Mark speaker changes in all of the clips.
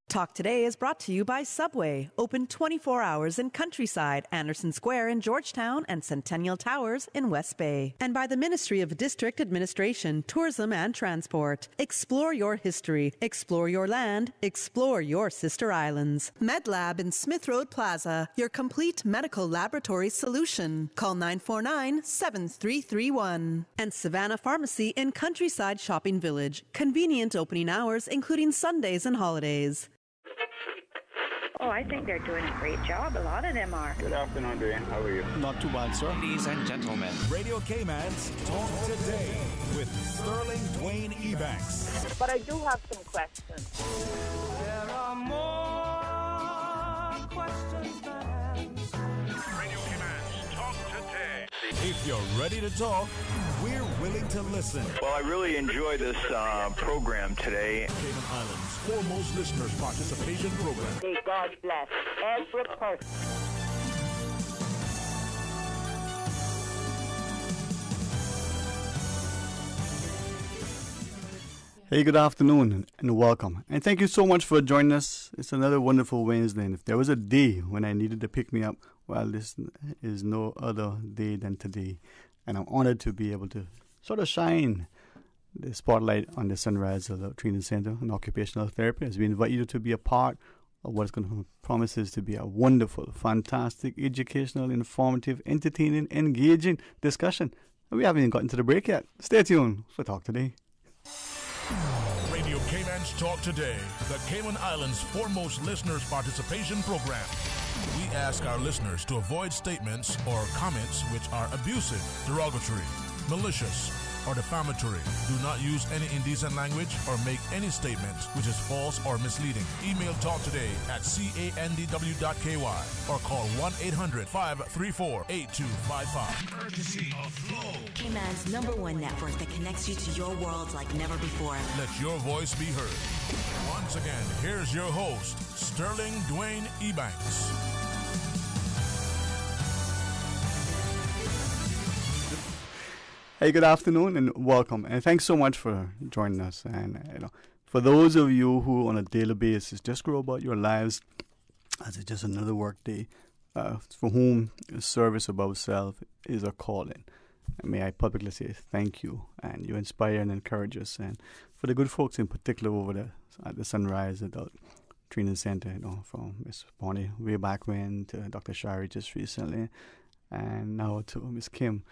Speaker 1: Talk Today is brought to you by Subway, open 24 hours in Countryside, Anderson Square in Georgetown, and Centennial Towers in West Bay. And by the Ministry of District Administration, Tourism and Transport. Explore your history, explore your land, explore your sister islands. MedLab in Smith Road Plaza, your complete medical laboratory solution. Call 949-7331. And Savannah Pharmacy in Countryside Shopping Village, convenient opening hours including Sundays and holidays.
Speaker 2: Oh, I think they're doing a great job. A lot of them are.
Speaker 3: Good afternoon, Dwayne. How are you?
Speaker 4: Not too bad, sir.
Speaker 5: Ladies and gentlemen,
Speaker 6: Radio Cayman's Talk Today with Sterling Dwayne Ebanks.
Speaker 7: But I do have some questions.
Speaker 8: There are more questions than answers.
Speaker 6: Radio Cayman's Talk Today. If you're ready to talk, we're willing to listen.
Speaker 3: Well, I really enjoy this program today.
Speaker 6: Cayman Islands' foremost listeners participation program.
Speaker 7: May God bless every person.
Speaker 4: Hey, good afternoon and welcome. And thank you so much for joining us. It's another wonderful Wednesday. And if there was a day when I needed to pick me up, well, this is no other day than today. And I'm honored to be able to sort of shine the spotlight on the Sunrise of the Training Center and Occupational Therapy as we invite you to be a part of what's going to promises to be a wonderful, fantastic, educational, informative, entertaining, engaging discussion. And we haven't even gotten to the break yet. Stay tuned for Talk Today.
Speaker 6: Radio Cayman's Talk Today, the Cayman Islands' foremost listeners participation program. We ask our listeners to avoid statements or comments which are abusive, derogatory, malicious, or defamatory. Do not use any indecent language or make any statement which is false or misleading. Email talktoday@candw.ky or call 1-800-534-8255. Courtesy of Flow.
Speaker 9: Cayman's #1 network that connects you to your world like never before.
Speaker 6: Let your voice be heard. Once again, here's your host, Sterling Dwayne Ebanks.
Speaker 4: Hey, good afternoon and welcome. And thanks so much for joining us. And for those of you who on a daily basis just go about your lives as it's just another work day, for whom service above self is a calling. And may I publicly say thank you. And you inspire and encourage us. And for the good folks in particular over there at the Sunrise Adult Training Center, from Miss Bonnie way back when to Dr. Shari just recently, and now to Miss Kim.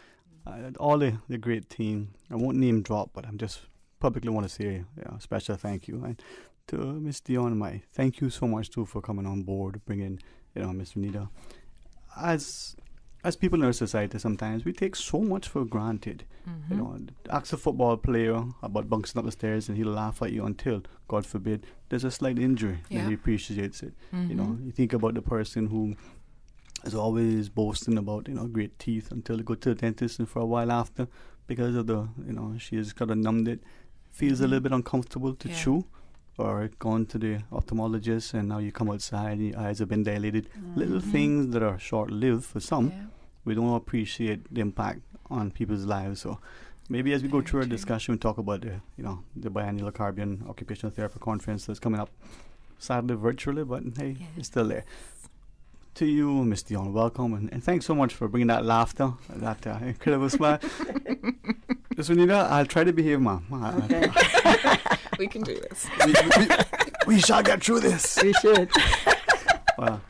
Speaker 4: All the great team. I won't name drop, but I'm just publicly want to say a special thank you. And to Miss Dion, thank you so much too for coming on board, bringing Miss Renita. As people in our society, sometimes we take so much for granted. Ask a football player about bouncing up the stairs and he'll laugh at you until, God forbid, there's a slight injury and he appreciates it. You think about the person who is always boasting about great teeth until they go to the dentist, and for a while after, because of the she has kind of numbed it, feels a little bit uncomfortable to chew, or gone to the ophthalmologist and now you come outside and your eyes have been dilated. Little things that are short-lived for some, we don't appreciate the impact on people's lives. So maybe as we go through our discussion, we talk about the biennial Caribbean Occupational Therapy Conference that's coming up, sadly virtually, but hey, it's still there. To you, Miss Dion, welcome, and thanks so much for bringing that laughter, that incredible smile. Miss Renita, I'll try to behave, ma'am.
Speaker 10: Okay. We can do this.
Speaker 4: We shall get through this.
Speaker 10: We should.
Speaker 4: Wow.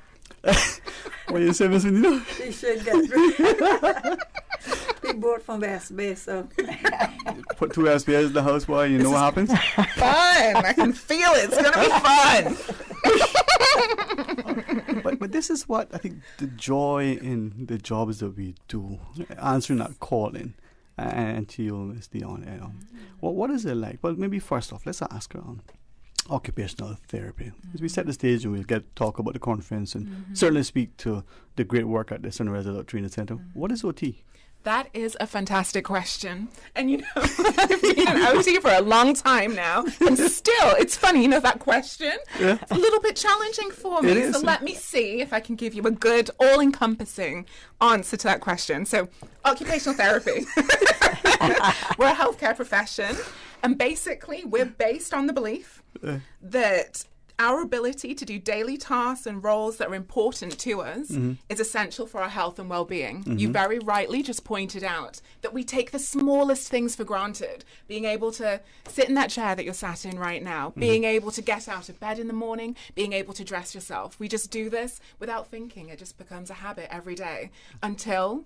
Speaker 4: What do you say, Miss Renita?
Speaker 10: We should get through it. We bought from West Bay, so.
Speaker 4: Put 2 SBS in the house, boy, you know what happens?
Speaker 10: Fun. I can feel it. It's going to be fun.
Speaker 4: But this is what I think the joy in the jobs that we do, answering that calling, and to you, Ms. Dion. What is it like? Well, maybe first off, let's ask her on occupational therapy. As we set the stage and we'll get to talk about the conference and certainly speak to the great work at the Sunrise Adult Training Center. What is OT?
Speaker 11: That is a fantastic question. And I've been an OT for a long time now. And still, it's funny, that question. Yeah. It's a little bit challenging for me. So let me see if I can give you a good, all-encompassing answer to that question. So, occupational therapy. We're a healthcare profession. And basically, we're based on the belief that our ability to do daily tasks and roles that are important to us is essential for our health and well-being. You very rightly just pointed out that we take the smallest things for granted. Being able to sit in that chair that you're sat in right now, being able to get out of bed in the morning, being able to dress yourself. We just do this without thinking. It just becomes a habit every day until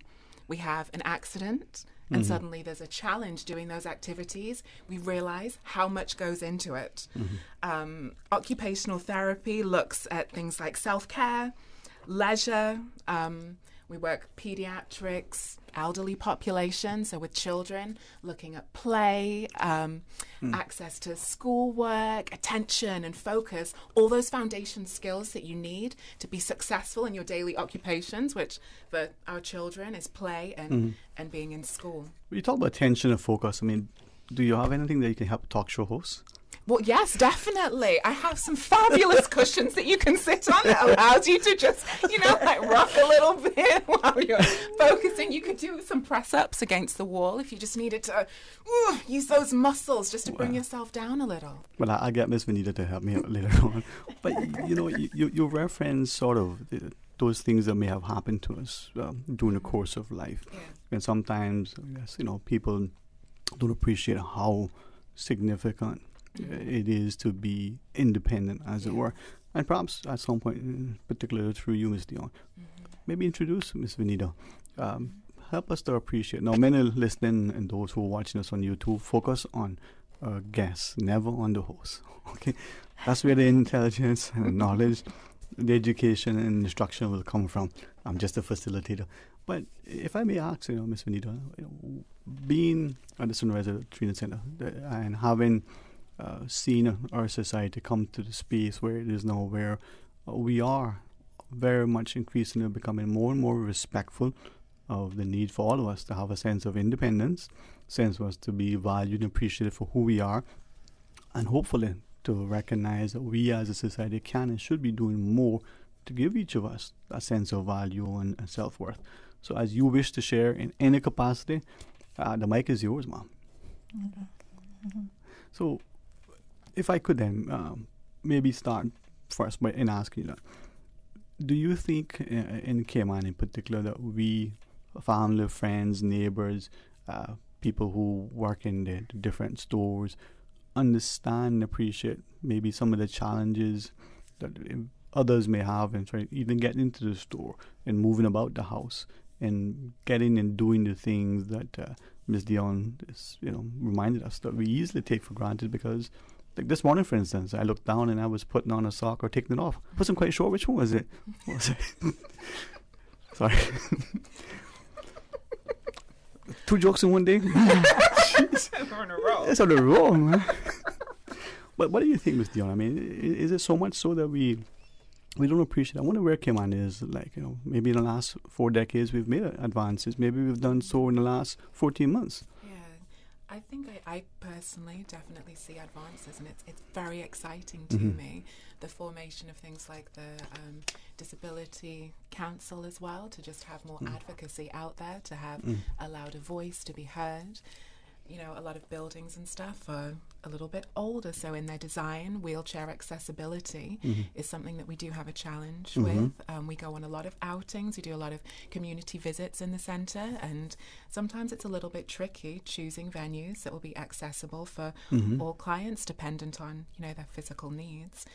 Speaker 11: we have an accident. And suddenly there's a challenge doing those activities. We realize how much goes into it. Occupational therapy looks at things like self-care, leisure. We work pediatrics, elderly population, so with children, looking at play, access to schoolwork, attention and focus, all those foundation skills that you need to be successful in your daily occupations, which for our children is play and being in school.
Speaker 4: You talk about attention and focus. I mean, do you have anything that you can help talk show hosts?
Speaker 11: Well, yes, definitely. I have some fabulous cushions that you can sit on that allows you to just, like rock a little bit while you're focusing. You could do some press-ups against the wall if you just needed to use those muscles just to bring yourself down a little.
Speaker 4: Well, I'll get Miss Vanita to help me out later on. But, you reference sort of those things that may have happened to us during the course of life. Yeah. And sometimes, people don't appreciate how significant it is to be independent, as it were. And perhaps at some point, particularly through you, Ms. Dion, maybe introduce Ms. Vanita. Help us to appreciate. Now, many listening and those who are watching us on YouTube focus on guests, never on the host. Okay, that's where the intelligence and knowledge, the education and instruction will come from. I'm just a facilitator. But if I may ask, Ms. Vanita, being at the Sunrise Treatment Center and having seen our society come to the space where it is now, where we are very much increasingly becoming more and more respectful of the need for all of us to have a sense of independence, sense of us to be valued and appreciated for who we are, and hopefully to recognize that we as a society can and should be doing more to give each of us a sense of value and self-worth. So as you wish to share in any capacity, the mic is yours, ma'am. So if I could then maybe start first by asking you that, do you think in Cayman in particular that we, family, friends, neighbors, people who work in the different stores, understand and appreciate maybe some of the challenges that others may have in trying even getting into the store and moving about the house and getting and doing the things that Ms. Dion is, reminded us that we easily take for granted? Because like this morning, for instance, I looked down and I was putting on a sock or taking it off. I wasn't quite sure which one was it. What was it? Sorry. 2 jokes in one day?
Speaker 11: We're on a roll.
Speaker 4: It's on a roll, man. But what do you think, Ms. Dion? I mean, is it so much so that we don't appreciate it? I wonder where Cayman is. Like, maybe in the last 4 decades we've made advances. Maybe we've done so in the last 14 months.
Speaker 11: I think I personally definitely see advances, and it's very exciting to me. The formation of things like the Disability Council as well, to just have more advocacy out there, to have a louder voice to be heard. A lot of buildings and stuff are a little bit older, so in their design, wheelchair accessibility is something that we do have a challenge with. We go on a lot of outings, we do a lot of community visits in the centre, and sometimes it's a little bit tricky choosing venues that will be accessible for all clients, dependent on, their physical needs.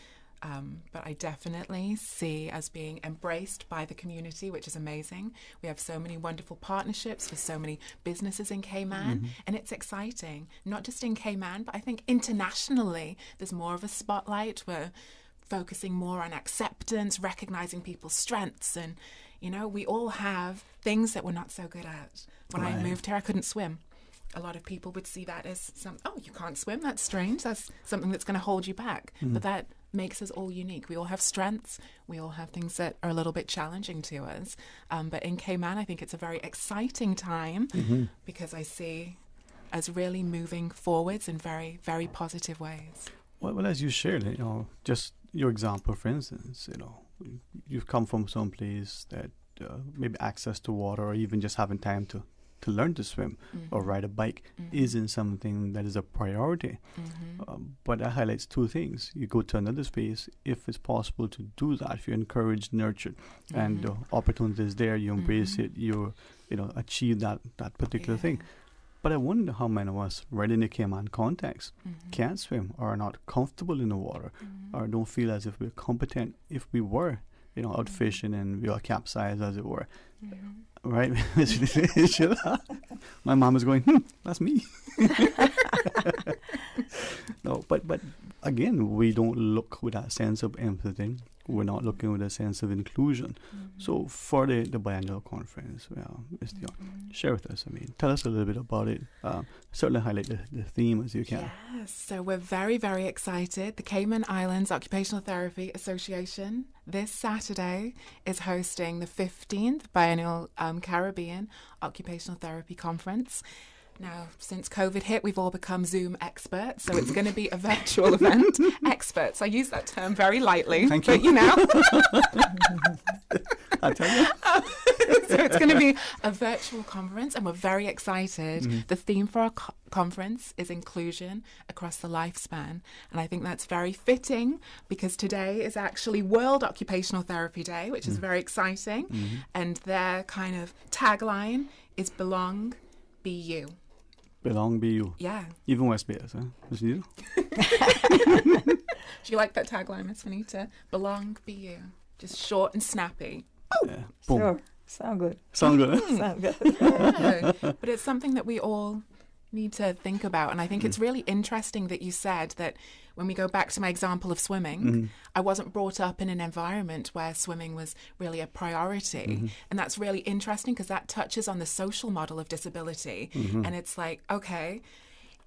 Speaker 11: But I definitely see us being embraced by the community, which is amazing. We have so many wonderful partnerships with so many businesses in Cayman, and it's exciting. Not just in Cayman, but I think internationally there's more of a spotlight. We're focusing more on acceptance, recognizing people's strengths, and, we all have things that we're not so good at. When I moved here, I couldn't swim. A lot of people would see that as you can't swim, that's strange, that's something that's going to hold you back. But that makes us all unique. We all have strengths, we all have things that are a little bit challenging to us. But in Cayman, I think it's a very exciting time because I see us really moving forwards in very, very positive ways.
Speaker 4: Well, as you shared, just your example, for instance, you've come from some place that maybe access to water or even just having time to to learn to swim or ride a bike isn't something that is a priority. But that highlights two things. You go to another space, if it's possible to do that, if you're encouraged, nurtured, and the opportunity is there, you embrace it, you achieve that particular thing. But I wonder how many of us, right in the Cayman context, can't swim or are not comfortable in the water or don't feel as if we're competent if we were, out fishing and we are capsized, as it were. Right? My mom is going, that's me. No, but again, we don't look with that sense of empathy. We're not looking with a sense of inclusion. So for the biannual conference, Ms. Dion, share with us. Tell us a little bit about it. Certainly highlight the theme as you can.
Speaker 11: Yes, so we're very, very excited. The Cayman Islands Occupational Therapy Association this Saturday is hosting the 15th Biennial Caribbean Occupational Therapy Conference. Now, since COVID hit, we've all become Zoom experts, so it's going to be a virtual event. Experts, I use that term very lightly,
Speaker 4: Thank you.
Speaker 11: I tell you. So it's going to be a virtual conference, and we're very excited. The theme for our conference is inclusion across the lifespan, and I think that's very fitting because today is actually World Occupational Therapy Day, which is very exciting, and their kind of tagline is "Belong, Be You."
Speaker 4: Belong, be you.
Speaker 11: Yeah.
Speaker 4: Even West Bay, huh? Miss Nita?
Speaker 11: Do you like that tagline, Miss Vanita? Belong, be you. Just short and snappy.
Speaker 10: Oh,
Speaker 4: yeah. Boom.
Speaker 10: Sure. Sound good.
Speaker 4: Sound good.
Speaker 10: Sound good.
Speaker 11: Yeah. But it's something that we all need to think about. And I think it's really interesting that you said that when we go back to my example of swimming, I wasn't brought up in an environment where swimming was really a priority. And that's really interesting because that touches on the social model of disability. And it's like, okay,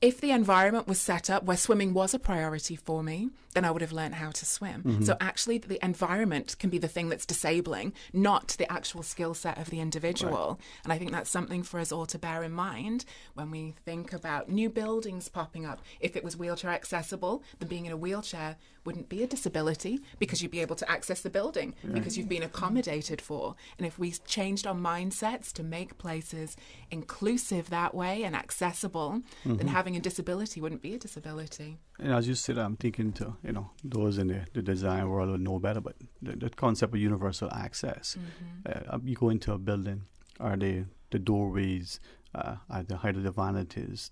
Speaker 11: if the environment was set up where swimming was a priority for me, then I would have learned how to swim. So actually the environment can be the thing that's disabling, not the actual skill set of the individual. Right. And I think that's something for us all to bear in mind when we think about new buildings popping up. If it was wheelchair accessible, then being in a wheelchair wouldn't be a disability because you'd be able to access the building because you've been accommodated for. And if we changed our mindsets to make places inclusive that way and accessible, then having a disability wouldn't be a disability.
Speaker 4: And as you said, I'm thinking to, those in the design world would know better, but the concept of universal access. You go into a building, are the doorways, at the height of the vanities,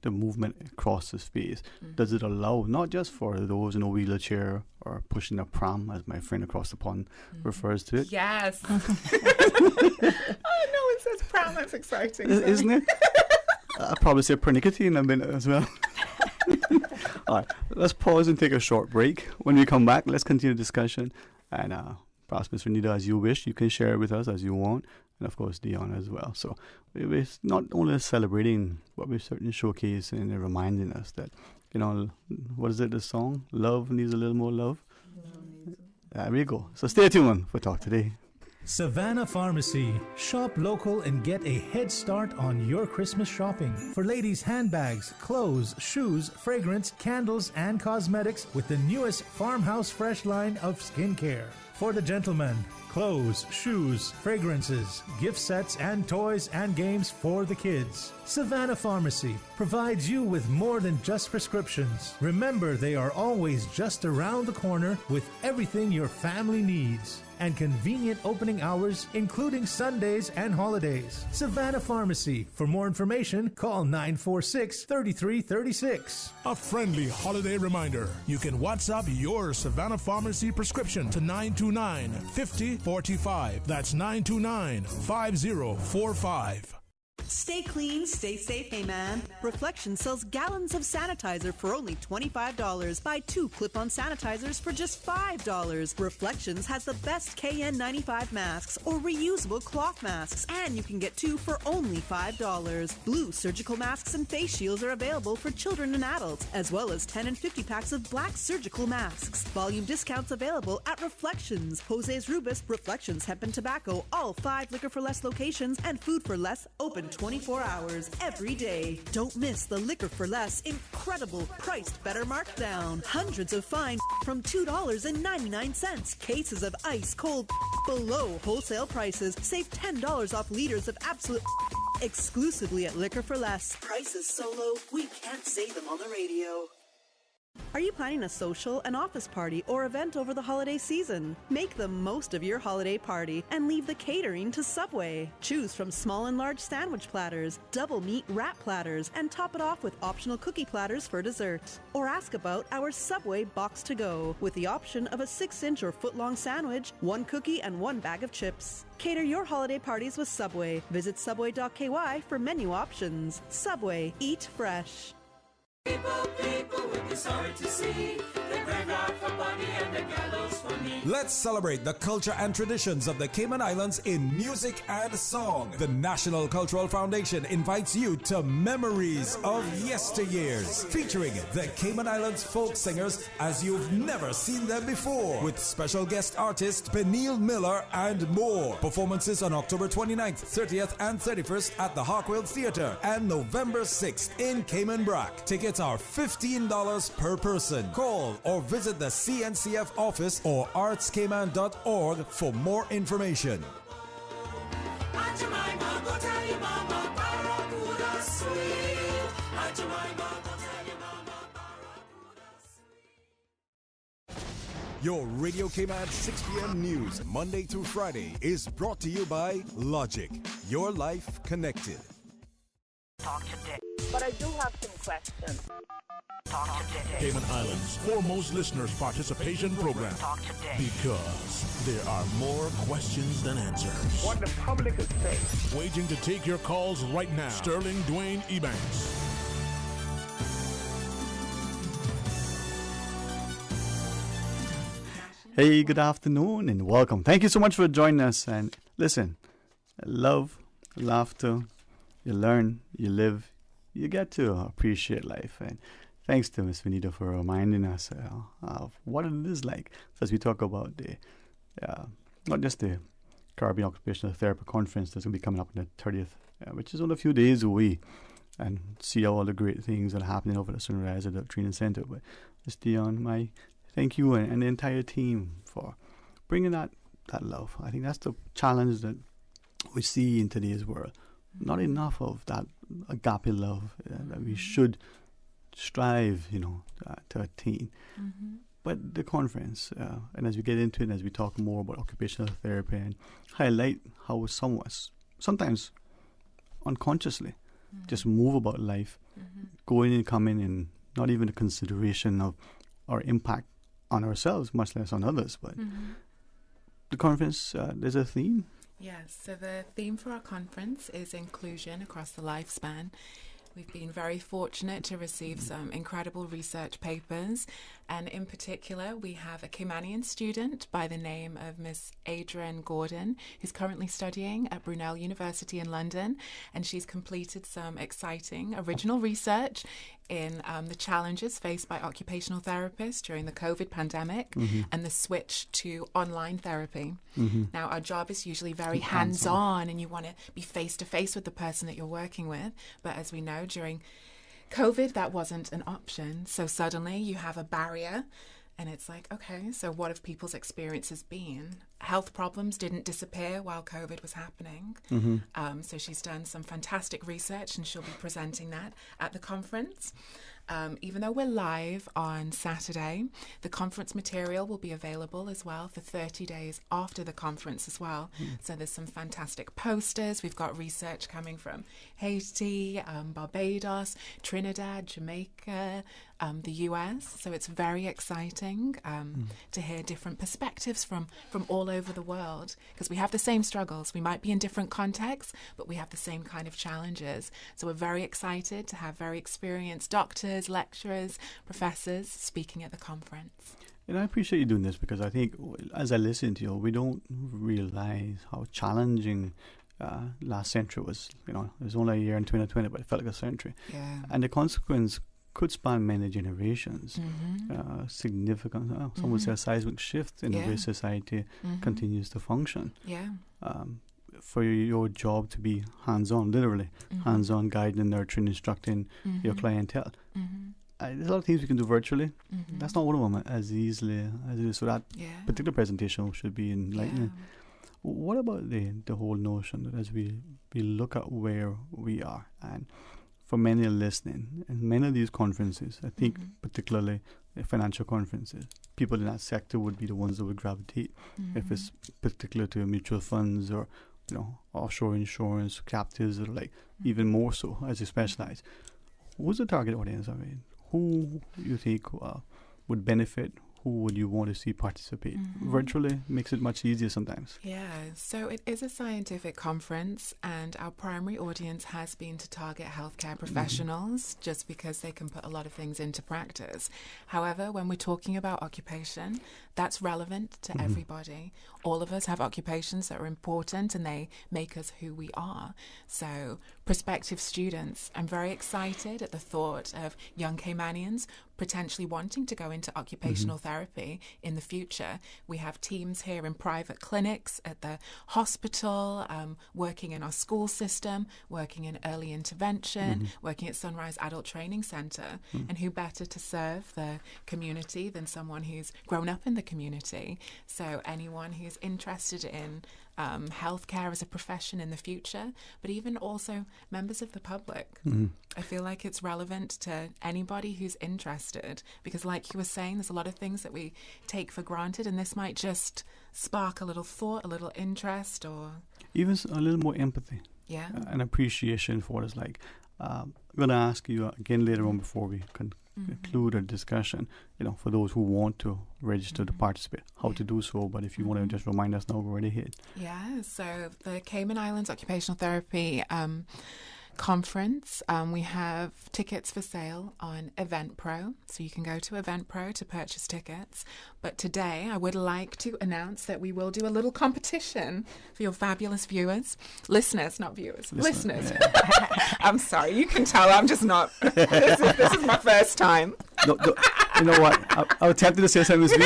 Speaker 4: the movement across the space, does it allow not just for those in a wheelchair or pushing a pram, as my friend across the pond refers to it?
Speaker 11: Yes. Oh, no, it says pram. That's exciting.
Speaker 4: Isn't it? I'll probably say pernickety in a minute as well. All right, let's pause and take a short break. When we come back, let's continue the discussion. And perhaps, Ms. Renita, as you wish, you can share it with us as you want. And, of course, Dion as well. So we're not only celebrating, but we're certainly showcasing and reminding us that, what is it, the song? Love needs a little more love. There we go. So stay tuned for Talk Today.
Speaker 5: Savannah Pharmacy. Shop local and get a head start on your Christmas shopping. For ladies' handbags, clothes, shoes, fragrance, candles, and cosmetics with the newest Farmhouse Fresh line of skincare. For the gentlemen, clothes, shoes, fragrances, gift sets, and toys and games for the kids. Savannah Pharmacy provides you with more than just prescriptions. Remember, they are always just around the corner with everything your family needs. And convenient opening hours, including Sundays and holidays. Savannah Pharmacy. For more information, call 946-3336.
Speaker 6: A friendly holiday reminder. You can WhatsApp your Savannah Pharmacy prescription to 929-5045. That's 929-5045.
Speaker 1: Stay clean, stay safe, hey man. Reflection sells gallons of sanitizer for only $25. Buy 2 clip-on sanitizers for just $5. Reflections has the best KN95 masks or reusable cloth masks, and you can get 2 for only $5. Blue surgical masks and face shields are available for children and adults, as well as 10 and 50 packs of black surgical masks. Volume discounts available at Reflections. Jose's Rubus, Reflections Hemp and Tobacco, all 5 Liquor for Less locations, and Food for Less open 24 hours every day. Don't miss the Liquor for Less incredible priced better markdown. Hundreds of fine from $2.99. Cases of ice cold below wholesale prices. Save $10 off liters of absolute Exclusively at Liquor for Less. Prices so low, we can't say them on the radio. Are you planning a social, an office party, or event over the holiday season? Make the most of your holiday party and leave the catering to Subway. Choose from small and large sandwich platters, double meat wrap platters, and top it off with optional cookie platters for dessert. Or ask about our Subway Box to Go with the option of a 6-inch or foot-long sandwich, 1 cookie, and 1 bag of chips. Cater your holiday parties with Subway. Visit subway.ky for menu options. Subway, eat fresh.
Speaker 8: People will be sorry to see the graveyard for Bonnie and the gallows for me.
Speaker 12: Let's celebrate the culture and traditions of the Cayman Islands in music and song. The National Cultural Foundation invites you to Memories of Yesteryears, featuring the Cayman Islands folk singers as you've never seen them before, with special guest artist Peniel Miller and more. Performances on October 29th, 30th, and 31st at the Harkwell Theatre, and November 6th in Cayman Brac. Tickets are $15 per person. Call or visit the CNCF office or artscayman.org for more information. Your Radio Cayman 6 p.m. news, Monday through Friday, is brought to you by Logic. Your life connected.
Speaker 7: Talk today. But I do have some questions. Talk today.
Speaker 6: Cayman Islands' foremost listeners participation program.
Speaker 7: Talk today.
Speaker 6: Because there are more questions than answers.
Speaker 7: What the public is saying.
Speaker 6: Waging to take your calls right now. Sterling Dwayne Ebanks.
Speaker 4: Hey, good afternoon and welcome. Thank you so much for joining us. And listen, love, laughter, you learn, you live, you get to appreciate life. And thanks to Ms. Vanita for reminding us of what it is like as we talk about the not just the Caribbean Occupational Therapy Conference that's going to be coming up on the 30th, which is only a few days away, and see all the great things that are happening over the Sunrise at the Training Center. But Ms. Dion, my thank you and the entire team for bringing that love. I think that's the challenge that we see in today's world. Not enough of that agape love that we should strive, to attain. Mm-hmm. But the conference, and as we get into it, as we talk more about occupational therapy and highlight how sometimes unconsciously, just move about life, going and coming, and not even a consideration of our impact on ourselves, much less on others. But the conference, there's a theme.
Speaker 11: Yes, so the theme for our conference is inclusion across the lifespan. We've been very fortunate to receive some incredible research papers, and in particular we have a Caymanian student by the name of Miss Adrienne Gordon, who's currently studying at Brunel University in London, and she's completed some exciting original research in the challenges faced by occupational therapists during the COVID pandemic and the switch to online therapy. Now, our job is usually very hands-on, and you want to be face-to-face with the person that you're working with. But as we know, during COVID, that wasn't an option. So suddenly you have a barrier. And it's like, okay, so what have people's experiences been? Health problems didn't disappear while COVID was happening. So she's done some fantastic research, and she'll be presenting that at the conference. Even though we're live on Saturday, the conference material will be available as well for 30 days after the conference as well. So there's some fantastic posters. We've got research coming from Haiti, Barbados, Trinidad, Jamaica, the US. So it's very exciting to hear different perspectives from all over the world, because we have the same struggles. We might be in different contexts, but we have the same kind of challenges. So we're very excited to have very experienced doctors, lecturers, professors speaking at the conference.
Speaker 4: And I appreciate you doing this, because I think as I listen to you, we don't realize how challenging last century was. It was only a year in 2020, but it felt like a century.
Speaker 11: Yeah.
Speaker 4: And the consequence could span many generations. Significant, some would say a seismic shift in the way society continues to function.
Speaker 11: Yeah.
Speaker 4: For your job to be hands-on, literally, hands-on, guiding, nurturing, instructing your clientele. There's a lot of things we can do virtually. That's not one of them as easily as it is. So that particular presentation should be enlightening. What about the whole notion that as we look at where we are, and for many listening, and many of these conferences, I think particularly financial conferences, people in that sector would be the ones that would gravitate if it's particular to mutual funds or offshore insurance, captives, or like even more so as you specialize. Who's the target audience? I mean, who you think would benefit? Who would you want to see participate? Virtually makes it much easier sometimes.
Speaker 11: Yeah, so it is a scientific conference, and our primary audience has been to target healthcare professionals just because they can put a lot of things into practice. However, when we're talking about occupation, that's relevant to everybody. All of us have occupations that are important and they make us who we are. So prospective students, I'm very excited at the thought of young Caymanians potentially wanting to go into occupational therapy in the future. We have teams here in private clinics, at the hospital, working in our school system, working in early intervention, working at Sunrise Adult Training Centre. And who better to serve the community than someone who's grown up in the community? So anyone who's interested in healthcare as a profession in the future, but even also members of the public. I feel like it's relevant to anybody who's interested, because like you were saying, there's a lot of things that we take for granted, and this might just spark a little thought, a little interest, or
Speaker 4: even a little more empathy.
Speaker 11: Yeah.
Speaker 4: An appreciation for what it's like. I'm going to ask you again later on before we conclude our discussion, for those who want to register to participate, how to do so. But if you want to just remind us now, we're already hit.
Speaker 11: Yeah, so the Cayman Islands Occupational Therapy conference, we have tickets for sale on Eventpro, so you can go to Eventpro to purchase tickets. But today I would like to announce that we will do a little competition for your fabulous listeners, not viewers, listeners. Yeah. I'm sorry, you can tell I'm just not, this is my first time.
Speaker 4: No, you know what, I was tempted to say something as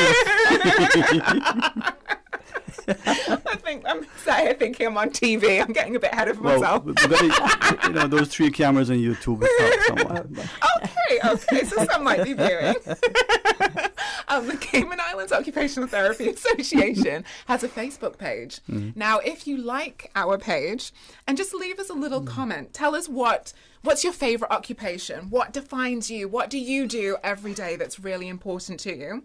Speaker 11: I'm sat here thinking I'm on TV. I'm getting a bit ahead of myself.
Speaker 4: Those 3 cameras on YouTube somewhat.
Speaker 11: Okay, so some might be viewing. The Cayman Islands Occupational Therapy Association has a Facebook page. Now, if you like our page, and just leave us a little comment, tell us what's your favorite occupation? What defines you? What do you do every day that's really important to you?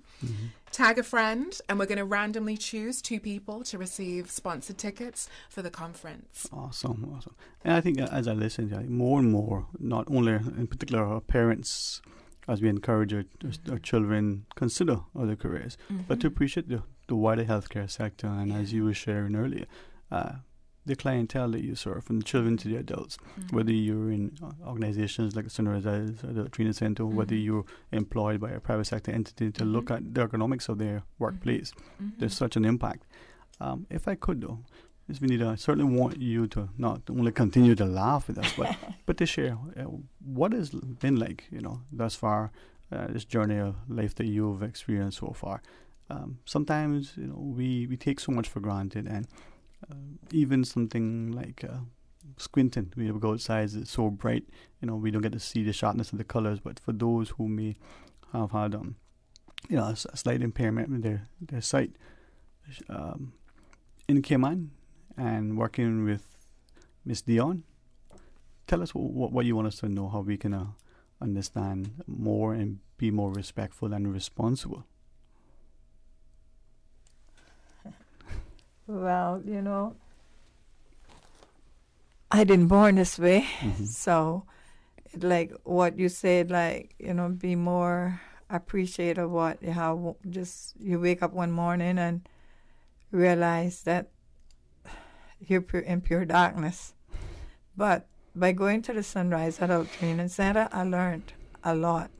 Speaker 11: Tag a friend, and we're going to randomly choose 2 people to receive sponsored tickets for the conference.
Speaker 4: Awesome. And I think as I listen, more and more, not only in particular our parents, as we encourage our children consider other careers, but to appreciate the wider healthcare sector. And as you were sharing earlier, the clientele that you serve, from the children to the adults, whether you're in organizations like Sunrise Adult Training Center, whether you're employed by a private sector entity, to look at the economics of their workplace. There's such an impact. If I could, though, Ms. Vinita, I certainly want you to not only continue to laugh with us, but to share what has been like, thus far, this journey of life that you've experienced so far. Sometimes, we take so much for granted, and even something like squinting, we go outside, it's so bright, we don't get to see the sharpness of the colors. But for those who may have had a slight impairment with their sight, in Cayman and working with Miss Dion, tell us what you want us to know, how we can understand more and be more respectful and responsible.
Speaker 10: Well, I didn't born this way, so like what you said, be more appreciative of what you have. Just you wake up one morning and realize that you're in pure darkness. But by going to the Sunrise Adult Training Center, I learned a lot.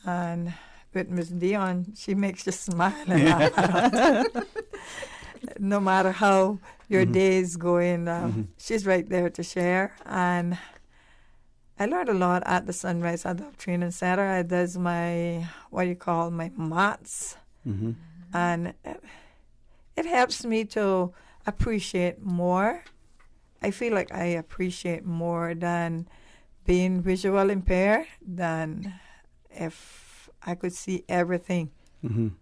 Speaker 10: And with Miss Dion, she makes you smile and laugh. No matter how your day is going, she's right there to share. And I learned a lot at the Sunrise Adult Training Center. I does my, my MOTS. And it helps me to appreciate more. I feel like I appreciate more than being visual impaired, than if I could see everything.
Speaker 4: And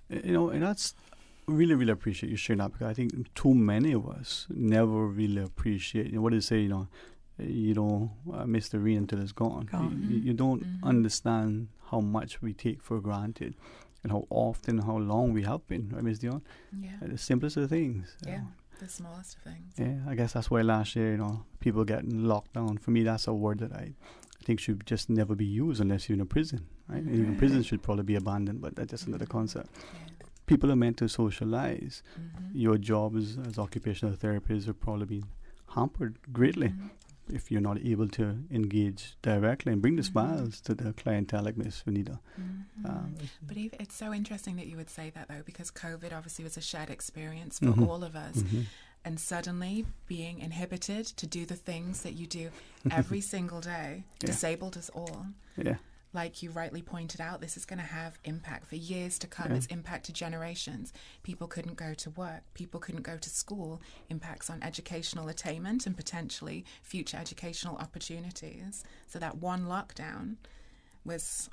Speaker 4: that's really, really appreciate you sharing that, because I think too many of us never really appreciate, what do they say, you don't miss the rain until it's gone. You don't understand how much we take for granted and how often, how long we have been, right, Ms. Dion?
Speaker 11: Yeah.
Speaker 4: The simplest of things.
Speaker 11: Yeah, the smallest of things.
Speaker 4: Yeah, I guess that's why last year, people getting locked down. For me, that's a word that I think should just never be used unless you're in a prison, right? And even prisons should probably be abandoned, but that's just another concept.
Speaker 11: Yeah.
Speaker 4: People are meant to socialize. Your job as occupational therapists are probably being hampered greatly if you're not able to engage directly and bring the smiles to the clientele like Miss Vanita.
Speaker 11: But it's so interesting that you would say that, though, because COVID obviously was a shared experience for all of us. And suddenly being inhibited to do the things that you do every single day disabled us all.
Speaker 4: Yeah.
Speaker 11: Like you rightly pointed out, this is going to have impact for years to come. It's impacted generations. People couldn't go to work. People couldn't go to school. Impacts on educational attainment and potentially future educational opportunities. So that one lockdown was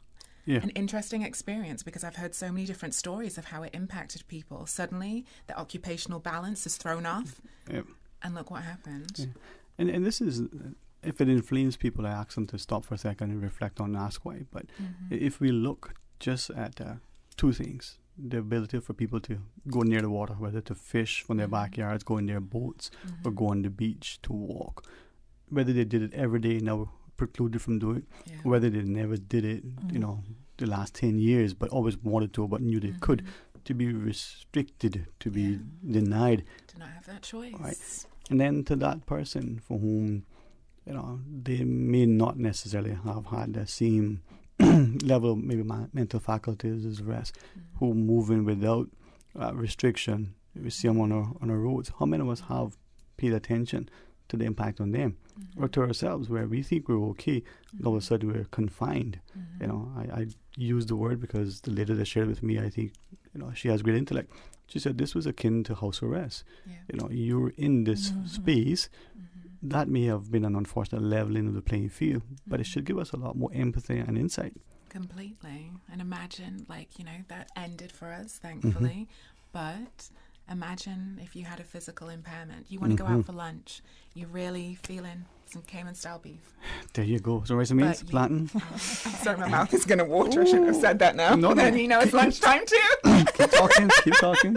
Speaker 11: an interesting experience, because I've heard so many different stories of how it impacted people. Suddenly, the occupational balance is thrown off, and look what happened.
Speaker 4: Yeah. And this is... If it inflames people, I ask them to stop for a second and reflect on and ask why. But if we look just at two things, the ability for people to go near the water, whether to fish from their backyards, go in their boats, or go on the beach to walk, whether they did it every day, now precluded from doing it, whether they never did it, the last 10 years, but always wanted to, but knew they could, to be restricted, to be denied.
Speaker 11: To not have that choice.
Speaker 4: Right. And then to that person for whom they may not necessarily have had the same level of maybe mental faculties as the rest, who move in without restriction. We see them on our roads. How many of us have paid attention to the impact on them, or to ourselves, where we think we're okay, and all of a sudden we're confined? I use the word because the lady that shared with me, I think, she has great intellect. She said this was akin to house arrest. You're in this space. That may have been an unfortunate leveling of the playing field, but it should give us a lot more empathy and insight.
Speaker 11: Completely. And imagine, that ended for us, thankfully. But imagine if you had a physical impairment. You want to go out for lunch. You're really feeling some Cayman-style beef.
Speaker 4: There you go. So rice and beans, plantain.
Speaker 11: I'm sorry, my mouth is going to water. I shouldn't have said that now.
Speaker 4: No.
Speaker 11: Then it's lunchtime too.
Speaker 4: Keep talking.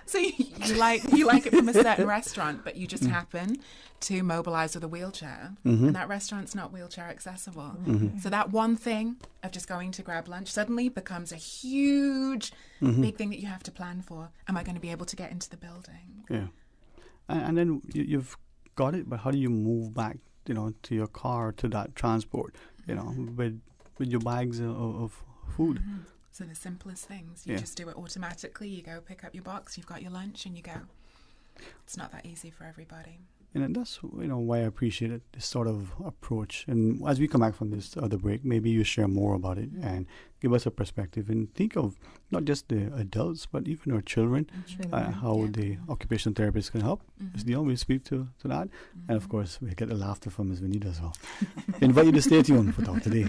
Speaker 11: So you like it from a certain restaurant, but you just happen to mobilize with a wheelchair, and that restaurant's not wheelchair accessible. So that one thing of just going to grab lunch suddenly becomes a huge, big thing that you have to plan for. Am I going to be able to get into the building?
Speaker 4: Yeah. And then you've got it, but how do you move back, to your car, to that transport, with your bags of food?
Speaker 11: So the simplest things, you just do it automatically. You go pick up your box, you've got your lunch, and you go. It's not that easy for everybody.
Speaker 4: And that's why I appreciated this sort of approach. And as we come back from this other break, maybe you share more about it and give us a perspective, and think of not just the adults, but even our children, how the occupational therapists can help. We speak to that. And of course, we get the laughter from Ms. Vanita as well. Invite you to stay tuned for Talk Today.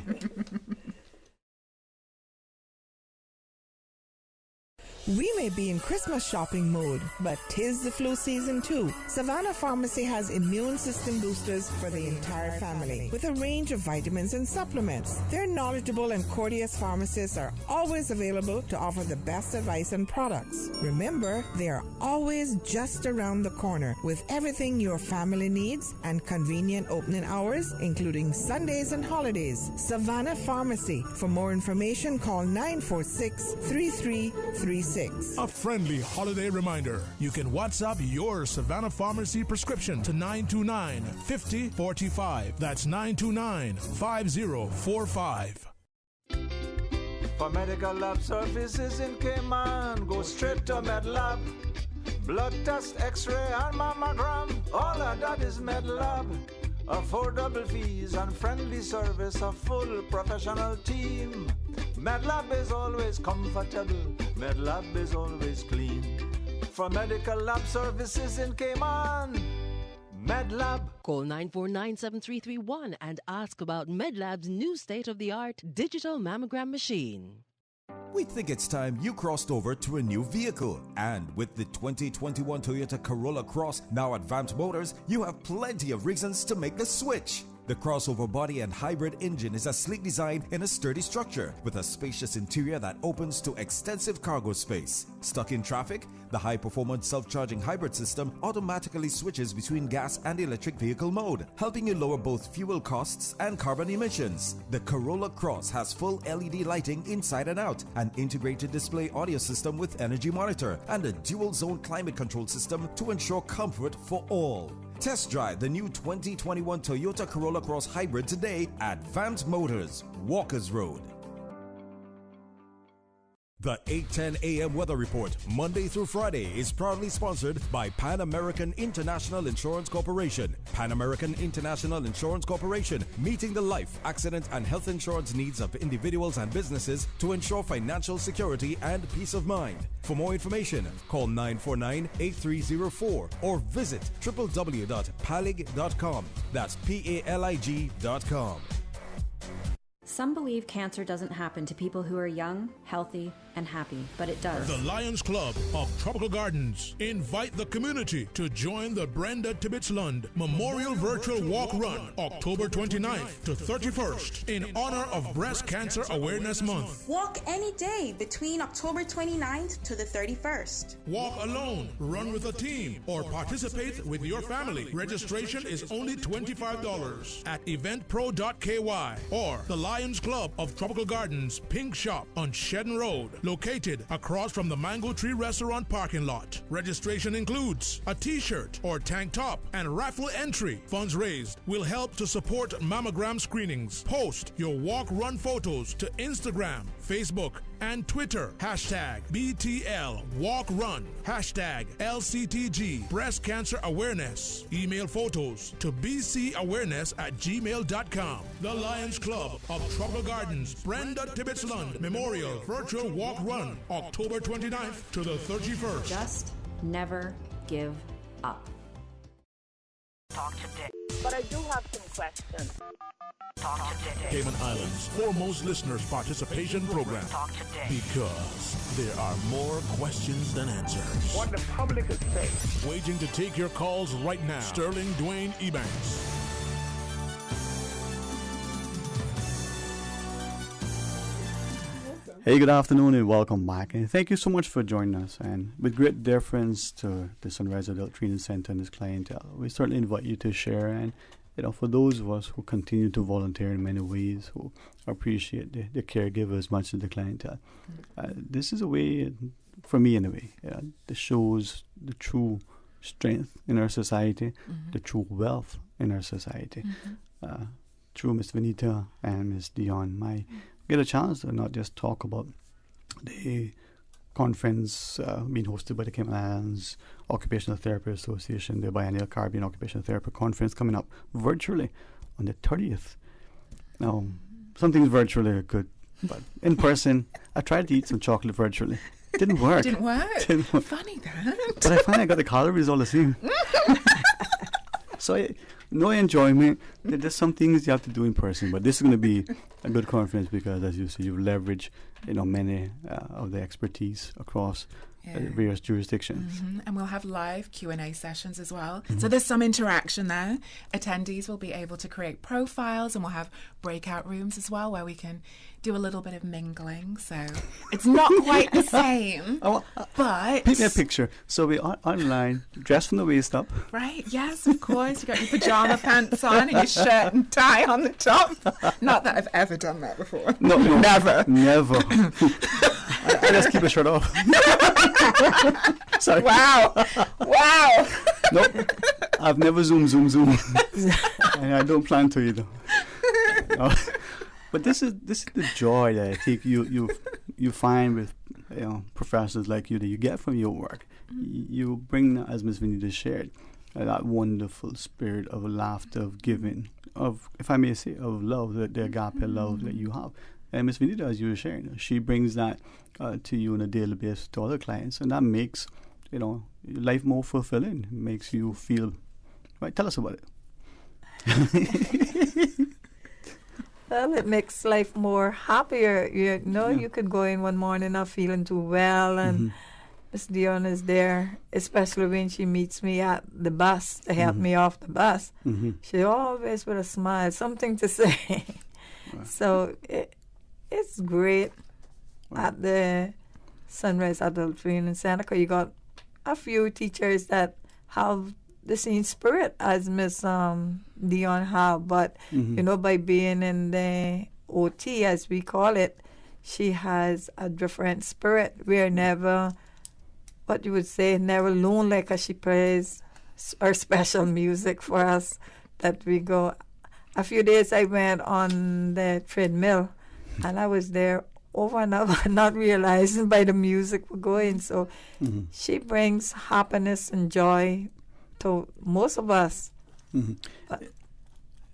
Speaker 13: We may be in Christmas shopping mode, but 'tis the flu season too. Savannah Pharmacy has immune system boosters for the entire family, with a range of vitamins and supplements. Their knowledgeable and courteous pharmacists are always available to offer the best advice and products. Remember, they are always just around the corner with everything your family needs and convenient opening hours, including Sundays and holidays. Savannah Pharmacy. For more information, call 946-3336.
Speaker 6: A friendly holiday reminder. You can WhatsApp your Savannah Pharmacy prescription to 929-5045. That's 929-5045.
Speaker 14: For medical lab services in Cayman, go straight to MedLab. Blood test, x-ray, and mammogram. All of that is MedLab. Affordable fees and friendly service, a full professional team. MedLab is always comfortable. MedLab is always clean. For medical lab services in Cayman, MedLab.
Speaker 15: Call 949-7331 and ask about MedLab's new state-of-the-art digital mammogram machine.
Speaker 12: We think it's time you crossed over to a new vehicle. And with the 2021 Toyota Corolla Cross now at Vamp Motors, you have plenty of reasons to make the switch. The crossover body and hybrid engine is a sleek design in a sturdy structure with a spacious interior that opens to extensive cargo space. Stuck in traffic? The high-performance self-charging hybrid system automatically switches between gas and electric vehicle mode, helping you lower both fuel costs and carbon emissions. The Corolla Cross has full LED lighting inside and out, an integrated display audio system with energy monitor, and a dual-zone climate control system to ensure comfort for all. Test drive the new 2021 Toyota Corolla Cross Hybrid today at Vamp Motors, Walkers Road. The 8:10 a.m. weather report, Monday through Friday, is proudly sponsored by Pan American International Insurance Corporation. Pan American International Insurance Corporation, meeting the life, accident, and health insurance needs of individuals and businesses to ensure financial security and peace of mind. For more information, call 949-8304 or visit www.palig.com. That's PALIG.com.
Speaker 15: Some believe cancer doesn't happen to people who are young, healthy, and happy, but it does.
Speaker 6: The Lions Club of Tropical Gardens invite the community to join the Brenda Tibbetts Lund Memorial Virtual Walk Run, October 29th to 31st, in honor of Breast Cancer Awareness Month.
Speaker 16: Walk any day between October 29th to the 31st.
Speaker 6: Walk alone, run with a team, or participate with your family. Registration is only $25 at eventpro.ky or the Lions Club of Tropical Gardens Pink Shop on Shedden Road, located across from the Mango Tree Restaurant parking lot. Registration includes a t-shirt or tank top and raffle entry. Funds raised will help to support mammogram screenings. Post your walk-run photos to Instagram, Facebook, and Twitter. Hashtag BTL Walk Run. Hashtag LCTG Breast Cancer Awareness. Email photos to bcawareness@gmail.com. The Lions Club of Tropical Gardens Brenda Tibbetts Lund Memorial Virtual Walk Run, October 29th to the 31st.
Speaker 15: Just never give up.
Speaker 7: Talk today.
Speaker 16: But I do have some questions.
Speaker 7: Talk today.
Speaker 6: Cayman Islands' foremost listeners participation program.
Speaker 7: Talk today.
Speaker 6: Because there are more questions than answers.
Speaker 3: What the public is saying.
Speaker 6: Waiting to take your calls right now. Sterling Dwayne Ebanks.
Speaker 4: Hey, good afternoon and welcome back. And thank you so much for joining us. And with great deference to the Sunrise Adult Treatment Center and its clientele, we certainly invite you to share. And, for those of us who continue to volunteer in many ways, who appreciate the caregiver as much as the clientele, this is a way, for me anyway, that shows the true strength in our society, the true wealth in our society. Through Ms. Vanita and Ms. Dion, get a chance to not just talk about the conference being hosted by the Cayman Islands Occupational Therapy Association, the Biennial Caribbean Occupational Therapy Conference coming up virtually on the 30th. Now, some things virtually are good, but in person, I tried to eat some chocolate virtually. Didn't work.
Speaker 11: Didn't work? Funny that.
Speaker 4: But I find I got the calories all the same. So no enjoyment. There's some things you have to do in person, but this is going to be a good conference because, as you see, you've leveraged many of the expertise across various jurisdictions.
Speaker 11: And we'll have live Q&A sessions as well. So there's some interaction there. Attendees will be able to create profiles, and we'll have breakout rooms as well where we can do a little bit of mingling. So it's not quite the same, but...
Speaker 4: Paint me a picture. So we are online, dressed from the waist up.
Speaker 11: Right, yes, of course. You got your pajama pants on and your shirt and tie on the top. Not that I've ever done that before.
Speaker 4: No,
Speaker 11: never.
Speaker 4: I just keep a shirt off. Sorry.
Speaker 11: Wow.
Speaker 4: Nope. I've never zoom. And I don't plan to either. No. But this is the joy that I think you find with professionals like you that you get from your work. You bring, as Ms. Vanita shared, that wonderful spirit of laughter, of giving, of, if I may say, of love, the agape love that you have. And Ms. Vanita, as you were sharing, she brings that to you on a daily basis to other clients, and that makes life more fulfilling. Makes you feel right. Tell us about it.
Speaker 10: Well, it makes life more happier. You know, you could go in one morning not feeling too well, and Miss Dion is there, especially when she meets me at the bus to help me off the bus. She always with a smile, something to say. So it's great at the Sunrise Adult Training Center, 'cause you got a few teachers that have the same spirit as Miss Dion have, but you know, by being in the OT, as we call it, she has a different spirit. We are never, what you would say, never lonely, 'cause she plays her special music for us that we go. A few days I went on the treadmill, and I was there over and over, not realizing by the music we're going. So she brings happiness and joy to most of us.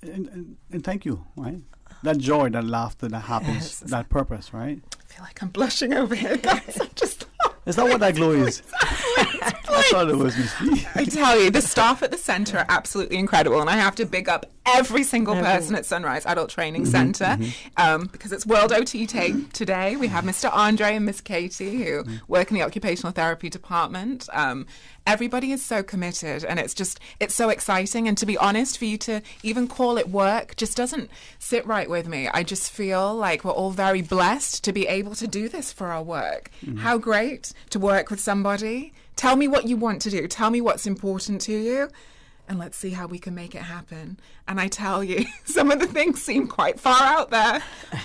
Speaker 4: And thank you, right? That joy, that laughter, that happiness, that purpose, right?
Speaker 11: I feel like I'm blushing over here, guys. I'm just...
Speaker 4: Is that what that glow is? I thought it was Miss B.
Speaker 11: I tell you, the staff at the centre are absolutely incredible, and I have to big up every single person at Sunrise Adult Training Centre because it's World OT Day today. We have Mr. Andre and Miss Katie who work in the Occupational Therapy department. Everybody is so committed, and it's so exciting. And to be honest, for you to even call it work just doesn't sit right with me. I just feel like we're all very blessed to be able to do this for our work. How great to work with somebody. Tell me what you want to do. Tell me what's important to you. And let's see how we can make it happen. And I tell you, some of the things seem quite far out there,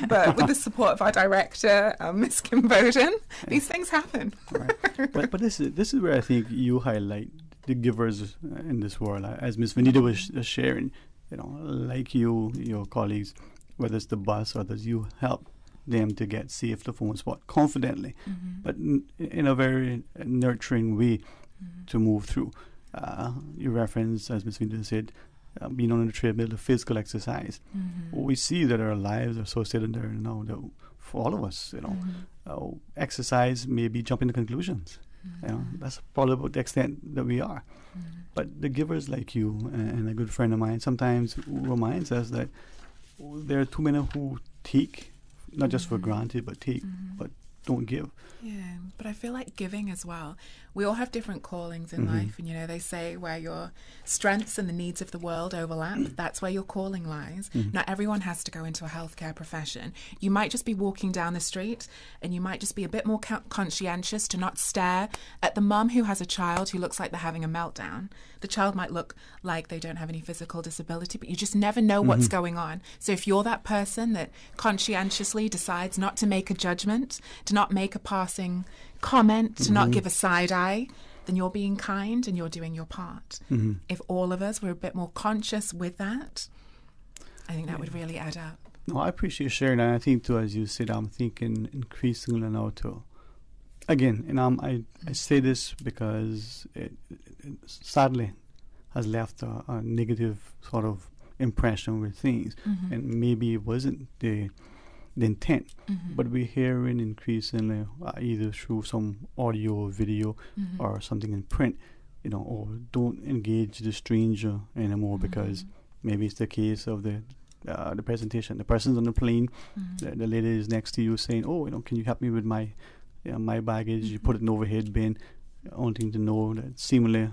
Speaker 11: but with the support of our director, Miss Kim Bowden, these things happen.
Speaker 4: Right. But this is where I think you highlight the givers in this world. As Miss Vanita was sharing, you know, like you, your colleagues, whether it's the bus or others, you help them to get safe to phone spot confidently, but in a very nurturing way to move through. You reference, as Ms. Vinda said, being on the treadmill, the physical exercise. We see that our lives are so sedentary now that for all of us, you know, exercise may be jumping to conclusions. You know, that's probably about the extent that we are. But the givers like you and a good friend of mine sometimes reminds us that there are too many who take, not just for granted, but take, but don't give.
Speaker 11: Yeah, but I feel like giving as well. We all have different callings in life, and you know, they say where your strengths and the needs of the world overlap, that's where your calling lies. Not everyone has to go into a healthcare profession. You might just be walking down the street, and you might just be a bit more conscientious to not stare at the mum who has a child who looks like they're having a meltdown. The child might look like they don't have any physical disability, but you just never know what's going on. So if you're that person that conscientiously decides not to make a judgment, to not make a passing comment, to not give a side eye, then you're being kind and you're doing your part. If all of us were a bit more conscious with that, I think that would really add up.
Speaker 4: No, I appreciate you sharing that. I think too, as you said, I'm thinking increasingly now too. Again, and I say this because it sadly has left a negative sort of impression with things, and maybe it wasn't the intent, but we're hearing increasingly either through some audio or video or something in print, you know, or don't engage the stranger anymore because maybe it's the case of the presentation. The person's on the plane, the lady is next to you saying, "Oh, you know, can you help me with my baggage?" You put it in overhead bin. Only thing to know that seemingly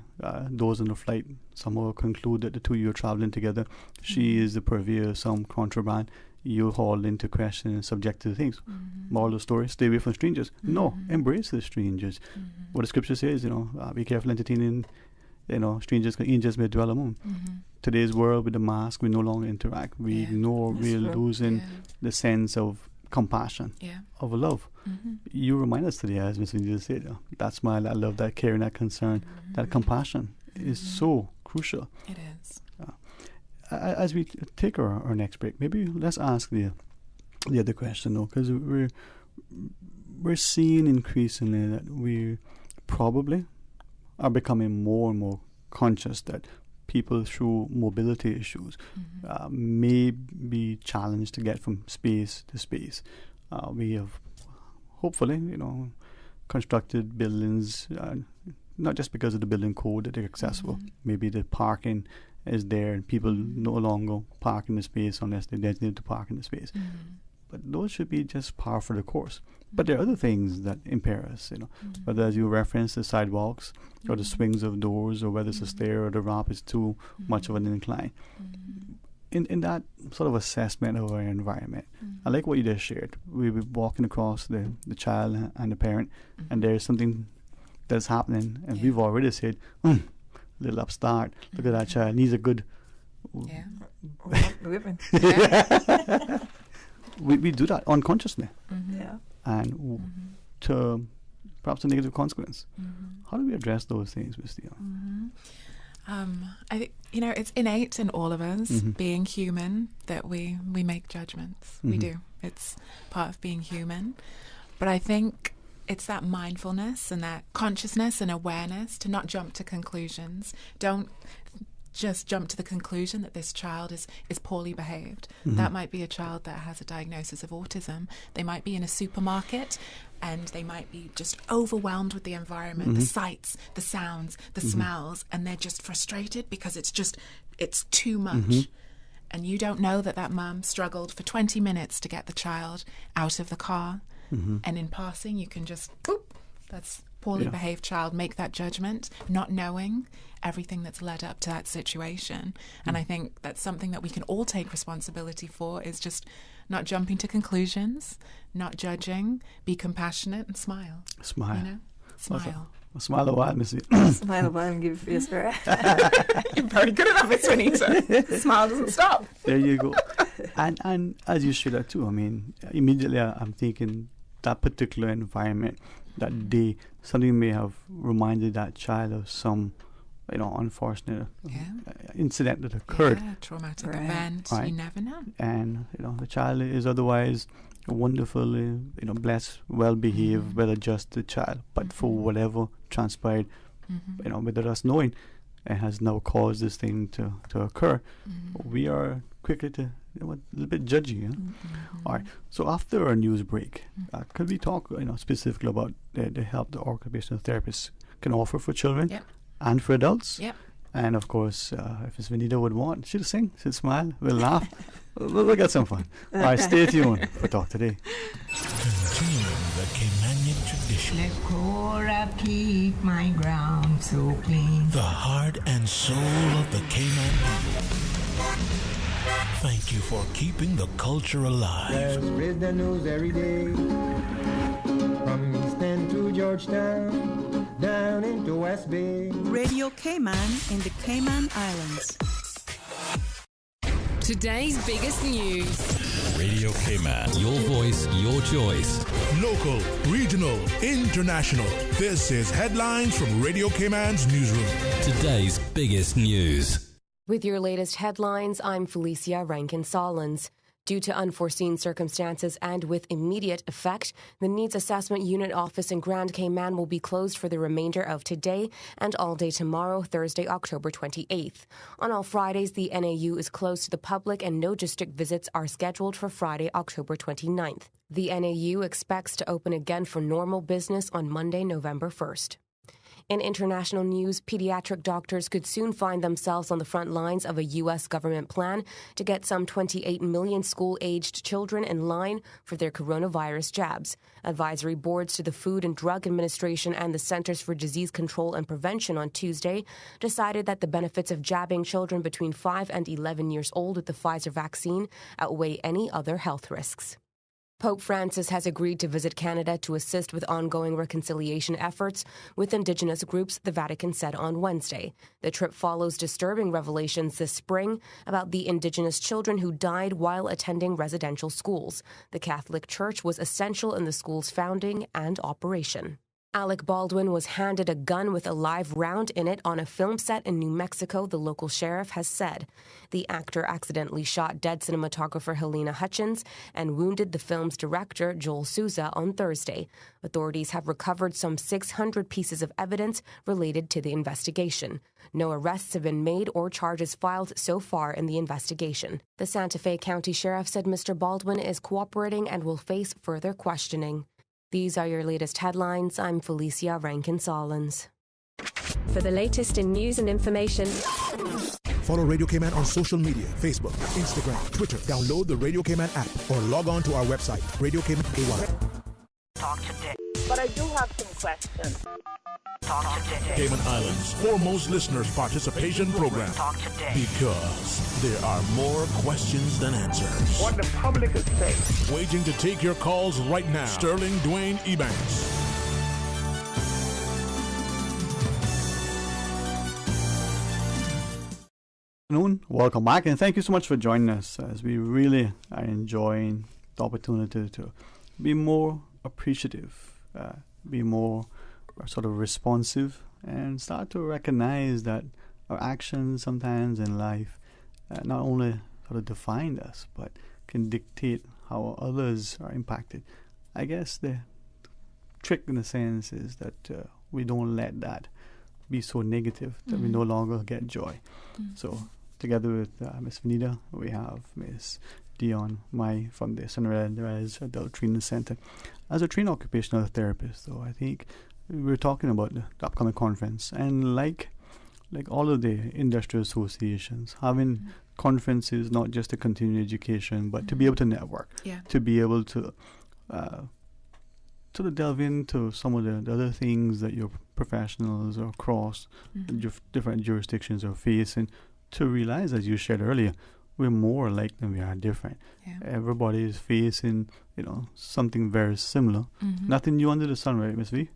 Speaker 4: those on the flight somehow conclude that the two of you are traveling together. She is the purveyor of some contraband. You hauled into question and subject to things. Moral of the story: stay away from strangers. No, embrace the strangers. What the scripture says, you know, be careful entertaining, you know, strangers, because angels may dwell among. Today's world with the mask, we no longer interact. We ignore. We're losing the sense of compassion, of love. You remind us today, as Ms. Vinda said, that smile, that love, that caring, that concern, that compassion is so crucial.
Speaker 11: It is.
Speaker 4: As we take our next break, maybe let's ask the other question, though, because we're seeing increasingly that we probably are becoming more and more conscious that people through mobility issues may be challenged to get from space to space. We have hopefully, you know, constructed buildings, not just because of the building code that they're accessible, maybe the parking is there, and people no longer park in the space unless they designate to park in the space. But those should be just par for the course. But there are other things that impair us, whether, as you reference, the sidewalks or the swings of doors, or whether it's a stair or the ramp is too much of an incline. In that sort of assessment of our environment, I like what you just shared. We were walking across the child and the parent, and there's something that's happening, and we've already said, little upstart, look at that child, needs a good...
Speaker 10: Whipping.
Speaker 4: We do that unconsciously.
Speaker 10: Yeah.
Speaker 4: And to perhaps a negative consequence. How do we address those things, Ms. Steele?
Speaker 11: I think, it's innate in all of us, being human, that we make judgments. We do. It's part of being human. But I think it's that mindfulness and that consciousness and awareness to not jump to conclusions. Don't just jump to the conclusion that this child is poorly behaved. That might be a child that has a diagnosis of autism. They might be in a supermarket and they might be just overwhelmed with the environment, the sights, the sounds, the smells, and they're just frustrated because it's too much. And you don't know that mum struggled for 20 minutes to get the child out of the car. And in passing, you can just, that's poorly behaved child, make that judgment, not knowing everything that's led up to that situation. And I think that's something that we can all take responsibility for, is just not jumping to conclusions, not judging, be compassionate and smile. Smile.
Speaker 4: Smile a while, Missy.
Speaker 10: Smile a while and give you a face.
Speaker 11: You're very good at that, Miss Juanita. Smile doesn't stop.
Speaker 4: There you go. And as you share that too, I mean, immediately I'm thinking that particular environment, that something may have reminded that child of some, unfortunate incident that occurred.
Speaker 11: Yeah, traumatic event. Right. You never know.
Speaker 4: And, the child is otherwise a wonderfully, blessed, well-behaved, well-adjusted child. But for whatever transpired, without us knowing, it has now caused this thing to occur. We are quickly to, a little bit judgy. All right. So after our news break, could we talk, specifically about the help the occupational therapists can offer for children and for adults? And of course, if Ms. Vanita would want, she'll sing, she'll smile, we'll laugh, we'll get some fun. All right, stay tuned for Talk Today.
Speaker 6: Continuing the Caymanian tradition.
Speaker 17: Let Cora keep my ground so clean.
Speaker 6: The heart and soul of the Cayman people. Thank you for keeping the culture alive.
Speaker 18: There's the news every day. From East End to Georgetown, down into West Bay.
Speaker 19: Radio Cayman in the Cayman Islands.
Speaker 20: Today's biggest news.
Speaker 21: Radio Cayman. Your voice, your choice.
Speaker 6: Local, regional, international. This is Headlines from Radio Cayman's newsroom.
Speaker 21: Today's biggest news.
Speaker 20: With your latest headlines, I'm Felicia Rankin-Solins. Due to unforeseen circumstances and with immediate effect, the Needs Assessment Unit office in Grand Cayman will be closed for the remainder of today and all day tomorrow, Thursday, October 28th. On all Fridays, the NAU is closed to the public and no district visits are scheduled for Friday, October 29th. The NAU expects to open again for normal business on Monday, November 1st. In international news, pediatric doctors could soon find themselves on the front lines of a U.S. government plan to get some 28 million school-aged children in line for their coronavirus jabs. Advisory boards to the Food and Drug Administration and the Centers for Disease Control and Prevention on Tuesday decided that the benefits of jabbing children between 5 and 11 years old with the Pfizer vaccine outweigh any other health risks. Pope Francis has agreed to visit Canada to assist with ongoing reconciliation efforts with Indigenous groups, the Vatican said on Wednesday. The trip follows disturbing revelations this spring about the Indigenous children who died while attending residential schools. The Catholic Church was essential in the school's founding and operation. Alec Baldwin was handed a gun with a live round in it on a film set in New Mexico, the local sheriff has said. The actor accidentally shot dead cinematographer Helena Hutchins and wounded the film's director, Joel Souza, on Thursday. Authorities have recovered some 600 pieces of evidence related to the investigation. No arrests have been made or charges filed so far in the investigation. The Santa Fe County Sheriff said Mr. Baldwin is cooperating and will face further questioning. These are your latest headlines. I'm Felicia Rankin-Solins.
Speaker 22: For the latest in news and information,
Speaker 2: Follow Radio Cayman on social media, Facebook, Instagram, Twitter. Download the Radio Cayman app or log on to our website, Radio Cayman AY.
Speaker 7: Talk today. But I do have some questions. Talk today.
Speaker 6: Cayman Islands' foremost listeners participation program.
Speaker 7: Talk today.
Speaker 6: Because there are more questions than answers.
Speaker 3: What the public is saying.
Speaker 6: Waiting to take your calls right now. Sterling Dwayne Ebanks.
Speaker 4: Welcome back, and thank you so much for joining us as we really are enjoying the opportunity to be more appreciative, be more sort of responsive, and start to recognize that our actions sometimes in life not only sort of define us, but can dictate how others are impacted. I guess the trick in a sense is that we don't let that be so negative that we no longer get joy. So together with Miss Vanita, we have Miss Dion Mai from the Sunrise Adult Training Center. As a trained occupational therapist, so I think we're talking about the upcoming conference, and like all of the industry associations, having conferences not just to continue education, but to be able to network, to be able to sort of delve into some of the other things that your professionals across different jurisdictions are facing, to realize, as you shared earlier, we're more alike than we are different. Everybody is facing, something very similar. Nothing new under the sun, right, Miss V?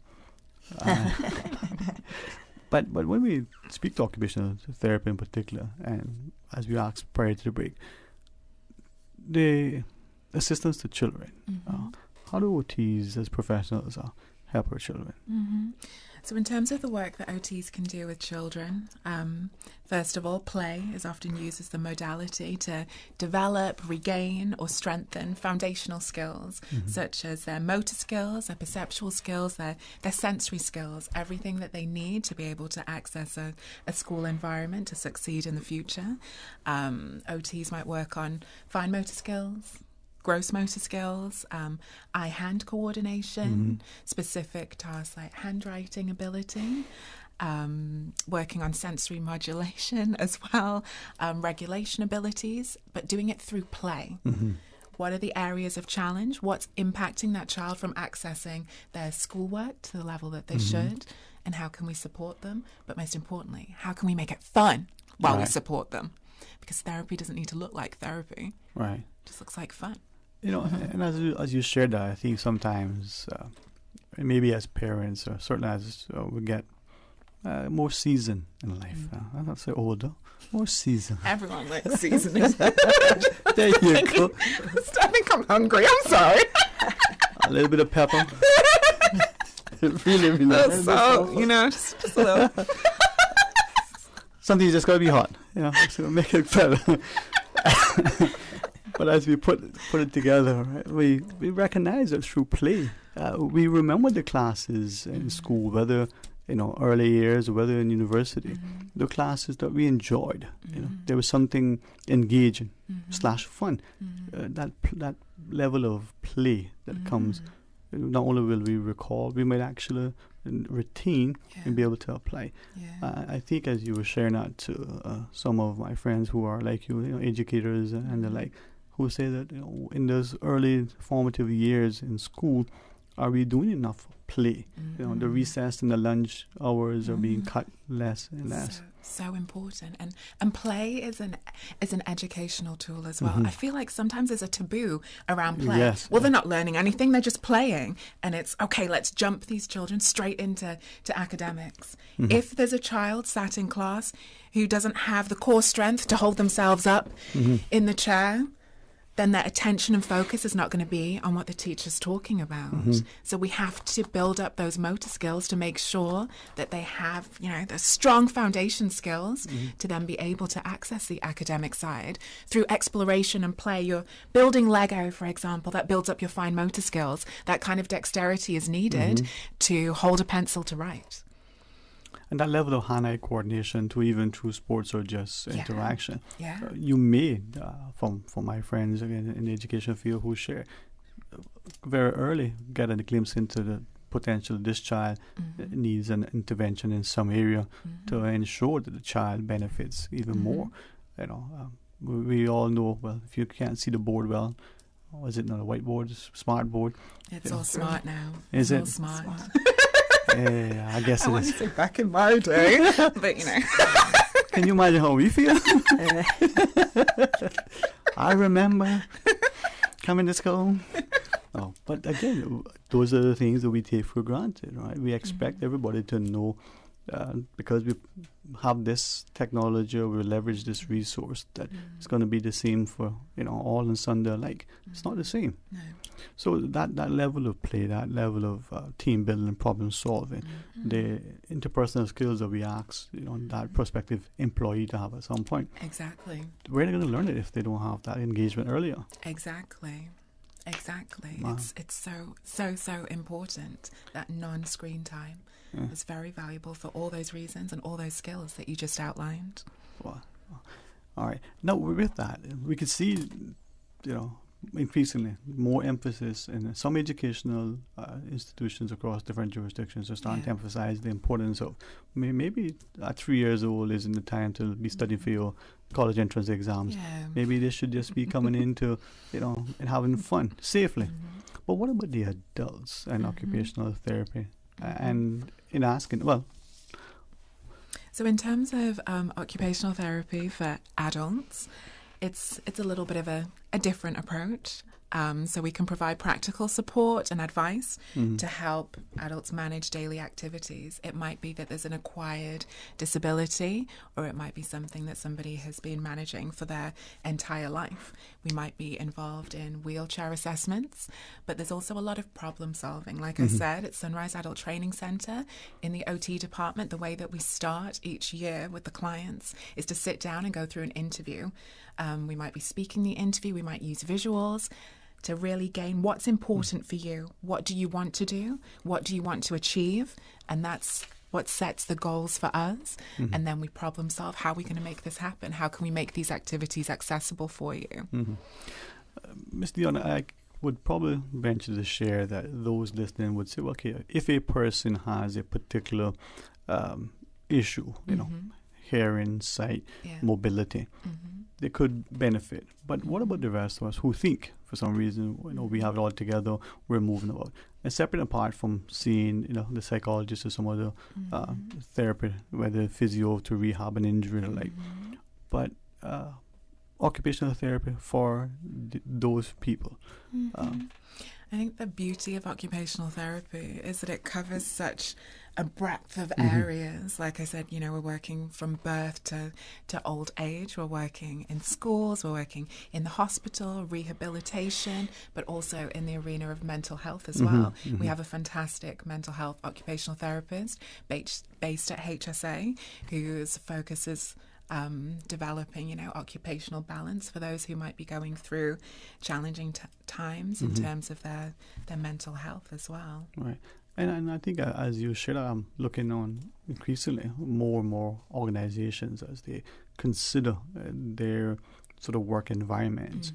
Speaker 4: But when we speak to occupational therapy in particular, and as we asked prior to the break, the assistance to children, how do OTs as professionals help our children?
Speaker 11: So in terms of the work that OTs can do with children, first of all, play is often used as the modality to develop, regain or strengthen foundational skills, such as their motor skills, their perceptual skills, their sensory skills, everything that they need to be able to access a school environment to succeed in the future. OTs might work on fine motor skills, gross motor skills, eye-hand coordination, specific tasks like handwriting ability, working on sensory modulation as well, regulation abilities, but doing it through play. What are the areas of challenge? What's impacting that child from accessing their schoolwork to the level that they should? And how can we support them? But most importantly, how can we make it fun while we support them? Because therapy doesn't need to look like therapy.
Speaker 4: Right.
Speaker 11: It just looks like fun.
Speaker 4: And as you shared that, I think sometimes, maybe as parents, or certainly as we get more seasoned in life. I don't say older, more seasoned.
Speaker 11: Everyone likes seasoning.
Speaker 4: There you go.
Speaker 11: I think I'm hungry. I'm sorry.
Speaker 4: A little bit of pepper. Really
Speaker 11: salt, just a little.
Speaker 4: Something's just got to be hot, to make it better. But as we put it together, right, we recognize that through play, we remember the classes in school, whether early years or whether in university, the classes that we enjoyed. There was something engaging / fun. That level of play that comes. Not only will we recall, we might actually retain and be able to apply. I think as you were sharing that to some of my friends who are like you, educators and the like, who say that in those early formative years in school, are we doing enough play? The recess and the lunch hours are being cut less and less.
Speaker 11: So important, and play is an educational tool as well. I feel like sometimes there's a taboo around play. They're not learning anything; they're just playing, and it's okay. Let's jump these children straight into academics. If there's a child sat in class who doesn't have the core strength to hold themselves up in the chair, then their attention and focus is not going to be on what the teacher's talking about. So we have to build up those motor skills to make sure that they have, the strong foundation skills to then be able to access the academic side through exploration and play. You're building Lego, for example, that builds up your fine motor skills. That kind of dexterity is needed to hold a pencil to write.
Speaker 4: And that level of hand-eye coordination, to even through sports or just interaction. You may, from my friends again in the education field who share very early, get a glimpse into the potential this child needs an intervention in some area to ensure that the child benefits even more. You know, we all know, well, if you can't see the board well, or is it not a whiteboard, it's a smart board?
Speaker 11: It's all smart now.
Speaker 4: Is
Speaker 11: it's
Speaker 4: it?
Speaker 11: All smart.
Speaker 4: Yeah, I guess it is.
Speaker 11: Say back in my day, but you know.
Speaker 4: Can you imagine how we feel? I remember coming to school. Oh, but again, those are the things that we take for granted, right? We expect everybody to know, because we have this technology, or we leverage this resource, that it's going to be the same for, you know, all and sundry alike. It's not the same.
Speaker 11: No.
Speaker 4: So that level of play, that level of team building and problem solving, the interpersonal skills that we ask, you know, that prospective employee to have at some point.
Speaker 11: Exactly.
Speaker 4: Where are they going to learn it if they don't have that engagement earlier?
Speaker 11: Exactly.
Speaker 4: Wow.
Speaker 11: It's so important. That non-screen time is very valuable for all those reasons and all those skills that you just outlined.
Speaker 4: Wow. All right. Now, with that, we can see, you know, increasingly more emphasis in some educational institutions across different jurisdictions are starting to emphasize the importance of maybe at 3 years old isn't the time to be studying for your college entrance exams. Maybe they should just be coming into, you know, and having fun safely. But what about the adults and occupational therapy? And in asking, well,
Speaker 11: so in terms of occupational therapy for adults, it's a little bit of a different approach. So we can provide practical support and advice to help adults manage daily activities. It might be that there's an acquired disability, or it might be something that somebody has been managing for their entire life. We might be involved in wheelchair assessments, but there's also a lot of problem solving. Like I said, at Sunrise Adult Training Centre, in the OT department, the way that we start each year with the clients is to sit down and go through an interview. We might be speaking the interview, we might use visuals to really gain what's important for you. What do you want to do? What do you want to achieve? And that's what sets the goals for us. And then we problem solve. How are we going to make this happen? How can we make these activities accessible for you?
Speaker 4: Ms. Dion, I would probably venture to share that those listening would say, well, okay, if a person has a particular issue, you know, hearing, sight, mobility, they could benefit. But what about the rest of us who think, for some reason, you know, we have it all together, we're moving about? And separate apart from seeing, you know, the psychologist or some other therapy, whether physio to rehab an injury or like, but occupational therapy for those people.
Speaker 11: I think the beauty of occupational therapy is that it covers such a breadth of areas. Like I said, you know, we're working from birth to old age. We're working in schools, we're working in the hospital, rehabilitation, but also in the arena of mental health as well. We have a fantastic mental health occupational therapist based at HSA whose focus is developing, you know, occupational balance for those who might be going through challenging times in terms of their mental health as well.
Speaker 4: Right. And I think as you shared, I'm looking on increasingly more and more organizations as they consider their sort of work environments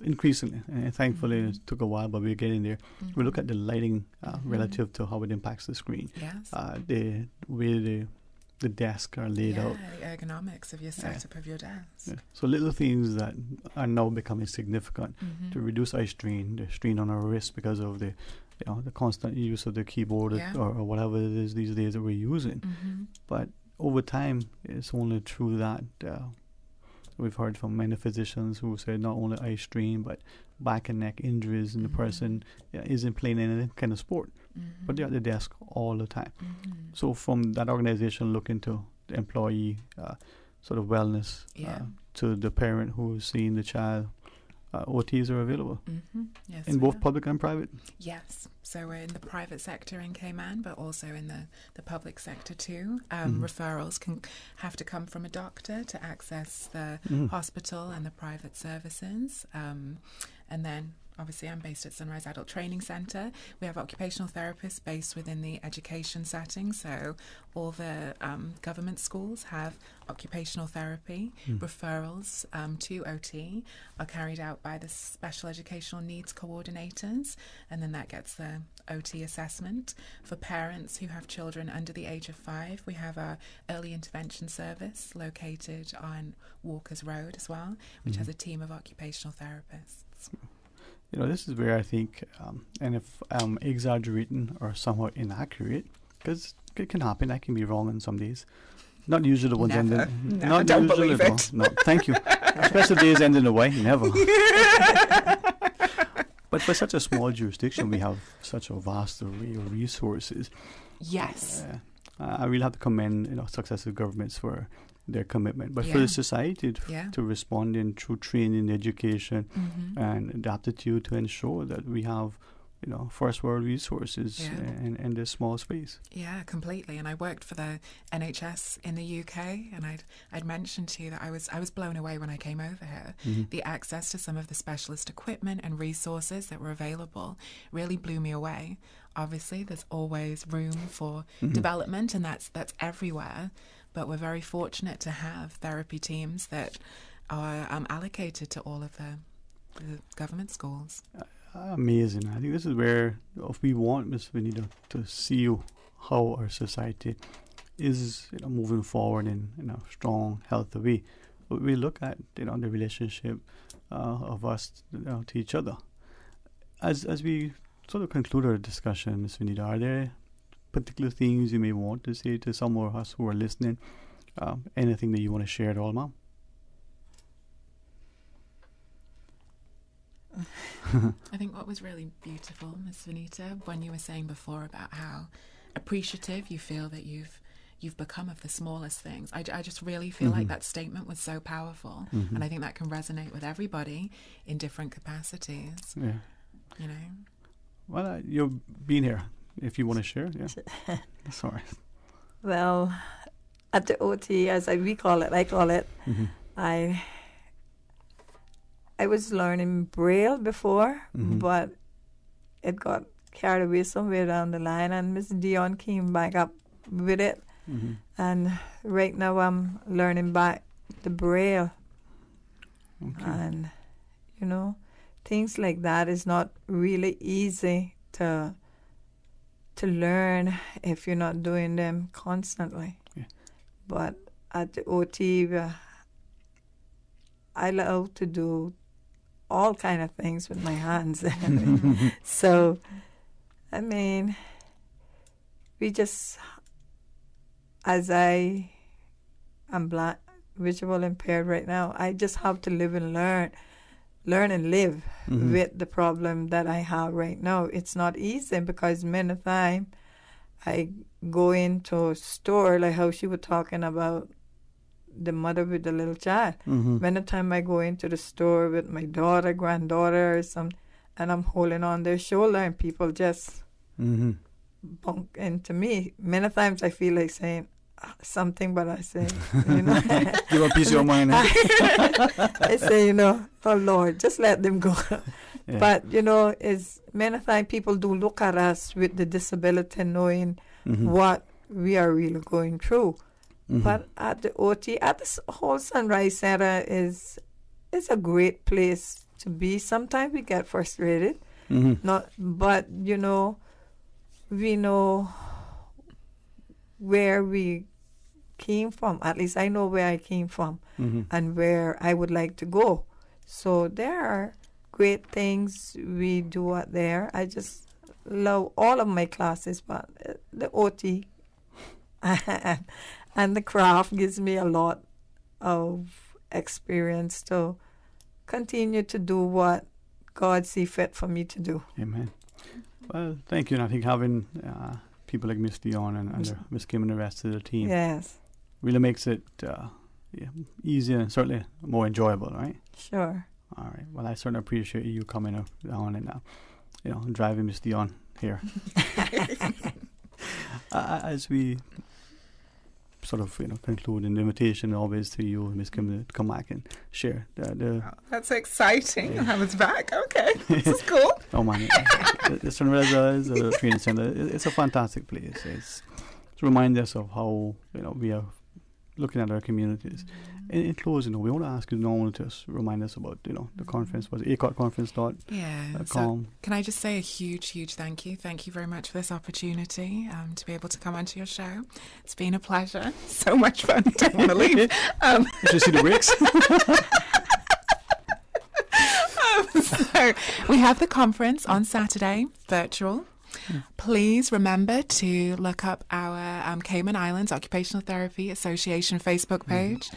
Speaker 4: increasingly. And thankfully it took a while, but we're getting there. We look at the lighting relative to how it impacts the screen. The way the desks are laid out.
Speaker 11: The ergonomics of your setup of your desk.
Speaker 4: So little things that are now becoming significant to reduce eye strain, the strain on our wrist because of the, you know, the constant use of the keyboard or whatever it is these days that we're using. But over time, it's only through that. We've heard from many physicians who say not only eye strain, but back and neck injuries, and the person isn't playing any kind of sport, but they're at the desk all the time. So from that organization looking to the employee sort of wellness to the parent who's seeing the child, OTs are available
Speaker 11: yes,
Speaker 4: in both public and private.
Speaker 11: Yes, so we're in the private sector in Cayman, but also in the public sector too. Referrals can have to come from a doctor to access the hospital and the private services, and then obviously I'm based at Sunrise Adult Training Centre. We have occupational therapists based within the education setting, so all the government schools have occupational therapy. Referrals to OT are carried out by the special educational needs coordinators, and then that gets the OT assessment. For parents who have children under the age of 5, we have our early intervention service located on Walker's Road as well, which has a team of occupational therapists.
Speaker 4: This is where I think, and if I'm exaggerating or somewhat inaccurate, because it can happen, I can be wrong on some days. Not usually the ones ending.
Speaker 11: No, don't believe it.
Speaker 4: No, thank you. Especially days ending away, never. But for such a small jurisdiction, we have such a vast array of resources.
Speaker 11: Yes.
Speaker 4: I really have to commend successive governments for their commitment, but for the society to respond in through training, education, and the aptitude to ensure that we have first world resources in this small space.
Speaker 11: Yeah, completely. And I worked for the NHS in the UK, and I'd mentioned to you that I was blown away when I came over here. The access to some of the specialist equipment and resources that were available really blew me away. Obviously, there's always room for development, and that's everywhere. But we're very fortunate to have therapy teams that are allocated to all of the government schools.
Speaker 4: Amazing. I think this is where, if we want, Ms. Vanita, to see how our society is moving forward in a strong, healthy way, we look at the relationship of us to each other. As we sort of conclude our discussion, Ms. Vanita, are there particular things you may want to say to some of us who are listening? Anything that you want to share at all, Ma'am?
Speaker 11: I think what was really beautiful, Ms. Vanita, when you were saying before about how appreciative you feel that you've become of the smallest things. I just really feel like that statement was so powerful, and I think that can resonate with everybody in different capacities.
Speaker 4: Yeah. Well, you've been here. If you want to share, Sorry.
Speaker 10: Well, at the OT, as I call it, I was learning Braille before, but it got carried away somewhere down the line, and Miss Dion came back up with it. And right now I'm learning back the Braille. Okay. And, things like that is not really easy to learn if you're not doing them constantly. Yeah. But at the OT, I love to do all kind of things with my hands. So, I mean, we just, as I am blind, visual impaired right now, I just have to live and learn and live with the problem that I have right now. It's not easy because many times I go into a store, like how she was talking about the mother with the little child. Many times I go into the store with my daughter, granddaughter, or something, and I'm holding on their shoulder, and people just bump into me. Many times I feel like saying something, but I say,
Speaker 4: give a piece of your mind.
Speaker 10: I say, oh Lord, just let them go. Yeah. But it's many times people do look at us with the disability, knowing what we are really going through. But at the OT, at the whole Sunrise Center is a great place to be. Sometimes we get frustrated, but we know where we came from. At least I know where I came from and where I would like to go. So there are great things we do out there. I just love all of my classes, but the OT and the craft gives me a lot of experience to continue to do what God sees fit for me to do.
Speaker 4: Amen. Well, thank you. And I think having people like Miss Dion and Miss Kim and the rest of the team really makes it easier and certainly more enjoyable, right?
Speaker 10: Sure.
Speaker 4: All right. Well, I certainly appreciate you coming on and driving Miss Dion here. As we sort of conclude an invitation always to you, Miss Kim, to come back and share
Speaker 11: that's exciting. I was back. Okay, this is cool.
Speaker 4: Oh man, the Sunrise is a training center. It's a fantastic place. It's to remind us of how we have looking at our communities. In closing, we want to ask you normally to remind us about, the conference. Was acotconference.com.
Speaker 11: Yeah. So can I just say a huge, huge thank you? Thank you very much for this opportunity to be able to come onto your show. It's been a pleasure. So much fun. Don't want to leave.
Speaker 4: Just see the bricks.
Speaker 11: So we have the conference on Saturday, virtual. Please remember to look up our Cayman Islands Occupational Therapy Association Facebook page.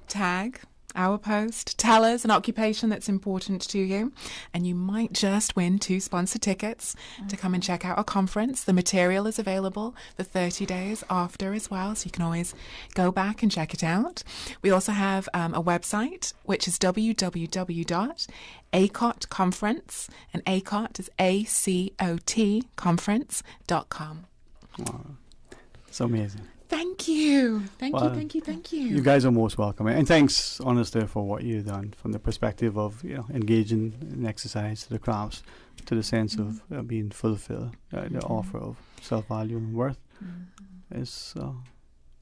Speaker 11: Tag our post. Tell us an occupation that's important to you. And you might just win 2 sponsored tickets to come and check out our conference. The material is available for 30 days after as well, so you can always go back and check it out. We also have a website, which is www.acotconference, and ACOT is ACOT conference.com.
Speaker 4: Wow. It's amazing.
Speaker 11: Thank you. Thank you.
Speaker 4: You guys are most welcome. And thanks, honestly, for what you've done from the perspective of engaging in exercise, to the crafts, to the sense of being fulfilled, the offer of self-value and worth is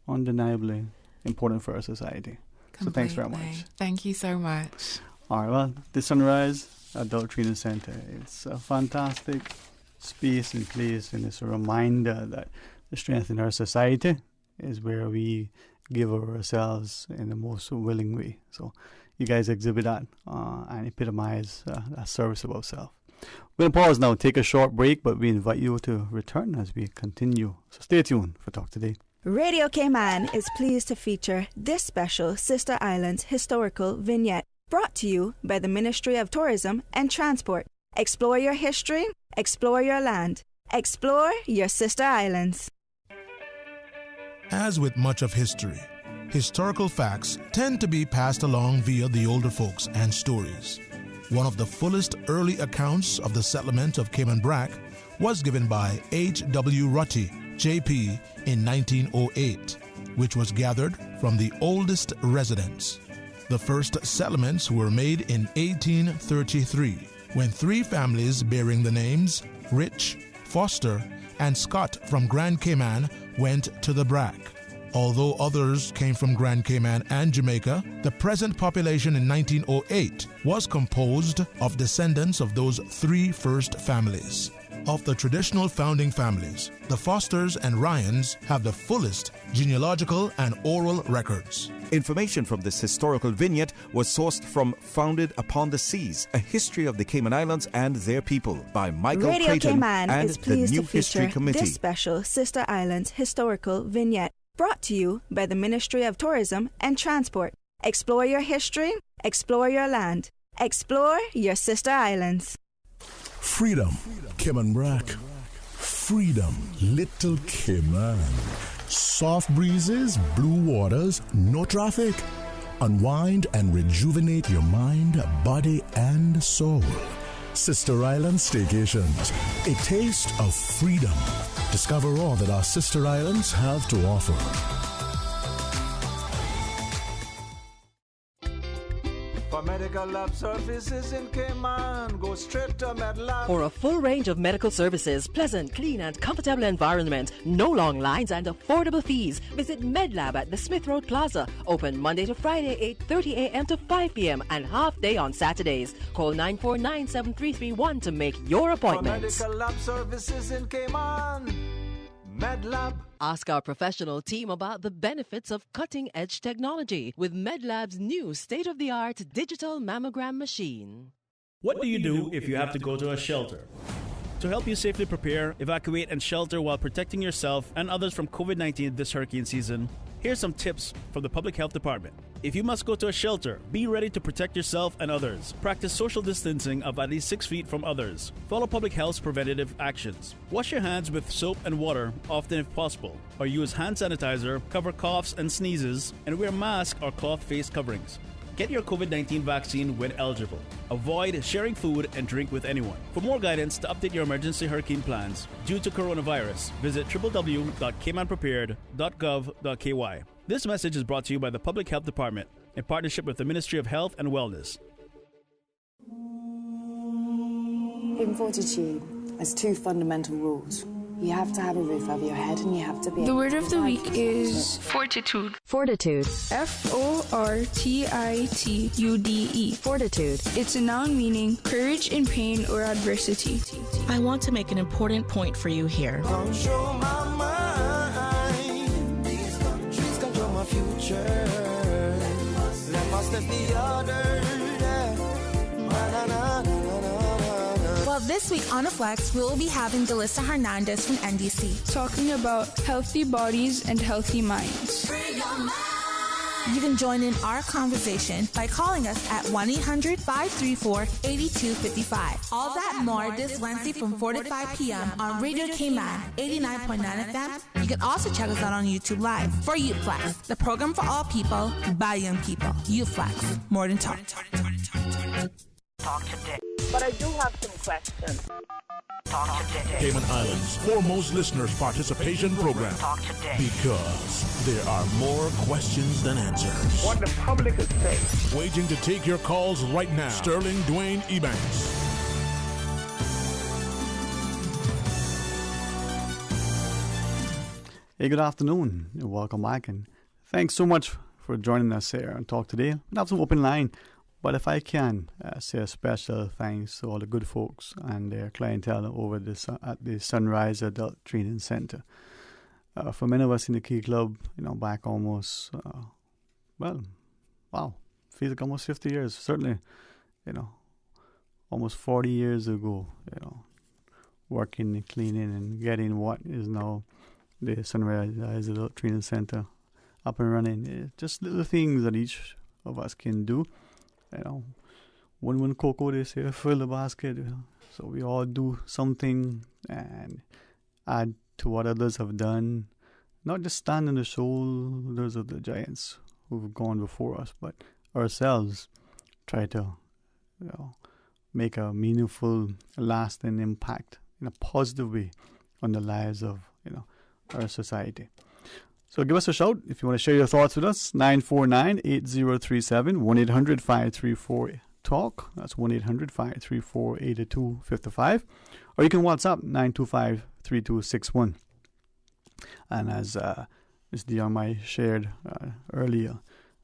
Speaker 4: undeniably important for our society.
Speaker 11: Completely.
Speaker 4: So thanks very much.
Speaker 11: Thank you so much.
Speaker 4: All right, well, the Sunrise Adult Training Center, it's a fantastic space and place, and it's a reminder that the strength in our society is where we give of ourselves in the most willing way. So you guys exhibit that and epitomize that service above self. We're going to pause now, take a short break, but we invite you to return as we continue. So stay tuned for Talk Today.
Speaker 9: Radio Cayman is pleased to feature this special Sister Islands historical vignette, brought to you by the Ministry of Tourism and Transport. Explore your history, explore your land, explore your Sister Islands.
Speaker 6: As with much of history, historical facts tend to be passed along via the older folks and stories. One of the fullest early accounts of the settlement of Cayman Brac was given by H.W. Rutty, J.P., in 1908, which was gathered from the oldest residents. The first settlements were made in 1833, when 3 families bearing the names Rich, Foster, and Scott from Grand Cayman went to the Brac. Although others came from Grand Cayman and Jamaica, the present population in 1908 was composed of descendants of those 3 first families. Of the traditional founding families, the Fosters and Ryans have the fullest genealogical and oral records.
Speaker 22: Information from this historical vignette was sourced from Founded Upon the Seas, A History of the Cayman Islands and Their People by Michael
Speaker 9: Radio
Speaker 22: Creighton
Speaker 9: Cayman
Speaker 22: and
Speaker 9: is
Speaker 22: the
Speaker 9: pleased
Speaker 22: New
Speaker 9: to
Speaker 22: History
Speaker 9: feature
Speaker 22: Committee.
Speaker 9: this special Sister Islands historical vignette, brought to you by the Ministry of Tourism and Transport. Explore your history, explore your land, explore your Sister Islands.
Speaker 23: Freedom, Cayman Brac. Freedom, Little Cayman. Soft breezes, blue waters, no traffic. Unwind and rejuvenate your mind, body, and soul. Sister Island Staycations, a taste of freedom. Discover all that our Sister Islands have to offer.
Speaker 14: For medical lab services in Cayman, go straight to MedLab.
Speaker 24: For a full range of medical services, pleasant, clean and comfortable environment, no long lines and affordable fees, visit MedLab at the Smith Road Plaza. Open Monday to Friday, 8:30 a.m. to 5 p.m. and half day on Saturdays. Call 949-7331 to make your appointment.
Speaker 14: For medical lab services in Cayman, MedLab.
Speaker 24: Ask our professional team about the benefits of cutting-edge technology with MedLab's new state-of-the-art digital mammogram machine.
Speaker 25: What do you do if you have to go to a shelter? To help you safely prepare, evacuate, and shelter while protecting yourself and others from COVID-19 this hurricane season, here's some tips from the Public Health Department. If you must go to a shelter, be ready to protect yourself and others. Practice social distancing of at least 6 feet from others. Follow public health's preventative actions. Wash your hands with soap and water, often if possible, or use hand sanitizer, cover coughs and sneezes, and wear mask or cloth face coverings. Get your COVID-19 vaccine when eligible. Avoid sharing food and drink with anyone. For more guidance to update your emergency hurricane plans due to coronavirus, visit www.caymanprepared.gov.ky. This message is brought to you by the Public Health Department in partnership with the Ministry of Health and Wellness.
Speaker 26: In Fortitude, there's 2 fundamental rules.
Speaker 1: You have to have a roof over your head and you have to be...
Speaker 5: The word of the week is fortitude.
Speaker 15: Fortitude.
Speaker 5: Fortitude.
Speaker 15: Fortitude.
Speaker 5: It's a noun meaning courage in pain or adversity.
Speaker 8: I want to make an important point for you here.
Speaker 14: Control my mind. These countries control my future. Let us let the other.
Speaker 12: Well, this week on Flex, we'll be having Delissa Hernandez from NDC
Speaker 5: talking about healthy bodies and healthy minds.
Speaker 12: You can join in our conversation by calling us at 1-800-534-8255. All that and more this Wednesday from 4 to 5 p.m. on Radio Cayman 89.9 FM. You can also check us out on YouTube Live for Youth Flex, the program for all people by young people. Youth Flex, more than talk.
Speaker 7: Talk today. But I do have some questions. Talk today.
Speaker 6: Cayman Islands' foremost listeners' participation program.
Speaker 7: Talk today.
Speaker 6: Because there are more questions than answers.
Speaker 3: What the public is saying.
Speaker 6: Waging to take your calls right now. Sterling Dwayne Ebanks.
Speaker 4: Hey, good afternoon. Welcome back, and thanks so much for joining us here and Talk Today. We have some open line. But if I can say a special thanks to all the good folks and their clientele over at the Sunrise Adult Training Center. For many of us in the Key Club, back almost, feels like almost 50 years. Certainly, almost 40 years ago, working and cleaning and getting what is now the Sunrise Adult Training Center up and running. Just little things that each of us can do. One cocoa, they say, fill the basket. So we all do something and add to what others have done. Not just stand on the shoulders of the giants who've gone before us, but ourselves try to, make a meaningful, lasting impact in a positive way on the lives of, our society. So give us a shout if you want to share your thoughts with us. 949-8037, 1-800-534-TALK. That's 1-800-534-8255. Or you can WhatsApp 925-3261. And as Ms. Diarmai shared earlier,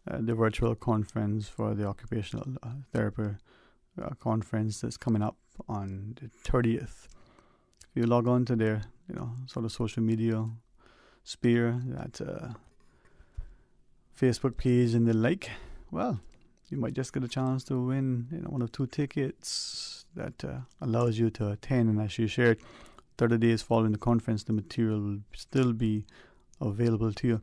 Speaker 4: the virtual conference for the Occupational Therapy conference that's coming up on the 30th. If you log on to their, sort of social media sphere, that Facebook page and the like, well, you might just get a chance to win one of 2 tickets that allows you to attend. And as she shared, 30 days following the conference, the material will still be available to you.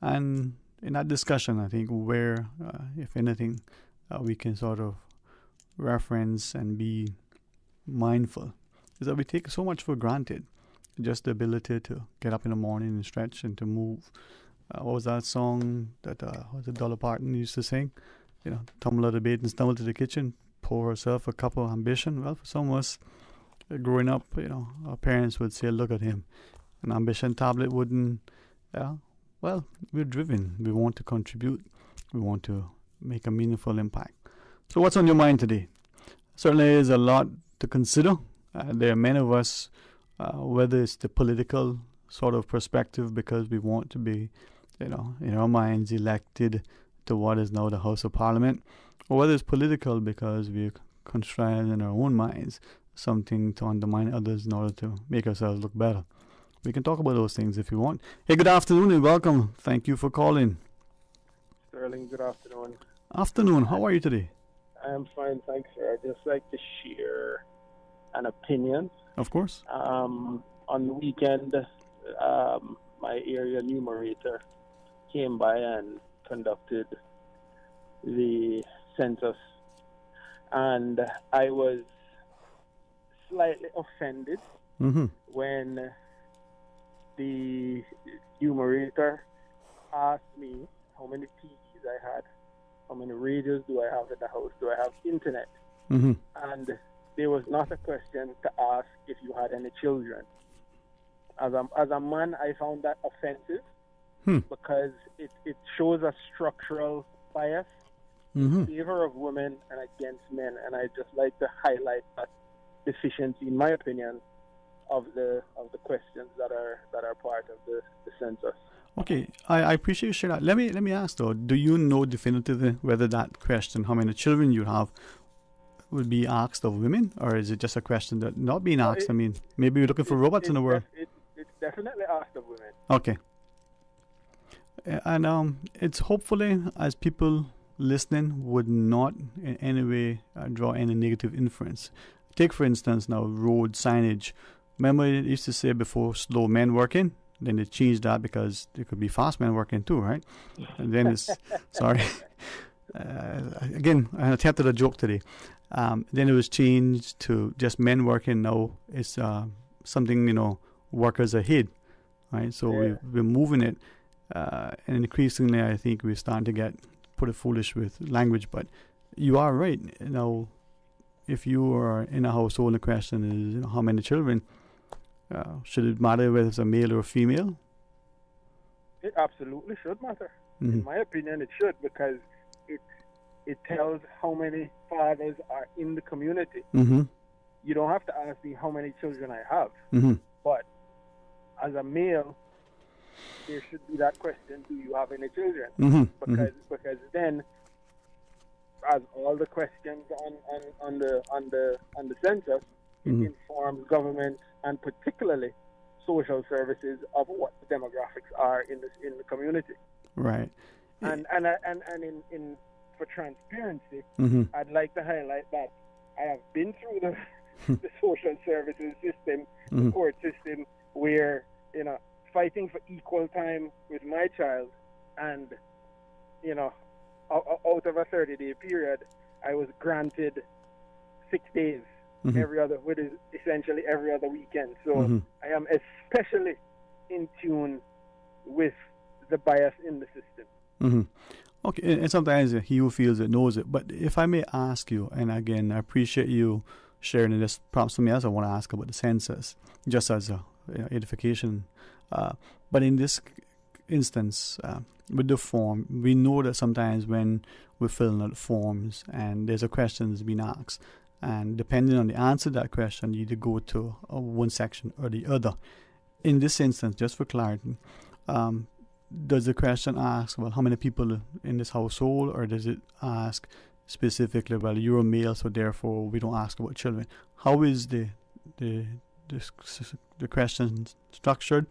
Speaker 4: And in that discussion, I think where, if anything, we can sort of reference and be mindful is that we take so much for granted. Just the ability to get up in the morning and stretch and to move. What was that song that was it Dolly Parton used to sing? Tumble out of bed and stumble to the kitchen, pour herself a cup of ambition. Well, for some of us growing up, our parents would say, look at him. An ambition tablet wouldn't, well, we're driven. We want to contribute. We want to make a meaningful impact. So what's on your mind today? Certainly is a lot to consider. There are many of us, whether it's the political sort of perspective because we want to be, in our minds elected to what is now the House of Parliament, or whether it's political because we're contrived in our own minds something to undermine others in order to make ourselves look better. We can talk about those things if you want. Hey, good afternoon and welcome. Thank you for calling.
Speaker 13: Sterling, good afternoon.
Speaker 4: Afternoon. How are you today?
Speaker 13: I am fine, thanks, sir. I'd just like to share an opinion.
Speaker 4: Of course.
Speaker 13: On the weekend, my area numerator came by and conducted the census, and I was slightly offended when the numerator asked me how many TVs I had, how many radios do I have in the house, do I have internet, and there was not a question to ask if you had any children. As a man, I found that offensive because it shows a structural bias in favor of women and against men, and I just like to highlight that deficiency, in my opinion, of the questions that are part of the census.
Speaker 4: Okay, I appreciate you sharing that. Let me ask though, do you know definitively whether that question, how many children you have, would be asked of women, or is it just a question that not being asked? Maybe you're looking for robots in the world.
Speaker 13: It's definitely asked of women.
Speaker 4: Okay. And it's hopefully, as people listening would not in any way draw any negative inference. Take, for instance, now road signage. Remember it used to say before slow men working? Then they changed that because there could be fast men working too, right? And then it's, sorry. Again, I attempted a joke today. Then it was changed to just men working. Now it's something, workers ahead, right? So we're moving it. And increasingly, I think we're starting to get pretty foolish with language. But you are right. If you are in a household, the question is, how many children? Should it matter whether it's a male or a female?
Speaker 13: It absolutely should matter.
Speaker 4: Mm-hmm.
Speaker 13: In my opinion, it should, because it tells how many fathers are in the community.
Speaker 4: Mm-hmm.
Speaker 13: You don't have to ask me how many children I have,
Speaker 4: mm-hmm.
Speaker 13: but as a male, there should be that question: do you have any children?
Speaker 4: Mm-hmm.
Speaker 13: Because then, as all the questions on the census,
Speaker 4: mm-hmm.
Speaker 13: it informs government and particularly social services of what the demographics are in the community.
Speaker 4: Right.
Speaker 13: And in for transparency,
Speaker 4: mm-hmm.
Speaker 13: I'd like to highlight that I have been through the social services system,
Speaker 4: mm-hmm.
Speaker 13: the court system, where fighting for equal time with my child, and out of a 30-day period, I was granted 6 days.
Speaker 4: Mm-hmm.
Speaker 13: Which is essentially every other weekend. So
Speaker 4: mm-hmm.
Speaker 13: I am especially in tune with the bias in the system.
Speaker 4: Mm-hmm. Okay, and sometimes he who feels it knows it. But if I may ask you, and again, I appreciate you sharing this. Perhaps something else I want to ask about the census, just as a edification. But in this instance, with the form, we know that sometimes when we're filling out forms and there's a question that's being asked, and depending on the answer to that question, you either go to one section or the other. In this instance, just for clarity, does the question ask, well, how many people in this household, or does it ask specifically, well, you're a male, so therefore we don't ask about children? How is the question structured,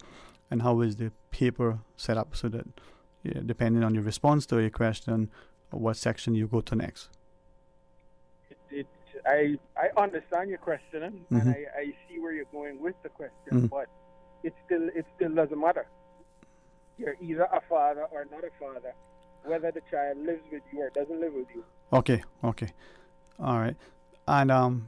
Speaker 4: and how is the paper set up so that, depending on your response to a question, what section you go to next?
Speaker 13: I understand your question,
Speaker 4: mm-hmm.
Speaker 13: and I see where you're going with the question,
Speaker 4: mm-hmm.
Speaker 13: but it still doesn't matter. You're either a father or not a father, whether the child lives with you or doesn't live with you.
Speaker 4: Okay, all right. And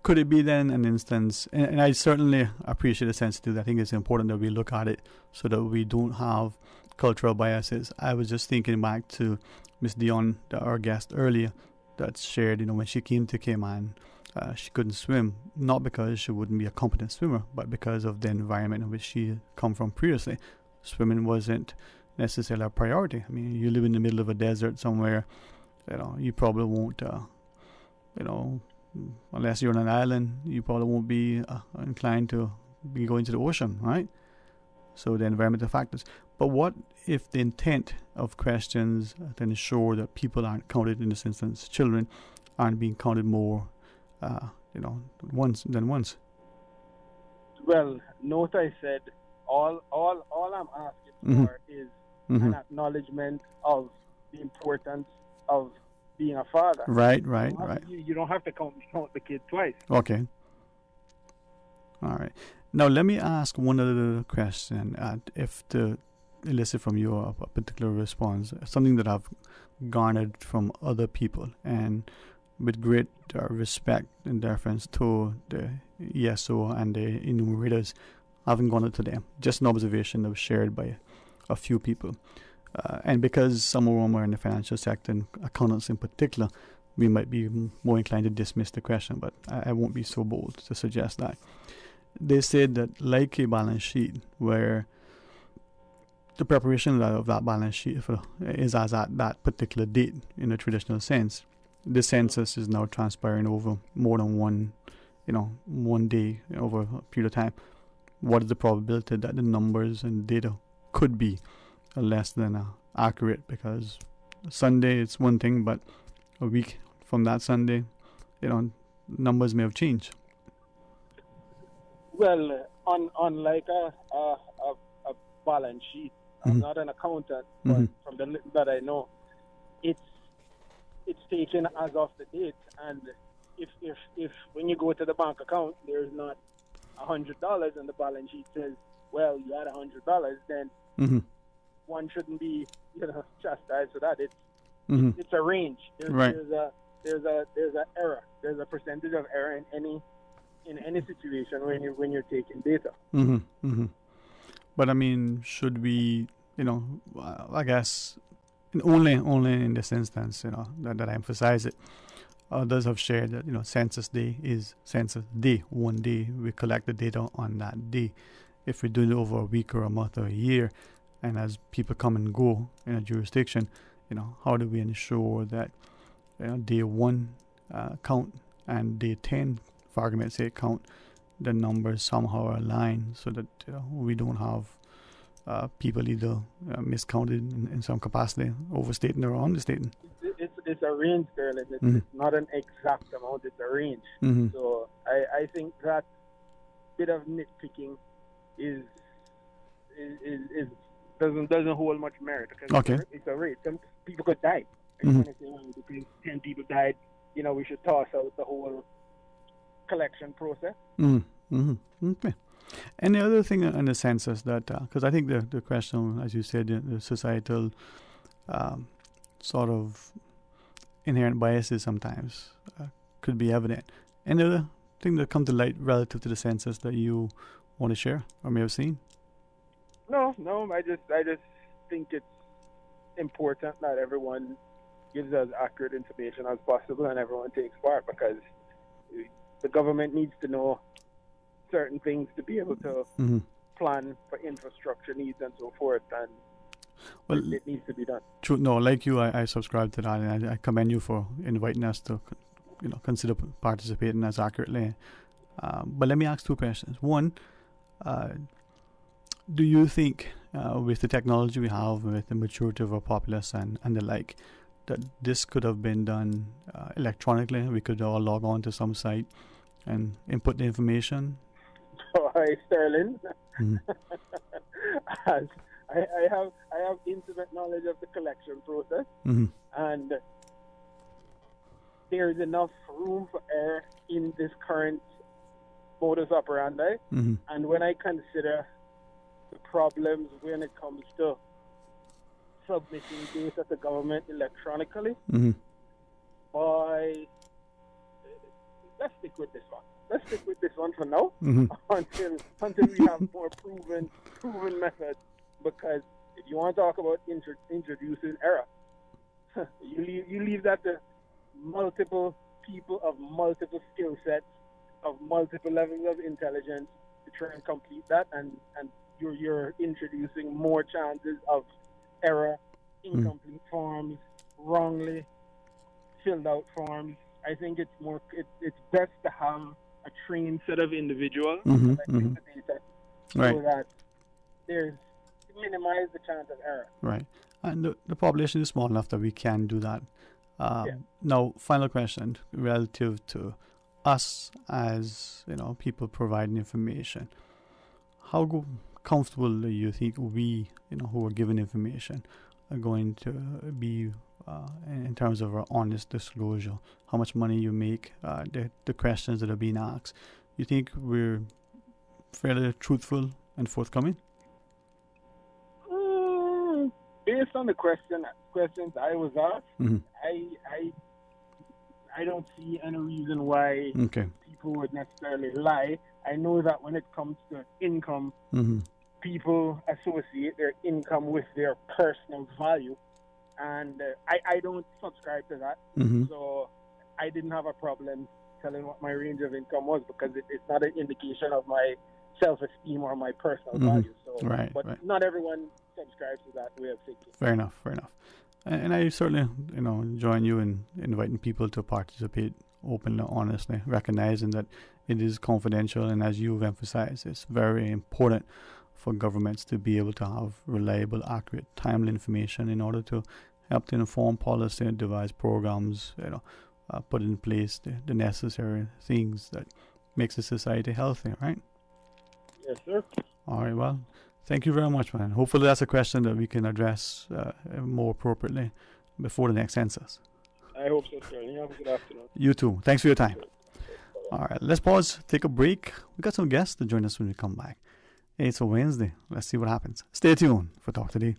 Speaker 4: could it be then an instance, and I certainly appreciate the sensitivity. I think it's important that we look at it so that we don't have cultural biases. I was just thinking back to Miss Dion, our guest earlier, that shared, when she came to Cayman, she couldn't swim, not because she wouldn't be a competent swimmer, but because of the environment in which she had come from previously. Swimming wasn't necessarily a priority. I mean, you live in the middle of a desert somewhere, you probably won't, unless you're on an island, you probably won't be inclined to be going to the ocean, right? So the environmental factors. But what if the intent of questions to ensure that people aren't counted, in this instance, children, aren't being counted more, once than once?
Speaker 13: Well, note I said all I'm asking
Speaker 4: mm-hmm.
Speaker 13: for is
Speaker 4: mm-hmm.
Speaker 13: an acknowledgement of the importance of being a father.
Speaker 4: Right.
Speaker 13: You don't have to count the kid twice.
Speaker 4: Okay. All right. Now, let me ask one other question. If to elicit from you a particular response, something that I've garnered from other people, and with great respect and deference to the ESO and the enumerators, I haven't gone to them. Just an observation that was shared by a few people. And because some of them are in the financial sector, and accountants in particular, we might be more inclined to dismiss the question, but I won't be so bold to suggest that. They said that, like a balance sheet, where the preparation of that balance sheet is as at that particular date in a traditional sense, the census is now transpiring over more than one one day over a period of time, what is the probability that the numbers and data could be less than accurate? Because Sunday it's one thing, but a week from that Sunday, numbers may have changed.
Speaker 13: Well, unlike a balance sheet, I'm not an accountant, but from the little that I know, it's taken as of the date, and if when you go to the bank account, there's not $100 and the balance sheet says, well, you had $100, then one shouldn't be chastised for that. It's a range. There's a error. There's a percentage of error in any situation when you're taking data.
Speaker 4: But I mean, should we, I guess, only in this instance, that I emphasize it. Others have shared that Census Day is Census Day. One day we collect the data on that day. If we do it over a week or a month or a year, and as people come and go in a jurisdiction, how do we ensure that day 1 count and day 10, for argument's sake, count, the numbers somehow are aligned so that we don't have people either miscounted in some capacity, overstating or understating.
Speaker 13: It's a range, Sterling. It's not an exact amount. It's a range. So I think that bit of nitpicking doesn't hold much merit, because it's a rate. Some people could die. And when I say, well, because 10 people died, we should toss out the whole collection process.
Speaker 4: Okay. And the other thing in the census that, because I think the question, as you said, the societal sort of inherent biases sometimes could be evident. Any other thing that come to light relative to the census that you want to share or may have seen?
Speaker 13: No. I just think it's important that everyone gives as accurate information as possible and everyone takes part, because the government needs to know certain things to be able to plan for infrastructure needs and so forth, and it needs to be done.
Speaker 4: True. No, like you, I subscribe to that, and I commend you for inviting us to, consider participating as accurately. But let me ask 2 questions. One, do you think, with the technology we have, with the maturity of our populace and the like, that this could have been done electronically? We could all log on to some site and input the information?
Speaker 13: Hi, Sterling. As I have intimate knowledge of the collection process, and there is enough room for error in this current modus operandi. And when I consider the problems when it comes to submitting data to government electronically, let's stick with this one. Let's stick with this one for now until we have more proven methods. Because if you want to talk about introducing error, you leave that to multiple people of multiple skill sets, of multiple levels of intelligence to try and complete that, and you're introducing more chances of error, incomplete forms, wrongly filled out forms. I think it's best to have a trained set of individuals collecting the data so that there's minimize the chance of error.
Speaker 4: Right. And the population is small enough that we can do that. Now, final question relative to us as people providing information. How comfortable do you think we, who are given information, are going to be in terms of our honest disclosure? How much money you make, the questions that are being asked. You think we're fairly truthful and forthcoming?
Speaker 13: Based on the questions I was asked, I don't see any reason why people would necessarily lie. I know that when it comes to income, people associate their income with their personal value, and I don't subscribe to that. So I didn't have a problem telling what my range of income was, because it's not an indication of my self-esteem or my personal value. So, but not everyone subscribes to that way of thinking.
Speaker 4: Fair enough. And I certainly, join you in inviting people to participate openly, honestly, recognizing that it is confidential, and as you've emphasized, it's very important for governments to be able to have reliable, accurate, timely information in order to help to inform policy and devise programs, put in place the necessary things that makes the society healthy, right?
Speaker 13: Yes, sir.
Speaker 4: All right, well, thank you very much, man. Hopefully that's a question that we can address more appropriately before the next census.
Speaker 13: I hope so, sir. You have a good afternoon.
Speaker 4: You too. Thanks for your time. All right, let's pause, take a break. We got some guests to join us when we come back. It's a Wednesday. Let's see what happens. Stay tuned for Talk Today.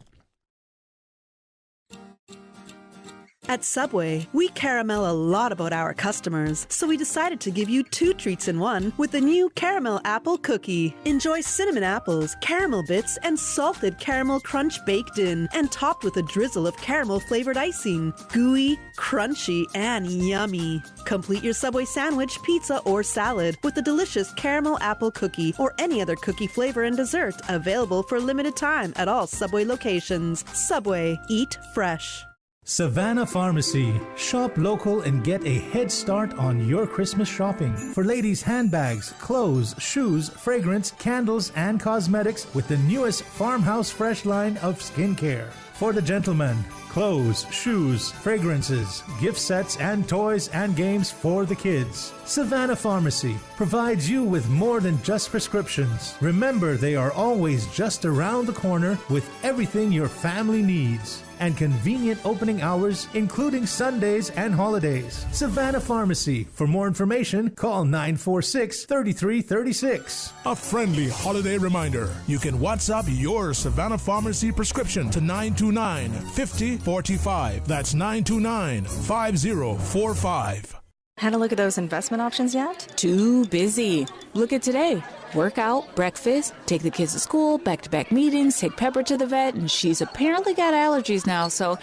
Speaker 16: At Subway, we caramel a lot about our customers, so we decided to give you 2 treats in one with the new Caramel Apple Cookie. Enjoy cinnamon apples, caramel bits, and salted caramel crunch baked in, and topped with a drizzle of caramel-flavored icing. Gooey, crunchy, and yummy. Complete your Subway sandwich, pizza, or salad with the delicious Caramel Apple Cookie or any other cookie flavor and dessert, available for a limited time at all Subway locations. Subway. Eat fresh.
Speaker 17: Savannah Pharmacy. Shop local and get a head start on your Christmas shopping. For ladies' handbags, clothes, shoes, fragrance, candles, and cosmetics with the newest Farmhouse Fresh line of skincare. For the gentlemen, clothes, shoes, fragrances, gift sets, and toys and games for the kids. Savannah Pharmacy provides you with more than just prescriptions. Remember, they are always just around the corner with everything your family needs. And convenient opening hours, including Sundays and holidays. Savannah Pharmacy. For more information, call 946-3336.
Speaker 6: A friendly holiday reminder. You can WhatsApp your Savannah Pharmacy prescription to 929-5045. That's 929-5045.
Speaker 18: Had a look at those investment options yet? Too busy. Look at today. Workout, breakfast, take the kids to school, back-to-back meetings, take Pepper to the vet, and she's apparently got allergies now, so...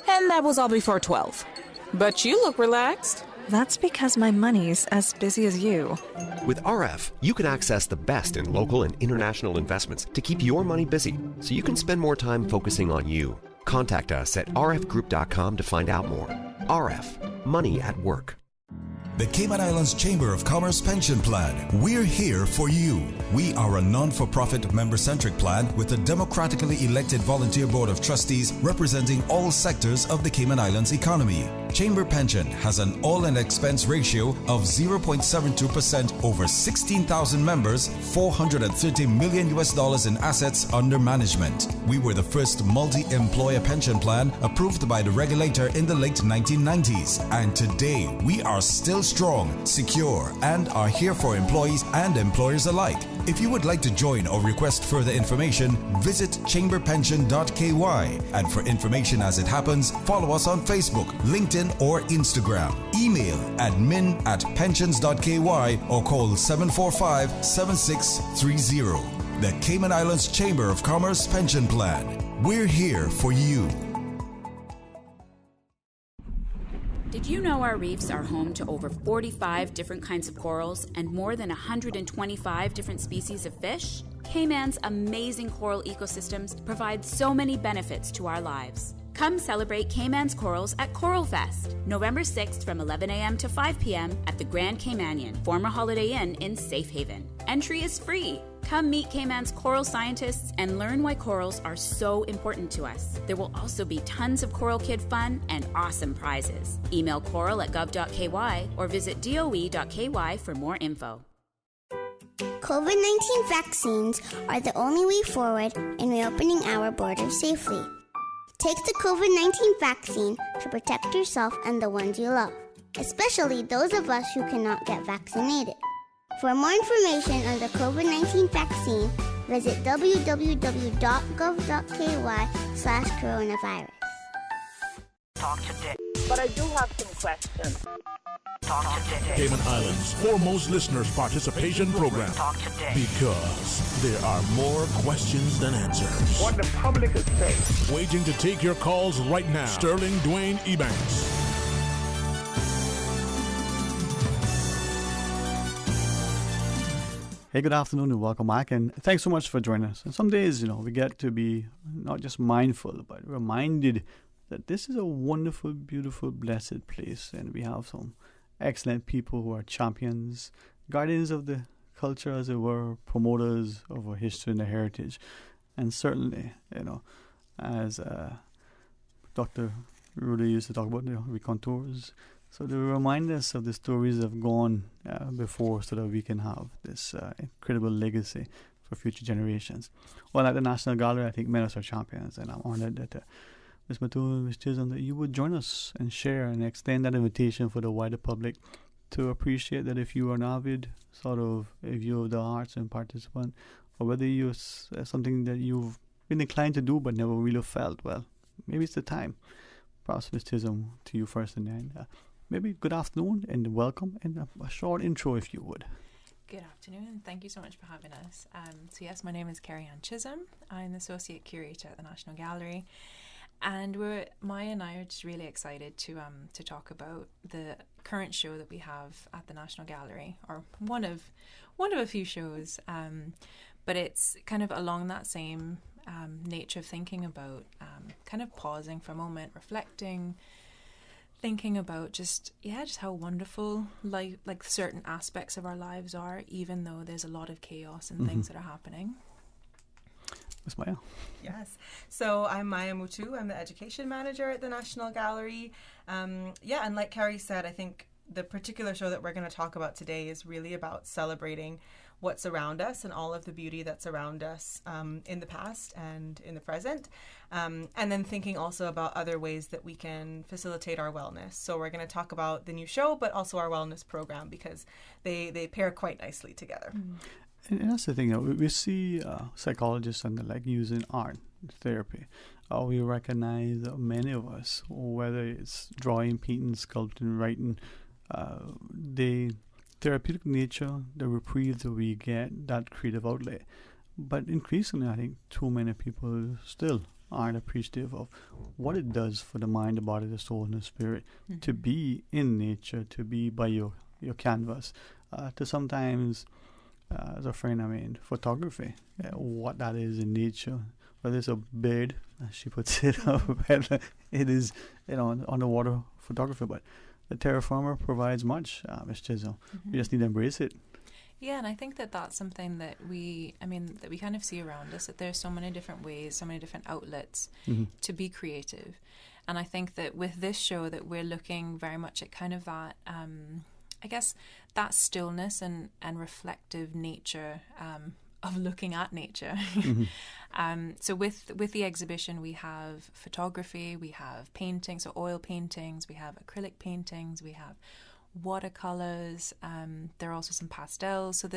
Speaker 18: And that was all before 12. But you look relaxed. That's because my money's as busy as you.
Speaker 19: With RF, you can access the best in local and international investments to keep your money busy, so you can spend more time focusing on you. Contact us at rfgroup.com to find out more. RF, money at work.
Speaker 21: The Cayman Islands Chamber of Commerce Pension Plan. We're here for you. We are a non-for-profit member-centric plan with a democratically elected volunteer board of trustees representing all sectors of the Cayman Islands economy. Chamber Pension has an all-in expense ratio of 0.72% over 16,000 members, $430 million in assets under management. We were the first multi-employer pension plan approved by the regulator in the late 1990s, and today we are still strong, secure, and are here for employees and employers alike. If you would like to join or request further information, visit chamberpension.ky. And for information as it happens, follow us on Facebook, LinkedIn, or Instagram. Email admin@pensions.ky or call 745-7630. The Cayman Islands Chamber of Commerce Pension Plan. We're here for you.
Speaker 26: Did you know our reefs are home to over 45 different kinds of corals and more than 125 different species of fish? Cayman's amazing coral ecosystems provide so many benefits to our lives. Come celebrate Cayman's corals at Coral Fest, November 6th from 11 a.m. to 5 p.m. at the Grand Caymanian, former Holiday Inn in Safe Haven. Entry is free. Come meet Cayman's coral scientists and learn why corals are so important to us. There will also be tons of Coral Kid fun and awesome prizes. Email coral@gov.ky or visit doe.ky for more info.
Speaker 27: COVID-19 vaccines are the only way forward in reopening our borders safely. Take the COVID-19 vaccine to protect yourself and the ones you love, especially those of us who cannot get vaccinated. For more information on the COVID-19 vaccine, visit www.gov.ky/coronavirus.
Speaker 7: Talk today. But I do have some questions. Talk today.
Speaker 6: Cayman Islands' foremost listeners' participation program.
Speaker 7: Talk today.
Speaker 6: Because there are more questions than answers.
Speaker 7: What the public is saying.
Speaker 6: Waiting to take your calls right now. Sterling Dwayne Ebanks.
Speaker 4: Hey, good afternoon and welcome back, and thanks so much for joining us. And some days, we get to be not just mindful, but reminded that this is a wonderful, beautiful, blessed place, and we have some excellent people who are champions guardians of the culture, as it were, promoters of our history and our heritage. And certainly, as Dr. Rudy used to talk about, recontours. So they remind us of the stories that have gone before, so that we can have this incredible legacy for future generations. Well, at the National Gallery, I think many of us are champions, and I'm honored that Ms. Matul, Ms. Chisholm, that you would join us and share and extend that invitation for the wider public to appreciate that if you are an avid sort of view of the arts and participant, or whether you something that you've been inclined to do but never really felt, well, maybe it's the time. Perhaps Ms. Chisholm, to you first, and then maybe good afternoon and welcome, and a short intro if you would.
Speaker 2: Good afternoon, and thank you so much for having us. So yes, my name is Carrie Ann Chisholm. I'm the Associate Curator at the National Gallery, and Maya and I are just really excited to talk about the current show that we have at the National Gallery, or one of a few shows, but it's kind of along that same nature of thinking about kind of pausing for a moment, reflecting, thinking about just how wonderful life, like certain aspects of our lives are, even though there's a lot of chaos and things that are happening.
Speaker 4: Ms. Maya.
Speaker 9: Yes. So I'm Maya Mutu. I'm the Education Manager at the National Gallery. And like Carrie said, I think the particular show that we're going to talk about today is really about celebrating what's around us and all of the beauty that's around us in the past and in the present. And then thinking also about other ways that we can facilitate our wellness. So we're going to talk about the new show, but also our wellness program, because they pair quite nicely together.
Speaker 4: And that's the thing, we see psychologists and the like using art therapy. We recognize that many of us, whether it's drawing, painting, sculpting, writing, the therapeutic nature, the reprieve that we get, that creative outlet. But increasingly, I think too many people still aren't appreciative of what it does for the mind, the body, the soul, and the spirit to be in nature, to be by your canvas, to sometimes, as a friend, photography, what that is in nature. Whether it's a bird, as she puts it, it is, underwater photography, but the terra firma provides much, Ms. Chisholm. We just need to embrace it.
Speaker 2: Yeah, and I think that that's something that we kind of see around us, that there's so many different ways, so many different outlets to be creative. And I think that with this show that we're looking very much at kind of that, that stillness and reflective nature of looking at nature. So with the exhibition, we have photography, we have paintings, so oil paintings, we have acrylic paintings, we have watercolors. There are also some pastels. So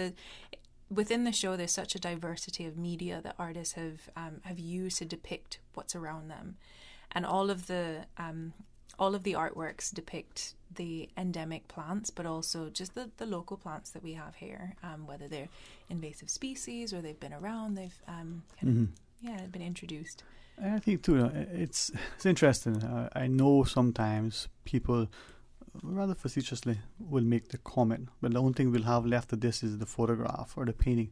Speaker 2: within the show, there's such a diversity of media that artists have used to depict what's around them, and all of the artworks depict the endemic plants, but also just the local plants that we have here, whether they're invasive species or they've been around, they've been introduced.
Speaker 4: And I think too, it's interesting. I know sometimes people rather facetiously will make the comment, but the only thing we'll have left of this is the photograph or the painting.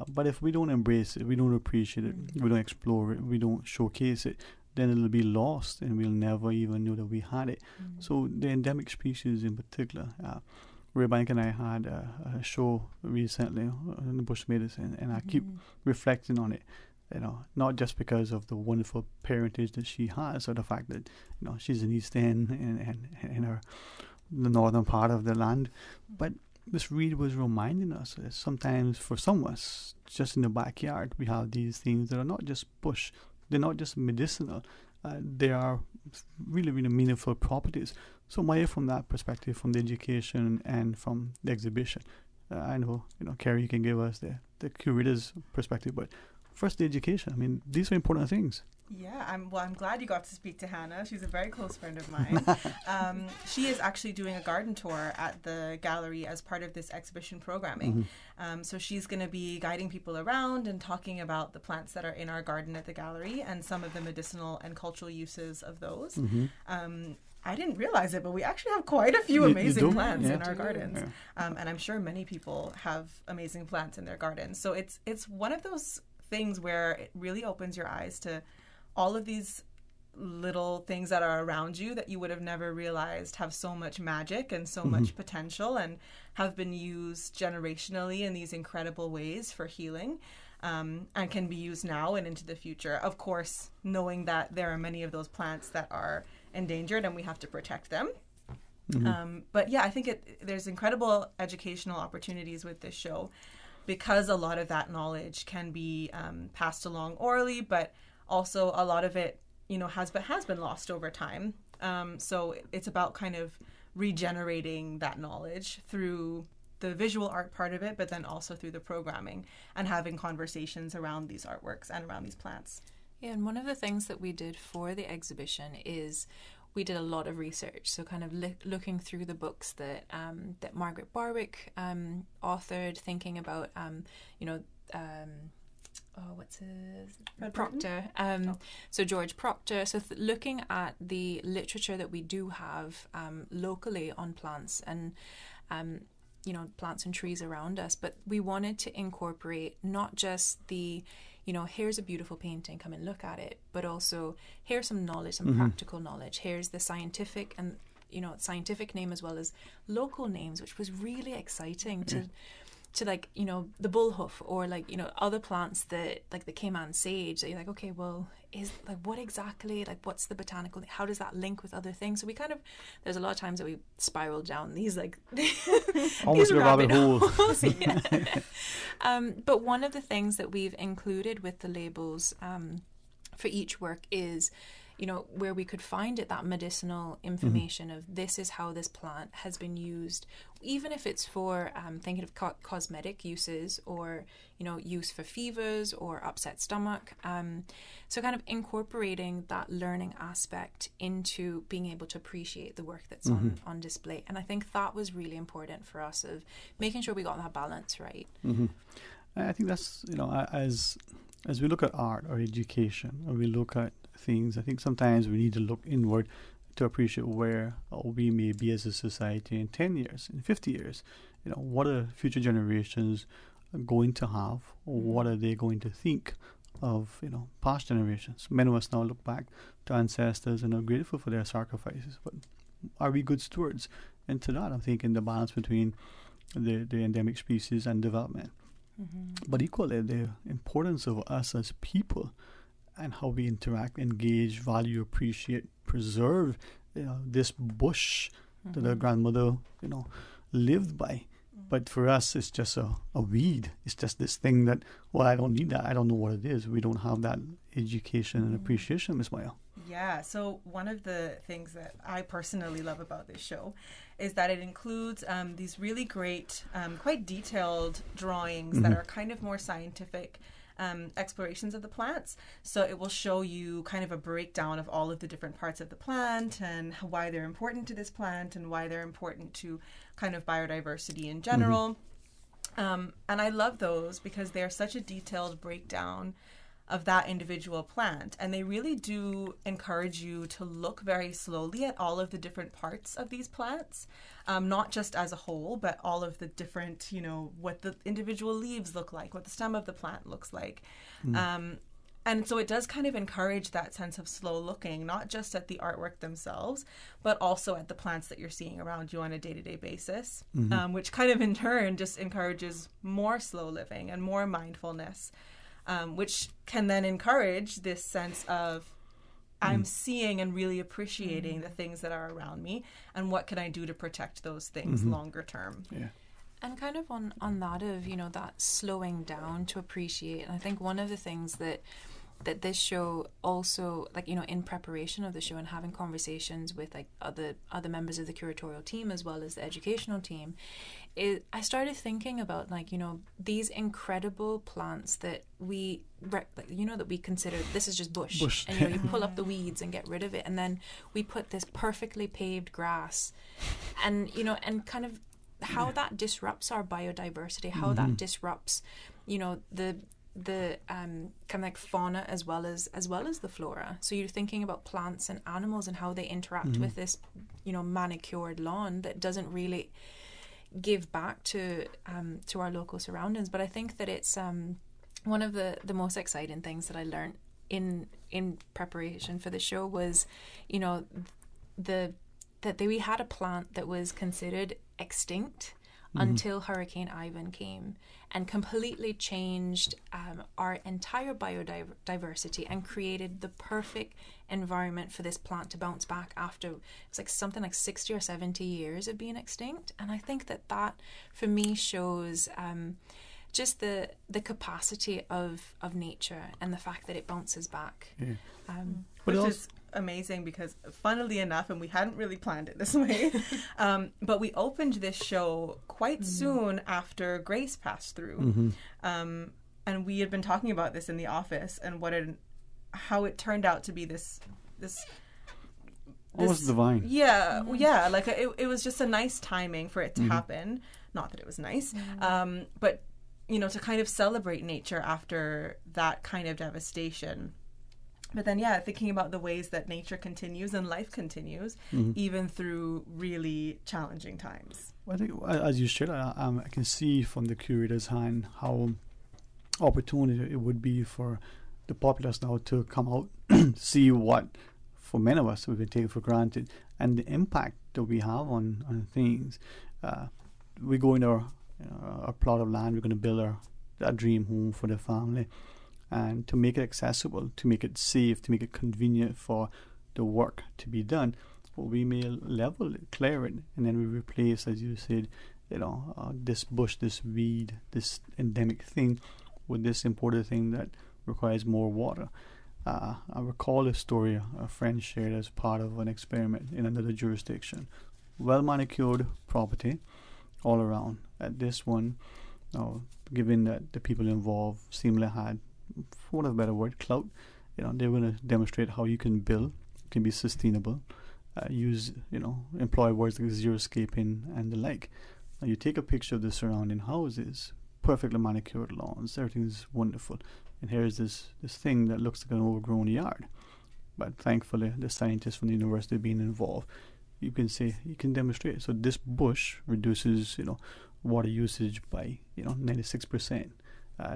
Speaker 4: But if we don't embrace it, we don't appreciate it, we don't explore it, we don't showcase it, then it'll be lost and we'll never even know that we had it. So the endemic species in particular, Ray Bank and I had a show recently in the bush medicine, and I keep reflecting on it, not just because of the wonderful parentage that she has, or the fact that she's in East End and in the northern part of the land, but Miss Reed was reminding us that sometimes for some of us, just in the backyard, we have these things that are not just bush, they're not just medicinal, they are really, really meaningful properties. So Maya, from that perspective, from the education and from the exhibition, I know, Carrie, you can give us the curator's perspective, but first the education. These are important things.
Speaker 9: Yeah, I'm glad you got to speak to Hannah. She's a very close friend of mine. She is actually doing a garden tour at the gallery as part of this exhibition programming. So she's going to be guiding people around and talking about the plants that are in our garden at the gallery and some of the medicinal and cultural uses of those. I didn't realize it, but we actually have quite a few amazing plants in our gardens. And I'm sure many people have amazing plants in their gardens. So it's one of those things where it really opens your eyes to all of these little things that are around you that you would have never realized have so much magic and so much potential, and have been used generationally in these incredible ways for healing, and can be used now and into the future. Of course, knowing that there are many of those plants that are endangered and we have to protect them. But yeah, I think there's incredible educational opportunities with this show, because a lot of that knowledge can be passed along orally, but also a lot of it, has been lost over time. So it's about kind of regenerating that knowledge through the visual art part of it, but then also through the programming and having conversations around these artworks and around these plants.
Speaker 2: Yeah, and one of the things that we did for the exhibition is we did a lot of research. So kind of looking through the books that Margaret Barwick authored, thinking about, what's his? Proctor. So George Proctor. So looking at the literature that we do have locally on plants and, plants and trees around us, but we wanted to incorporate not just the, here's a beautiful painting, come and look at it, but also here's some knowledge, some practical knowledge. Here's the scientific and, scientific name as well as local names, which was really exciting to like, the bullhoof or like, other plants that like the Cayman sage that you're like, okay, well, is like what exactly, like what's the botanical, how does that link with other things? So we kind of, there's a lot of times that we spiraled down these like
Speaker 4: almost like a rabbit hole.
Speaker 2: But one of the things that we've included with the labels for each work is, where we could find it, that medicinal information of this is how this plant has been used, even if it's for thinking of cosmetic uses or, use for fevers or upset stomach. So kind of incorporating that learning aspect into being able to appreciate the work that's on display. And I think that was really important for us, of making sure we got that balance right.
Speaker 4: I think that's, as we look at art or education, or we look at things, I think sometimes we need to look inward to appreciate where we may be as a society in 10 years, in 50 years. What are future generations going to have, or what are they going to think of, past generations? Many of us now look back to ancestors and are grateful for their sacrifices, but are we good stewards into that? I'm thinking the balance between the endemic species and development. But equally, the importance of us as people and how we interact, engage, value, appreciate, preserve, this bush that our grandmother, lived by. But for us, it's just a weed. It's just this thing that, well, I don't need that. I don't know what it is. We don't have that education and appreciation, Ms. Maya.
Speaker 9: Yeah, so one of the things that I personally love about this show is that it includes these really great, quite detailed drawings that are kind of more scientific explorations of the plants. So it will show you kind of a breakdown of all of the different parts of the plant and why they're important to this plant and why they're important to kind of biodiversity in general. And I love those because they're such a detailed breakdown of that individual plant, and they really do encourage you to look very slowly at all of the different parts of these plants, not just as a whole, but all of the different, what the individual leaves look like, what the stem of the plant looks like. And so it does kind of encourage that sense of slow looking, not just at the artwork themselves, but also at the plants that you're seeing around you on a day-to-day basis, which kind of in turn just encourages more slow living and more mindfulness. Which can then encourage this sense of I'm seeing and really appreciating the things that are around me, and what can I do to protect those things longer term.
Speaker 4: Yeah.
Speaker 2: And kind of on that of, that slowing down to appreciate. And I think one of the things that this show also, like, in preparation of the show and having conversations with like other members of the curatorial team as well as the educational team, I started thinking about like, these incredible plants that we, that we consider this is just bush. And you pull up the weeds and get rid of it, and then we put this perfectly paved grass, and and kind of how that disrupts our biodiversity, how that disrupts, the kind of like fauna as well as the flora. So you're thinking about plants and animals and how they interact with this, manicured lawn that doesn't really give back to our local surroundings. But I think that it's one of the most exciting things that I learned in preparation for the show was, you know, we had a plant that was considered extinct until Hurricane Ivan came and completely changed our entire biodiversity and created the perfect environment for this plant to bounce back after it's like something like 60 or 70 years of being extinct. And I think that for me shows just the capacity of nature and the fact that it bounces back.
Speaker 9: Which is amazing because, funnily enough, and we hadn't really planned it this way, but we opened this show quite soon after Grace passed through. And we had been talking about this in the office and how it turned out to be this
Speaker 4: almost divine.
Speaker 9: Yeah, like it was just a nice timing for it to happen. Not that it was nice, but you know, to kind of celebrate nature after that kind of devastation. But then, thinking about the ways that nature continues and life continues, even through really challenging times.
Speaker 4: Well, I think, as you shared, I can see from the curator's hand how opportunity it would be for the populace now to come out, see what, for many of us, we've been taken for granted, and the impact that we have on things. We go in our plot of land, we're going to build our dream home for the family. And to make it accessible, to make it safe, to make it convenient for the work to be done, we may level it, clear it, and then we replace, as you said, this bush, this weed, this endemic thing with this imported thing that requires more water. I recall a story a friend shared as part of an experiment in another jurisdiction. Well manicured property all around. At this one, given that the people involved seemingly had, for want of a better word, clout, they're going to demonstrate how you can build, can be sustainable, employ words like xeriscaping and the like. Now you take a picture of the surrounding houses, perfectly manicured lawns, everything's wonderful, and here's this thing that looks like an overgrown yard. But thankfully, the scientists from the university being involved, you can demonstrate. So this bush reduces, water usage by 96%.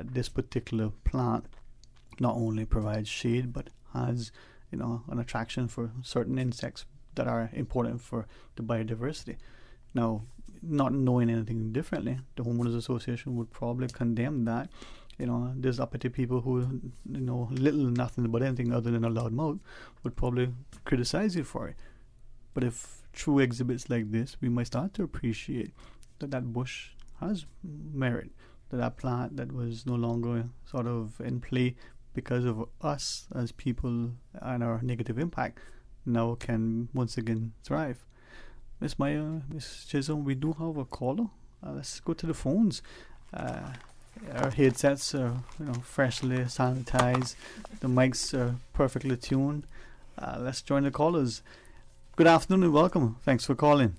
Speaker 4: This particular plant not only provides shade but has an attraction for certain insects that are important for the biodiversity. Now, not knowing anything differently, the homeowners association would probably condemn that. There's uppity people who little nothing about anything other than a loud mouth would probably criticize you for it. But if through exhibits like this, we might start to appreciate that bush has merit, that plant that was no longer sort of in play because of us as people and our negative impact now can once again thrive. Miss Maya, Miss Chisholm, we do have a caller. Let's go to the phones. Our headsets are freshly sanitized. The mics are perfectly tuned. Let's join the callers. Good afternoon and welcome. Thanks for calling.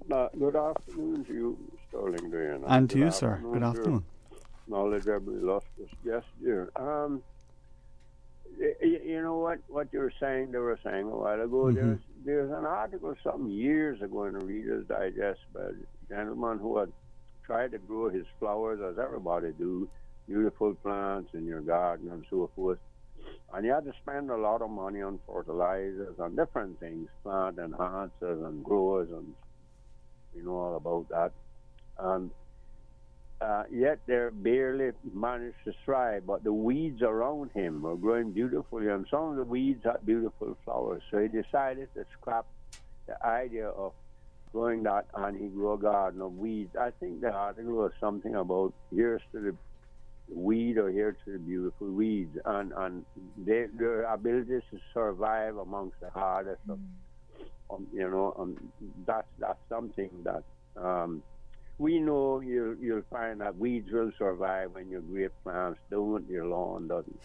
Speaker 10: Good afternoon to you, Sterling Green.
Speaker 4: And to you, sir. Good afternoon.
Speaker 10: Knowledgeable, illustrious guest here. You know what you were saying, they were saying a while ago, there's an article some years ago in the Reader's Digest by a gentleman who had tried to grow his flowers, as everybody do, beautiful plants in your garden and so forth. And you had to spend a lot of money on fertilizers and different things, plant enhancers and growers, and we know all about that. And yet they barely managed to thrive, but the weeds around him were growing beautifully, and some of the weeds had beautiful flowers. So he decided to scrap the idea of growing that, and he grew a garden of weeds. I think the article was something about here's to the weed or here to the beautiful weeds, and their ability to survive amongst the hardest of, that's something that we know you'll find that weeds will survive when your great plants don't, your lawn doesn't.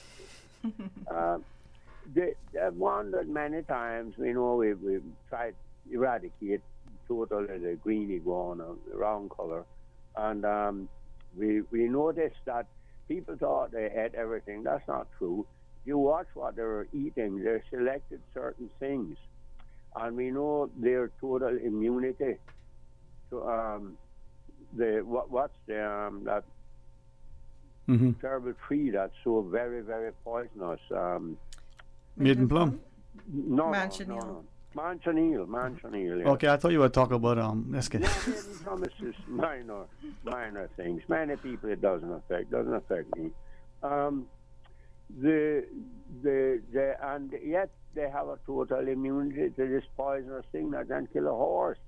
Speaker 10: I've wondered many times, we've tried to eradicate totally the green iguana, the round color, and we noticed that people thought they ate everything. That's not true. You watch what they're eating. They selected certain things, and we know their total immunity to terrible tree that's so very, very poisonous.
Speaker 4: Maiden plum?
Speaker 10: No. Manchonil. Yeah.
Speaker 4: Okay, I thought you were talking about let's get.
Speaker 10: Maiden plum is just minor things. Many people it doesn't affect me. And yet they have a total immunity to this poisonous thing that can kill a horse.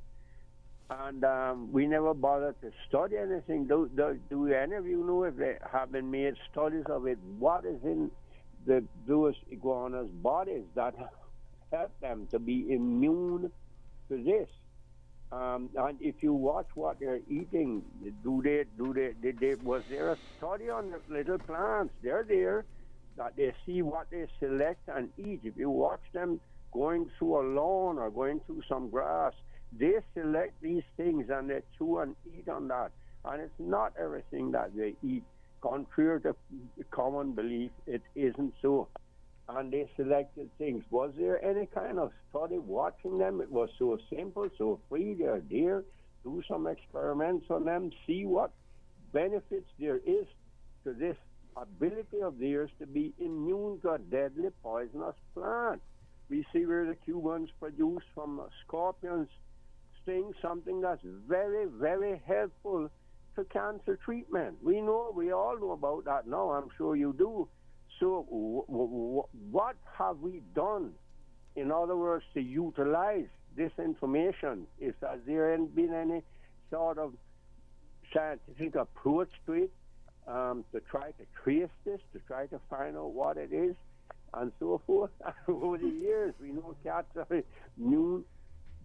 Speaker 10: And we never bothered to study anything. Do any of you know if they have been made studies of it? What is in those iguanas' bodies that help them to be immune to this? And if you watch what they're eating, was there a study on the little plants? They're there, that they see what they select and eat. If you watch them going through a lawn or going through some grass, they select these things and they chew and eat on that. And it's not everything that they eat. Contrary to common belief, it isn't so. And they selected things. Was there any kind of study watching them? It was so simple, so free. They're there. Do some experiments on them. See what benefits there is to this ability of theirs to be immune to a deadly poisonous plant. We see where the Cubans produce from scorpions sting something that's very, very helpful to cancer treatment. We all know about that now. I'm sure you do. So what have we done, in other words, to utilize this information? Has there been any sort of scientific approach to it, to try to trace this, to try to find out what it is, and so forth? Over the years, we know cats are immune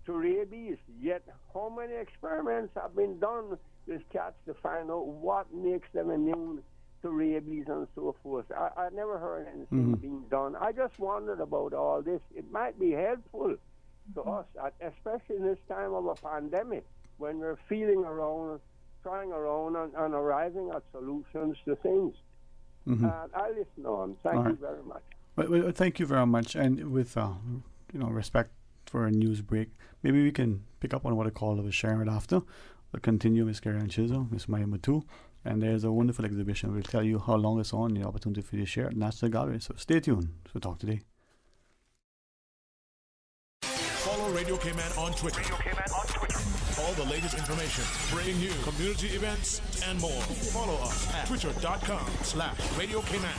Speaker 10: to rabies, yet how many experiments have been done with cats to find out what makes them immune to rabies and so forth? I never heard anything being done. I just wondered about all this. It might be helpful to us, especially in this time of a pandemic, when we're feeling around, trying around, and arriving at solutions to things. I listen on. Thank you very much.
Speaker 4: Well, thank you very much. And with respect for a news break, maybe we can pick up on what a caller was sharing after. We'll continue, Ms. Karen Chisholm, Ms. Maya Matu, and there's a wonderful exhibition. We'll tell you how long it's on, the opportunity for you to share at National Gallery. So stay tuned. So talk today.
Speaker 6: Follow Radio K-Man on Twitter. All the latest information, breaking news, community events, and more. Follow us at twitter.com/Radio K-Man.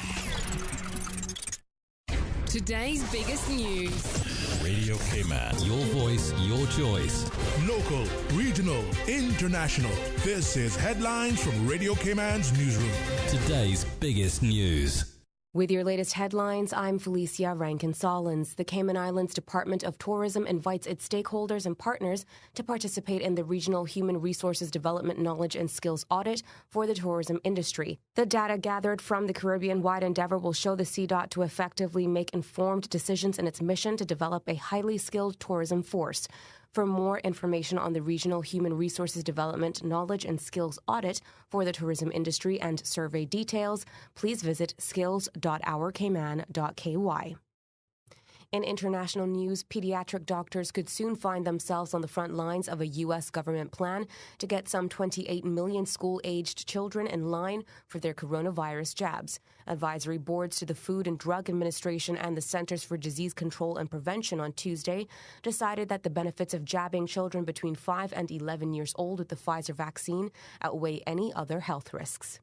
Speaker 1: Today's biggest news.
Speaker 11: Radio K-Man. Your voice, your choice.
Speaker 6: Local, regional, international. This is Headlines from Radio K-Man's newsroom.
Speaker 11: Today's biggest news.
Speaker 20: With your latest headlines, I'm Felicia Rankin-Solins. The Cayman Islands Department of Tourism invites its stakeholders and partners to participate in the Regional Human Resources Development Knowledge and Skills Audit for the tourism industry. The data gathered from the Caribbean-wide endeavor will show the CDOT to effectively make informed decisions in its mission to develop a highly skilled tourism force. For more information on the Regional Human Resources Development Knowledge and Skills Audit for the tourism industry and survey details, please visit skills.ourcayman.ky. In international news, pediatric doctors could soon find themselves on the front lines of a U.S. government plan to get some 28 million school-aged children in line for their coronavirus jabs. Advisory boards to the Food and Drug Administration and the Centers for Disease Control and Prevention on Tuesday decided that the benefits of jabbing children between 5 and 11 years old with the Pfizer vaccine outweigh any other health risks.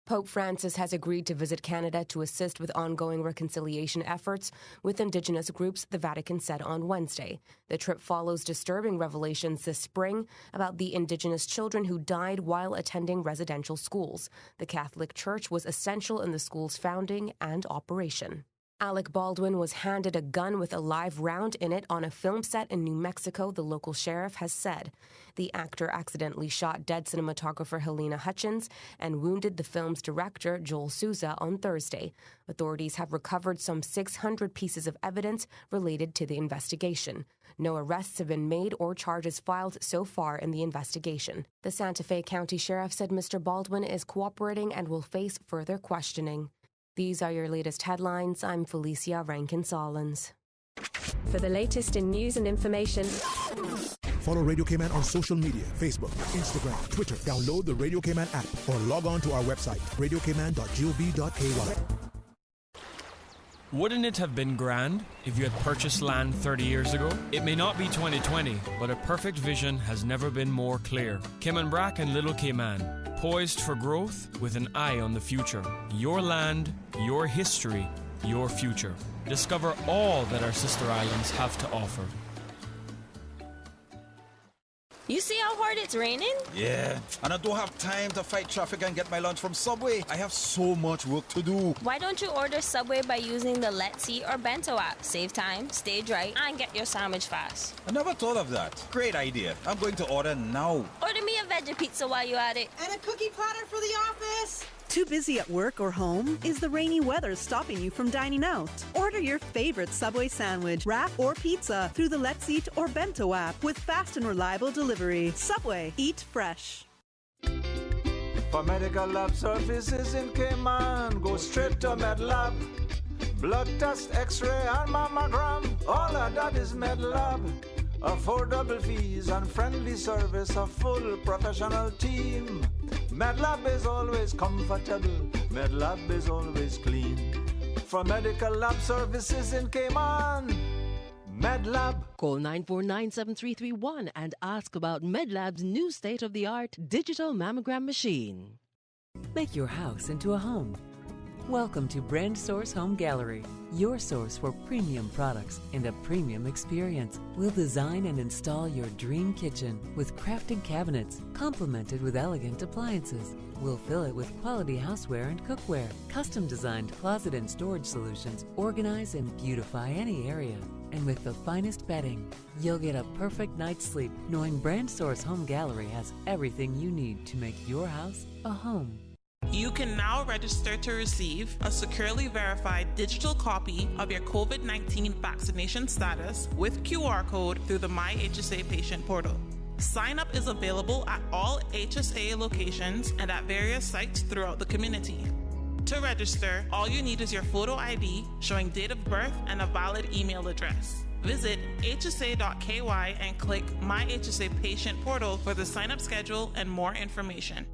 Speaker 20: Pope Francis has agreed to visit Canada to assist with ongoing reconciliation efforts with Indigenous groups, the Vatican said on Wednesday. The trip follows disturbing revelations this spring about the Indigenous children who died while attending residential schools. The Catholic Church was essential in the school's founding and operation. Alec Baldwin was handed a gun with a live round in it on a film set in New Mexico, the local sheriff has said. The actor accidentally shot dead cinematographer Helena Hutchins and wounded the film's director, Joel Souza, on Thursday. Authorities have recovered some 600 pieces of evidence related to the investigation. No arrests have been made or charges filed so far in the investigation. The Santa Fe County Sheriff said Mr. Baldwin is cooperating and will face further questioning. These are your latest headlines. I'm Felicia Rankin-Solins.
Speaker 1: For the latest in news and information,
Speaker 6: Follow Radio Cayman on social media, Facebook, Instagram, Twitter. Download the Radio Cayman app or log on to our website, radiocayman.gov.ky.
Speaker 8: Wouldn't it have been grand if you had purchased land 30 years ago? It may not be 2020, but a perfect vision has never been more clear. Cayman Brac and Little Cayman, poised for growth with an eye on the future. Your land, your history, your future. Discover all that our sister islands have to offer.
Speaker 14: You see how hard it's raining?
Speaker 15: Yeah, and I don't have time to fight traffic and get my lunch from Subway. I have so much work to do.
Speaker 14: Why don't you order Subway by using the Let's Eat or Bento app? Save time, stay dry, and get your sandwich fast.
Speaker 15: I never thought of that. Great idea. I'm going to order now.
Speaker 14: Order me a veggie pizza while you're at it.
Speaker 22: And a cookie platter for the office.
Speaker 16: Too busy at work or home? Is the rainy weather stopping you from dining out? Order your favorite Subway sandwich, wrap, or pizza through the Let's Eat or Bento app with fast and reliable delivery. Subway, eat fresh.
Speaker 23: For medical lab services in Cayman, go straight to MedLab. Blood test, x-ray, and mammogram, all of that is MedLab. Affordable fees and friendly service, a full professional team. MedLab is always comfortable, MedLab is always clean. For medical lab services in Cayman, MedLab.
Speaker 24: Call 949-7331 and ask about MedLab's new state-of-the-art digital mammogram machine.
Speaker 25: Make your house into a home. Welcome to Brand Source Home Gallery, your source for premium products and a premium experience. We'll design and install your dream kitchen with crafted cabinets, complemented with elegant appliances. We'll fill it with quality houseware and cookware. Custom-designed closet and storage solutions organize and beautify any area. And with the finest bedding, you'll get a perfect night's sleep knowing Brand Source Home Gallery has everything you need to make your house a home.
Speaker 28: You can now register to receive a securely verified digital copy of your COVID-19 vaccination status with QR code through the My HSA patient portal. Sign up is available at all HSA locations and at various sites throughout the community. To register, all you need is your photo ID showing date of birth and a valid email address. Visit hsa.ky and click My HSA patient portal for the sign-up schedule and more information.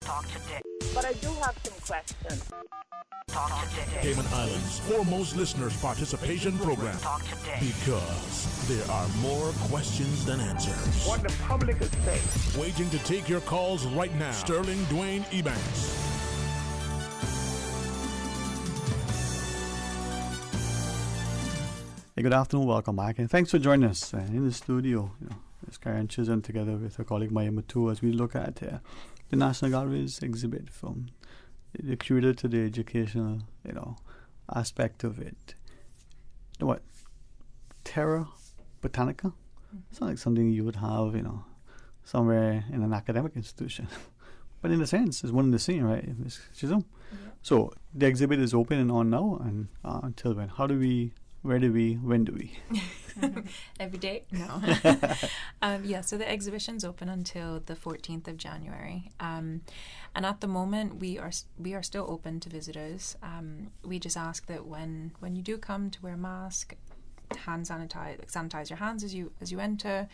Speaker 7: Talk today. But I do have some questions. Talk today.
Speaker 6: Cayman Islands' foremost listeners' participation program.
Speaker 7: Talk today.
Speaker 6: Because there are more questions than answers.
Speaker 7: What the public is saying.
Speaker 6: Waiting to take your calls right now. Sterling Dwayne Ebanks.
Speaker 4: Hey, good afternoon, welcome back, and thanks for joining us in the studio. It's Karen Chisholm together with her colleague Maya Matu as we look at the National Gallery's exhibit from the curator to the educational, aspect of it. You know what? Terra Botanica? It's not like something you would have, somewhere in an academic institution. But in a sense, it's one and the same, right, Ms. Chisholm? Yeah. So the exhibit is open and on now, and until when? How do we? Where do we? When do we?
Speaker 2: Every day? No. So the exhibition's open until the 14th of January. And at the moment, we are still open to visitors. We just ask that when you do come, to wear a mask, sanitize your hands as you enter,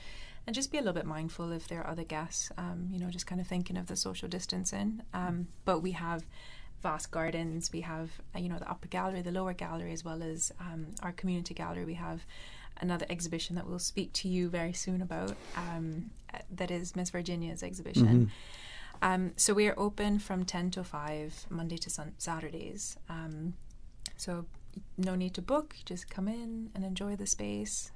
Speaker 2: and just be a little bit mindful if there are other guests. Just kind of thinking of the social distancing. But we have vast gardens. We have, the upper gallery, the lower gallery, as well as our community gallery. We have another exhibition that we'll speak to you very soon about. That is Miss Virginia's exhibition. Mm-hmm. So we are open from 10 to 5, Monday to Saturdays. So no need to book. Just come in and enjoy the space.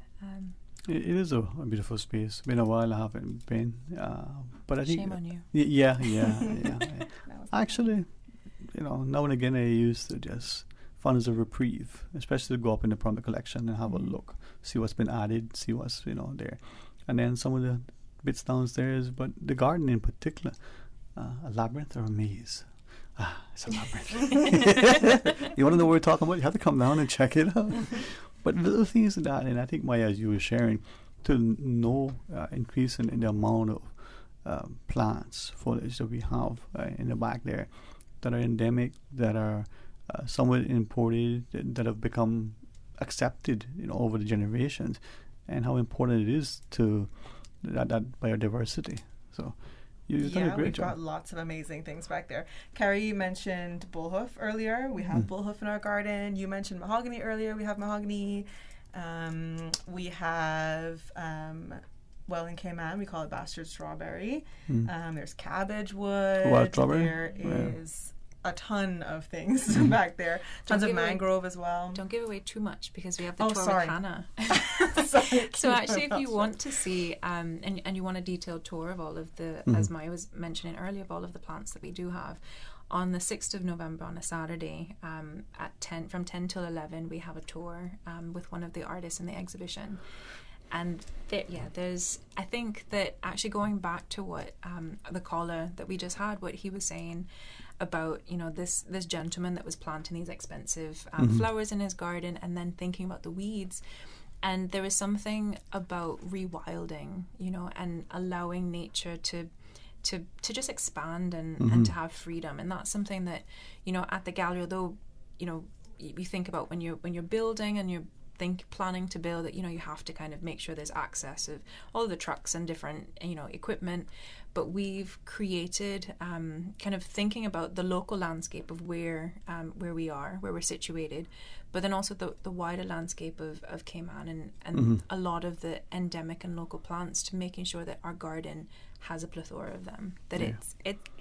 Speaker 4: It is a beautiful space. Been a while I haven't been, but I think
Speaker 2: shame on you.
Speaker 4: Yeah. Actually, now and again I used to just find as a reprieve, especially to go up in the Prompt collection and have a look, see what's been added, see what's there, and then some of the bits downstairs. But the garden in particular, a labyrinth or a maze. It's a labyrinth. You want to know what we're talking about? You have to come down and check it out. But little things like that, and I think Maya, as you were sharing, to no increase in the amount of plants, foliage that we have in the back there, that are endemic, that are somewhat imported, that have become accepted, over the generations. and how important it is to that biodiversity. So you've done a great job.
Speaker 9: We've got lots of amazing things back there. Carrie mentioned bullhoof earlier. We have bullhoof in our garden. You mentioned mahogany earlier. We have mahogany. We have, well, in Cayman, we call it bastard strawberry. There's cabbage wood.
Speaker 4: Wild strawberry?
Speaker 9: There is a ton of things back there. Tons of mangrove as well.
Speaker 2: Don't give away too much because we have the tour with Hannah. So actually, if you want to see and you want a detailed tour of all of the, as Maya was mentioning earlier, of all of the plants that we do have, on the 6th of November on a Saturday from 10 till 11 we have a tour with one of the artists in the exhibition. And there's, I think that actually going back to what the caller that we just had, what he was saying about, you know, this gentleman that was planting these expensive flowers in his garden and then thinking about the weeds. And there is something about rewilding, you know, and allowing nature to just expand and to have freedom. And that's something that, you know, at the gallery, although, you know, you think about when you're building and you're planning to build it, you know, you have to kind of make sure there's access of all of the trucks and different, you know, equipment. But we've created kind of thinking about the local landscape of where we are, where we're situated, but then also the wider landscape of Cayman and a lot of the endemic and local plants, to making sure that our garden has a plethora of them, that it's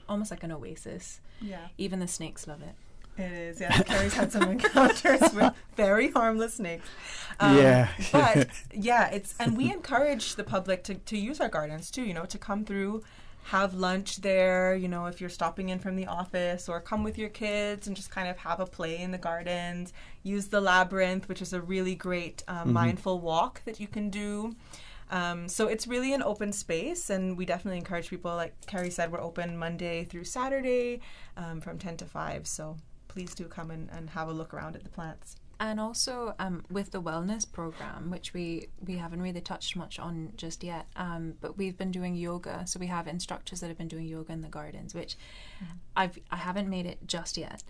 Speaker 2: almost like an oasis.
Speaker 9: Yeah.
Speaker 2: Even the snakes love it.
Speaker 9: It is, yeah. Carrie's had some encounters with very harmless snakes. But and we encourage the public to use our gardens too, you know, to come through, have lunch there, you know, if you're stopping in from the office, or come with your kids and just kind of have a play in the gardens. Use the labyrinth, which is a really great mindful walk that you can do. So it's really an open space, and we definitely encourage people, like Carrie said, we're open Monday through Saturday from 10 to 5. So please do come and have a look around at the plants.
Speaker 2: And also with the wellness program, which we haven't really touched much on just yet, but we've been doing yoga. So we have instructors that have been doing yoga in the gardens, which I haven't made it just yet,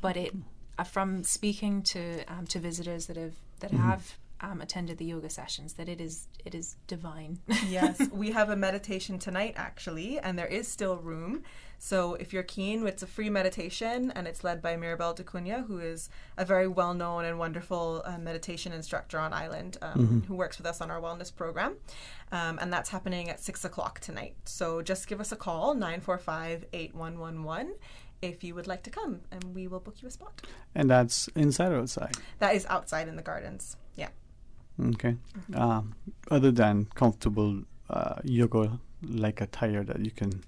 Speaker 2: but it from speaking to visitors that have attended the yoga sessions, that it is divine.
Speaker 9: Yes, we have a meditation tonight actually, and there is still room. So if you're keen, it's a free meditation, and it's led by Mirabelle de Cunha, who is a very well-known and wonderful meditation instructor on island, who works with us on our wellness program. And that's happening at 6 o'clock tonight. So just give us a call, 945-8111, if you would like to come, and we will book you a spot.
Speaker 4: And that's inside or outside?
Speaker 9: That is outside in the gardens, yeah.
Speaker 4: Okay. Other than comfortable yoga-like attire that you can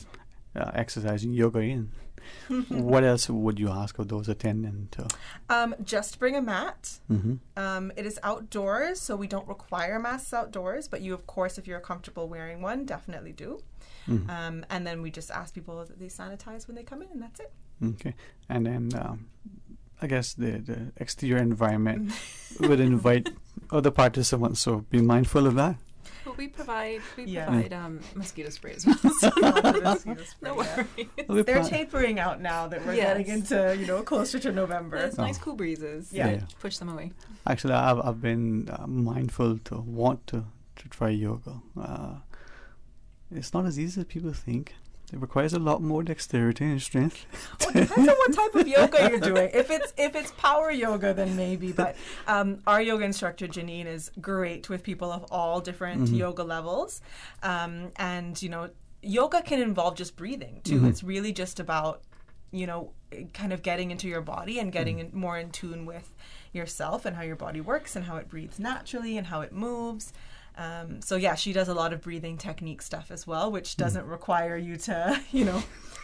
Speaker 4: exercise yoga in, what else would you ask of those attending to?
Speaker 9: Just bring a mat. It is outdoors, so we don't require masks outdoors, but you, of course, if you're comfortable wearing one, definitely do. And then we just ask people that they sanitize when they come in, and that's it.
Speaker 4: Okay. And then I guess the exterior environment would invite other participants, so be mindful of that.
Speaker 2: Well, we provide mosquito spray as well. So no worries.
Speaker 9: They're tapering out now that we're getting into, you know, closer to November.
Speaker 2: There's nice cool breezes.
Speaker 9: Yeah.
Speaker 2: Push them away.
Speaker 4: Actually, I've been mindful to want to try yoga. It's not as easy as people think. It requires a lot more dexterity and strength.
Speaker 9: Well, it depends on what type of yoga you're doing. If it's power yoga, then maybe. But our yoga instructor, Janine, is great with people of all different yoga levels. And, you know, yoga can involve just breathing, too. It's really just about, you know, kind of getting into your body and getting more in tune with yourself and how your body works and how it breathes naturally and how it moves. So yeah, she does a lot of breathing technique stuff as well, which doesn't require you to, you know,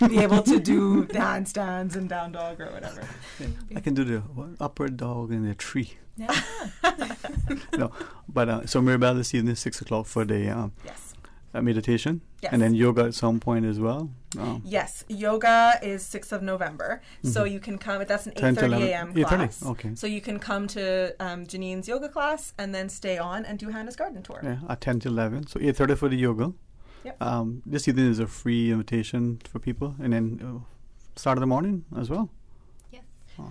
Speaker 9: be able to do the handstands and down dog or whatever.
Speaker 4: Yeah. I can do the upward dog in the tree.
Speaker 2: Yeah.
Speaker 4: No, but so Mirabelle this evening 6 o'clock for the meditation.
Speaker 9: Yes.
Speaker 4: And then yoga at some point as well.
Speaker 9: Yes, yoga is 6th of November. So you can come, that's an 8:30 a.m. class.
Speaker 4: Okay.
Speaker 9: So you can come to Janine's yoga class and then stay on and do Hannah's garden tour.
Speaker 4: Yeah, at 10 to 11. So 8:30 for the yoga.
Speaker 9: Yep.
Speaker 4: This evening is a free invitation for people. And then start of the morning as well.
Speaker 9: Yes.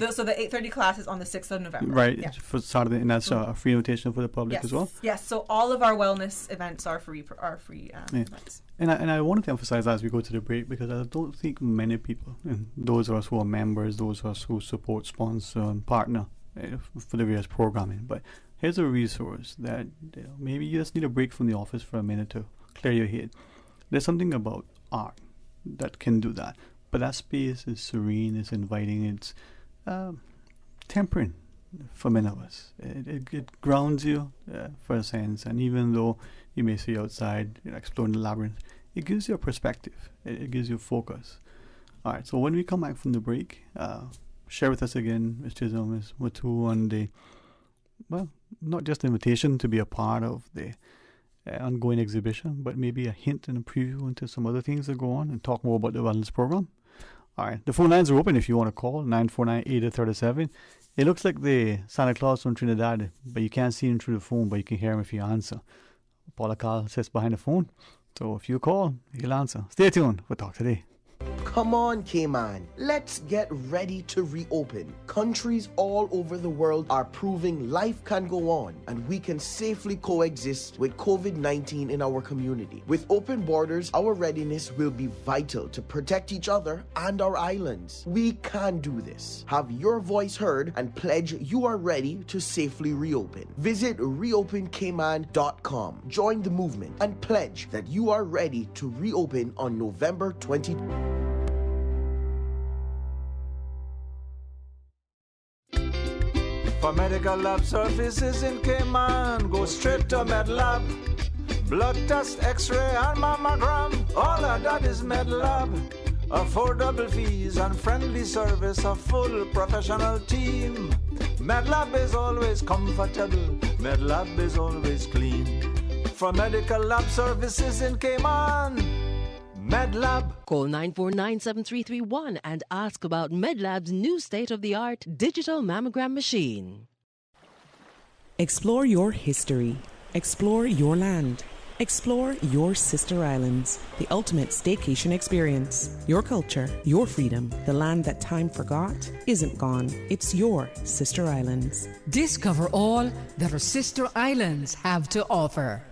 Speaker 9: So the 8:30 class is on the 6th of November.
Speaker 4: Right,
Speaker 9: Yeah.
Speaker 4: for Saturday, and that's a free invitation for the public
Speaker 9: Yes.
Speaker 4: as well.
Speaker 9: Yes, so all of our wellness events are free events.
Speaker 4: And I wanted to emphasize that as we go to the break, because I don't think many people, and those of us who are members, those of us who support, sponsor, and partner for the various programming, but here's a resource that maybe you just need a break from the office for a minute to clear your head. There's something about art that can do that, but that space is serene, it's inviting, it's tempering for many of us. It grounds you for a sense, and even though you may see outside exploring the labyrinth, it gives you a perspective, it gives you focus. All right, so when we come back from the break, share with us again, Ms. Chisholm, Ms. Matu, on the, well, not just the invitation to be a part of the ongoing exhibition, but maybe a hint and a preview into some other things that go on, and talk more about the wellness program. All right, the phone lines are open if you want to call, 949-8037. It looks like the Santa Claus from Trinidad, but you can't see him through the phone, but you can hear him if you answer. Paula Carl sits behind the phone, so if you call, he'll answer. Stay tuned for Talk Today.
Speaker 3: Come on, Cayman. Let's get ready to reopen. Countries all over the world are proving life can go on and we can safely coexist with COVID-19 in our community. With open borders, our readiness will be vital to protect each other and our islands. We can do this. Have your voice heard and pledge you are ready to safely reopen. Visit reopencayman.com. Join the movement and pledge that you are ready to reopen on November 20.
Speaker 23: For medical lab services in Cayman, go straight to MedLab. Blood test, x-ray and mammogram, all of that is MedLab. Affordable fees and friendly service, a full professional team. MedLab is always comfortable, MedLab is always clean. For medical lab services in Cayman, MedLab.
Speaker 24: Call 949-7331 and ask about MedLab's new state-of-the-art digital mammogram machine.
Speaker 5: Explore your history. Explore your land. Explore your sister islands. The ultimate staycation experience. Your culture, your freedom. The land that time forgot isn't gone. It's your sister islands.
Speaker 12: Discover all that our sister islands have to offer.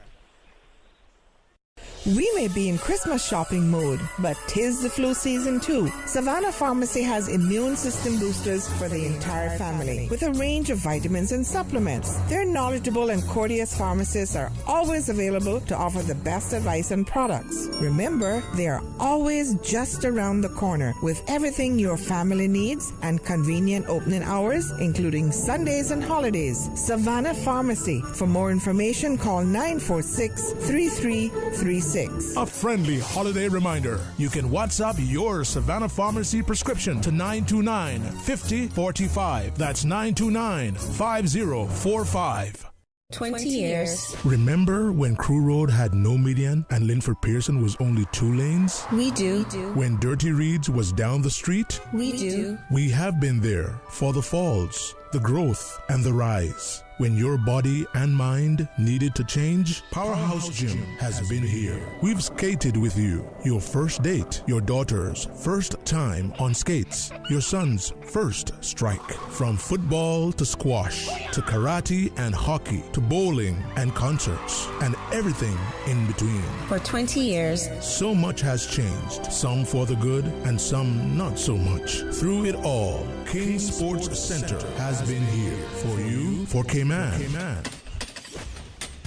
Speaker 13: We may be in Christmas shopping mode, but 'tis the flu season too. Savannah Pharmacy has immune system boosters for the entire family with a range of vitamins and supplements. Their knowledgeable and courteous pharmacists are always available to offer the best advice and products. Remember, they are always just around the corner with everything your family needs and convenient opening hours, including Sundays and holidays. Savannah Pharmacy. For more information, call 946-3336.
Speaker 6: A friendly holiday reminder. You can WhatsApp your Savannah Pharmacy prescription to 929-5045. That's 929-5045.
Speaker 14: 20 years.
Speaker 6: Remember when Crew Road had no median and Linford Pearson was only 2 lanes?
Speaker 14: We do.
Speaker 6: When Dirty Reeds was down the street?
Speaker 14: We do.
Speaker 6: We have been there for the falls, the growth, and the rise. When your body and mind needed to change, Powerhouse Gym has been here. We've skated with you. Your first date, your daughter's first time on skates, your son's first strike. From football to squash, to karate and hockey, to bowling and concerts, and everything in between.
Speaker 14: For 20 years.
Speaker 6: So much has changed, some for the good and some not so much. Through it all, King Sports Center has been here for you, for Cayman.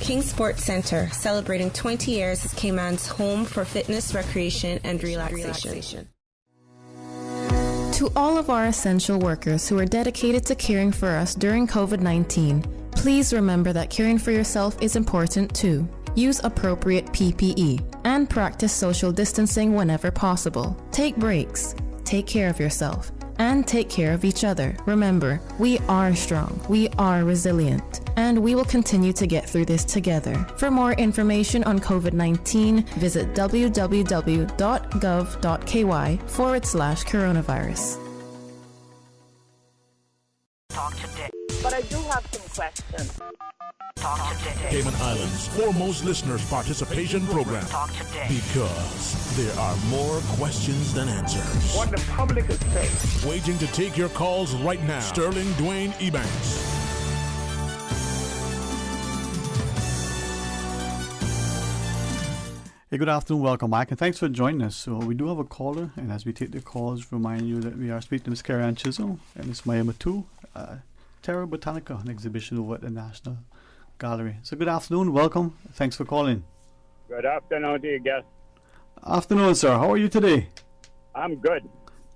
Speaker 14: King Sports Center, celebrating 20 years as Cayman's home for fitness, recreation, and relaxation.
Speaker 17: To all of our essential workers who are dedicated to caring for us during COVID-19, please remember that caring for yourself is important too. Use appropriate PPE and practice social distancing whenever possible. Take breaks, take care of yourself, and take care of each other. Remember, we are strong, we are resilient, and we will continue to get through this together. For more information on COVID-19, visit www.gov.ky/coronavirus.
Speaker 7: Talk today. But I do have some questions. Talk today.
Speaker 6: Cayman Islands' foremost listeners' participation program.
Speaker 7: Talk today.
Speaker 6: Because there are more questions than answers.
Speaker 7: What the public is saying.
Speaker 6: Waiting to take your calls right now. Sterling Dwayne Ebanks.
Speaker 4: Hey, good afternoon, welcome back, and thanks for joining us. So we do have a caller, and as we take the calls, remind you that we are speaking to Ms. Carrie-Ann Chisholm, and it's Miami 2, Terra Botanica, an exhibition over at the National Gallery. So good afternoon, welcome, thanks for calling.
Speaker 10: Good afternoon to you, guest.
Speaker 4: Afternoon, sir, how are you today?
Speaker 10: I'm good.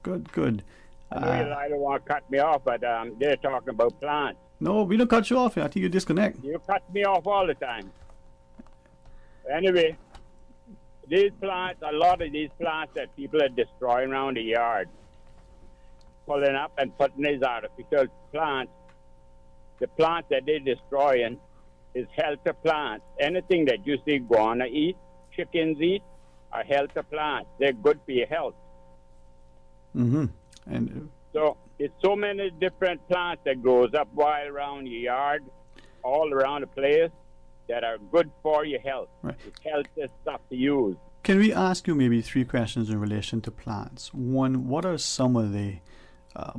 Speaker 4: Good.
Speaker 10: I know you don't want to cut me off, but they're talking about plants.
Speaker 4: No, we don't cut you off, I think you disconnect.
Speaker 10: You cut me off all the time. Anyway, these plants, a lot of these plants that people are destroying around the yard, pulling up and putting these artificial plants, the plants that they're destroying is healthy plants. Anything that you see iguana eat, chickens eat, are healthy plants. They're good for your health.
Speaker 4: Mm-hmm. And
Speaker 10: so it's so many different plants that grows up wild around your yard, all around the place, that are good for your health.
Speaker 4: Right.
Speaker 10: It's healthy stuff to use.
Speaker 4: Can we ask you maybe 3 questions in relation to plants? One, what are some of the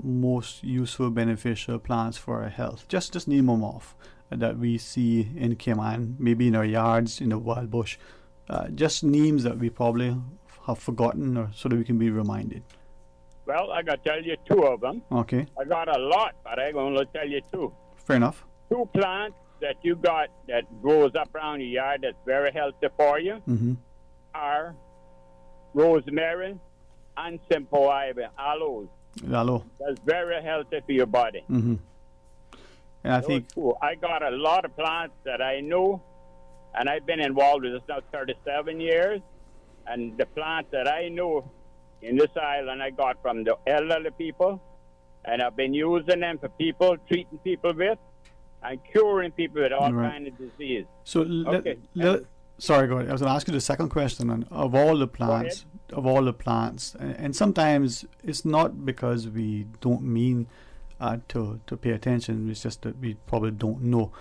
Speaker 4: most useful, beneficial plants for our health? Just name them off that we see in Cayman, maybe in our yards, in the wild bush. Just names that we probably have forgotten, or so that we can be reminded.
Speaker 10: Well, I got to tell you 2 of them.
Speaker 4: Okay.
Speaker 10: I got a lot, but I'm going to tell you 2.
Speaker 4: Fair enough.
Speaker 10: 2 plants that you got that grows up around your yard that's very healthy for you are rosemary and simple aloes.
Speaker 4: Aloe.
Speaker 10: That's very healthy for your body.
Speaker 4: Mm-hmm. And I think
Speaker 10: I got a lot of plants that I know, and I've been involved with this now 37 years. And the plants that I know in this island, I got from the elderly people, and I've been using them for people, treating people with, and curing people with all kinds of disease.
Speaker 4: So, sorry, go ahead. I was going to ask you the second question. And of all the plants, and sometimes it's not because we don't mean to pay attention. It's just that we probably don't know.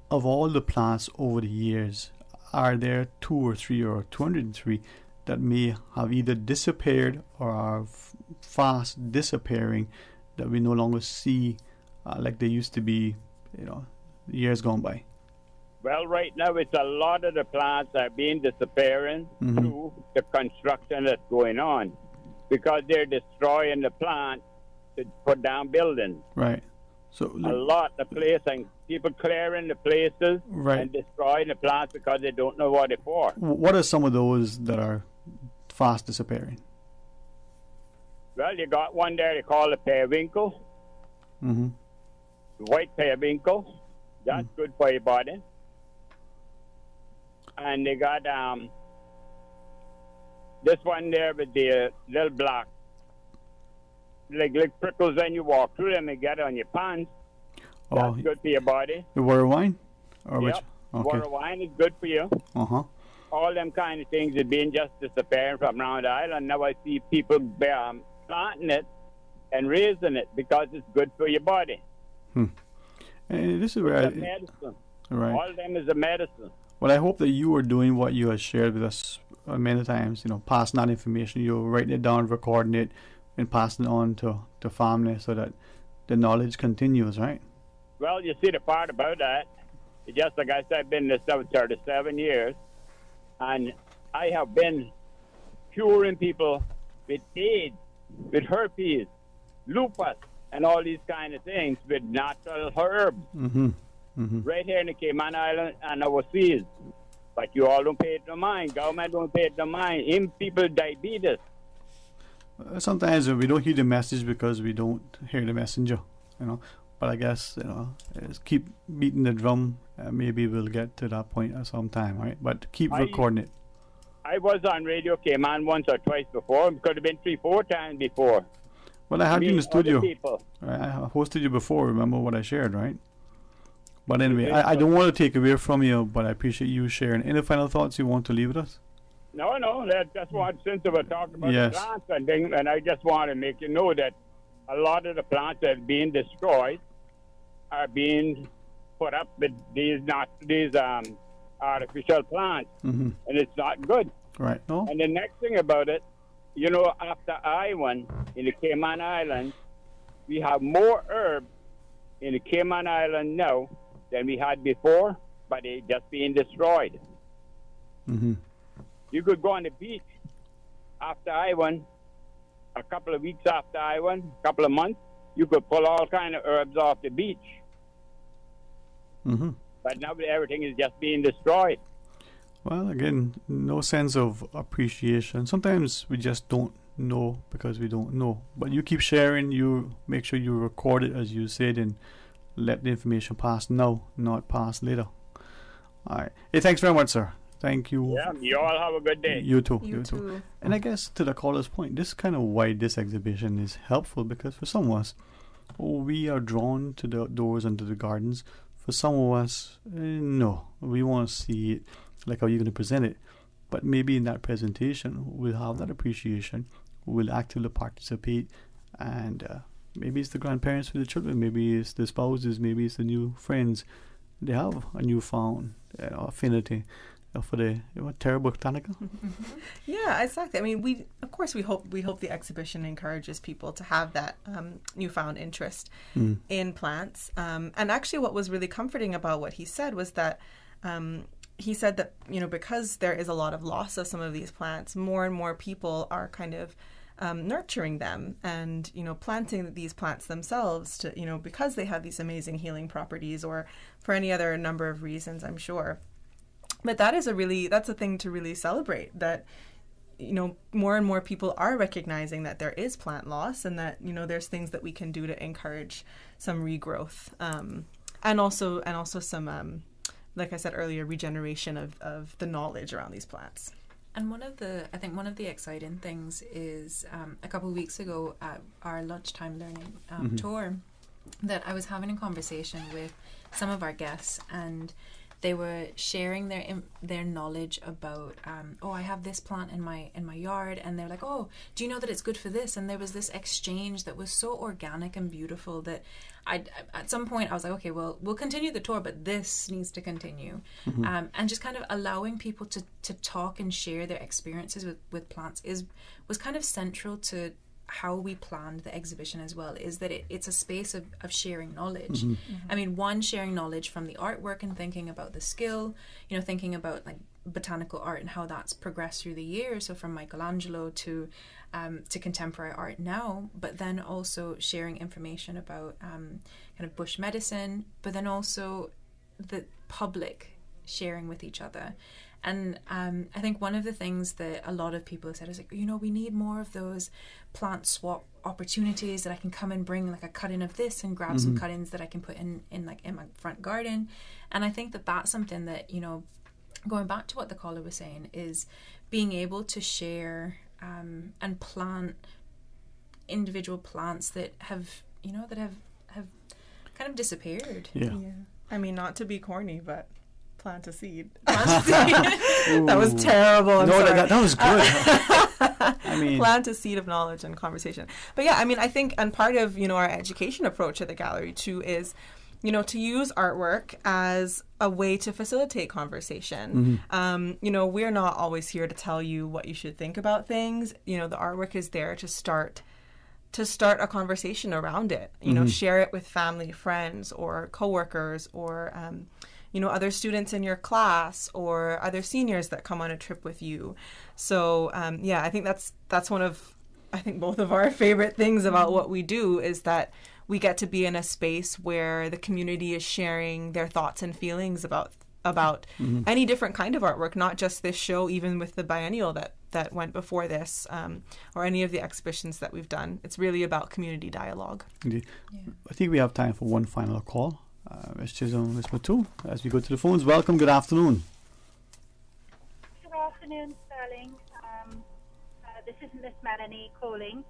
Speaker 4: Of all the plants over the years, are there 2 or 3 or 203 that may have either disappeared or are fast disappearing, that we no longer see like they used to be, years gone by?
Speaker 10: Well, right now it's a lot of the plants are being disappearing through the construction that's going on, because they're destroying the plant to put down buildings.
Speaker 4: Right. So
Speaker 10: a lot of places, and people clearing the places and destroying the plants because they don't know what they're for.
Speaker 4: What are some of those that are fast disappearing?
Speaker 10: Well, you got one there they call the periwinkle.
Speaker 4: Mm-hmm.
Speaker 10: White periwinkle. That's good for your body. And they got this one there with the little black, like prickles when you walk through them and get on your pants. That's good for your body.
Speaker 4: The water wine? Or
Speaker 10: yep.
Speaker 4: which? Okay.
Speaker 10: Water wine is good for you.
Speaker 4: Uh-huh.
Speaker 10: All them kind of things are being just disappearing from around the island. Now I see people planting it and raising it because it's good for your body.
Speaker 4: And this is where
Speaker 10: it's a medicine.
Speaker 4: Right.
Speaker 10: All of them is a medicine.
Speaker 4: Well, I hope that you are doing what you have shared with us many times, passing that information. You're writing it down, recording it, and passing it on to family so that the knowledge continues, right?
Speaker 10: Well, you see, the part about that, just like I said, I've been in this stuff 37 years, and I have been curing people with AIDS, with herpes, lupus, and all these kind of things with natural herbs. Right here in the Cayman Island and overseas. But you all don't pay it no mind. Government don't pay it no mind. Even people with diabetes.
Speaker 4: Sometimes we don't hear the message because we don't hear the messenger, But I guess, just keep beating the drum. Maybe we'll get to that point at some time, right? But keep recording it.
Speaker 10: I was on Radio Cayman once or twice before. It could have been 3-4 times before.
Speaker 4: Well, I had you in the studio. Right? I hosted you before. Remember what I shared, right? But anyway, I don't want to take away from you, but I appreciate you sharing. Any final thoughts you want to leave with us?
Speaker 10: No, that's what, since we're talking about the plants and things, and I just want to make you know that a lot of the plants that are being destroyed are being put up with these artificial plants, and it's not good.
Speaker 4: Right. No.
Speaker 10: And the next thing about it, you know, after I-1 in the Cayman Islands, we have more herbs in the Cayman Islands now than we had before, but they're just being destroyed. You could go on the beach after I-1, a couple of weeks after I-1, a couple of months, you could pull all kind of herbs off the beach. But now everything is just being destroyed.
Speaker 4: Well, again, no sense of appreciation. Sometimes we just don't know because we don't know. But you keep sharing, you make sure you record it as you said, and let the information pass now, not pass later. All right. Hey, thanks very much, sir. Thank you.
Speaker 10: Yeah, you all have a good day.
Speaker 4: You too.
Speaker 9: You too.
Speaker 4: And I guess to the caller's point, this is kind of why this exhibition is helpful, because for some of us, we are drawn to the outdoors and to the gardens. For some of us, no, we want to see it like how you're going to present it. But maybe in that presentation, we'll have that appreciation. We'll actively participate, and maybe it's the grandparents with the children, maybe it's the spouses, maybe it's the new friends. They have a newfound affinity for the terrible botanica.
Speaker 9: Yeah, exactly. I mean, we hope the exhibition encourages people to have that newfound interest in plants. And actually, what was really comforting about what he said was that he said that, you know, because there is a lot of loss of some of these plants, more and more people are kind of nurturing them and, you know, planting these plants themselves to, you know, because they have these amazing healing properties, or for any other number of reasons, I'm sure. But that's a thing to really celebrate, that, you know, more and more people are recognizing that there is plant loss, and that, you know, there's things that we can do to encourage some regrowth, and also some, like I said earlier, regeneration of the knowledge around these plants.
Speaker 2: And one of the exciting things is a couple of weeks ago at our lunchtime learning tour, that I was having a conversation with some of our guests, and they were sharing their knowledge about I have this plant in my yard, and they're like, oh, do you know that it's good for this? And there was this exchange that was so organic and beautiful that at some point I was like, okay, well, we'll continue the tour, but this needs to continue. And just kind of allowing people to talk and share their experiences with plants was kind of central to how we planned the exhibition as well, is that it's a space of sharing knowledge. I mean, sharing knowledge from the artwork and thinking about the skill, you know, thinking about like botanical art and how that's progressed through the years, so from Michelangelo to contemporary art now, but then also sharing information about kind of bush medicine, but then also the public sharing with each other. And I think one of the things that a lot of people have said is, like, you know, we need more of those plant swap opportunities, that I can come and bring like a cut-in of this and grab some cut-ins that I can put in my front garden. And I think that that's something that, you know, going back to what the caller was saying, is being able to share and plant individual plants that have kind of disappeared.
Speaker 9: Yeah. I mean, not to be corny, but plant a seed. That was terrible. I'm sorry.
Speaker 4: That was good. I mean,
Speaker 9: plant a seed of knowledge and conversation. But yeah, I mean, I think, and part of, you know, our education approach at the gallery too is, you know, to use artwork as a way to facilitate conversation. You know, we're not always here to tell you what you should think about things. You know, the artwork is there to start a conversation around it. You know, share it with family, friends, or coworkers, or you know, other students in your class, or other seniors that come on a trip with you. So yeah, I think that's one of, I think, both of our favorite things about what we do, is that we get to be in a space where the community is sharing their thoughts and feelings about any different kind of artwork, not just this show, even with the biennial that went before this, or any of the exhibitions that we've done. It's really about community dialogue.
Speaker 4: Indeed. Yeah. I think we have time for one final call. Ms. Chisholm, Ms. Matu, as we go to the phones. Welcome, good afternoon.
Speaker 1: Good afternoon, Sterling. This is Miss Melanie calling.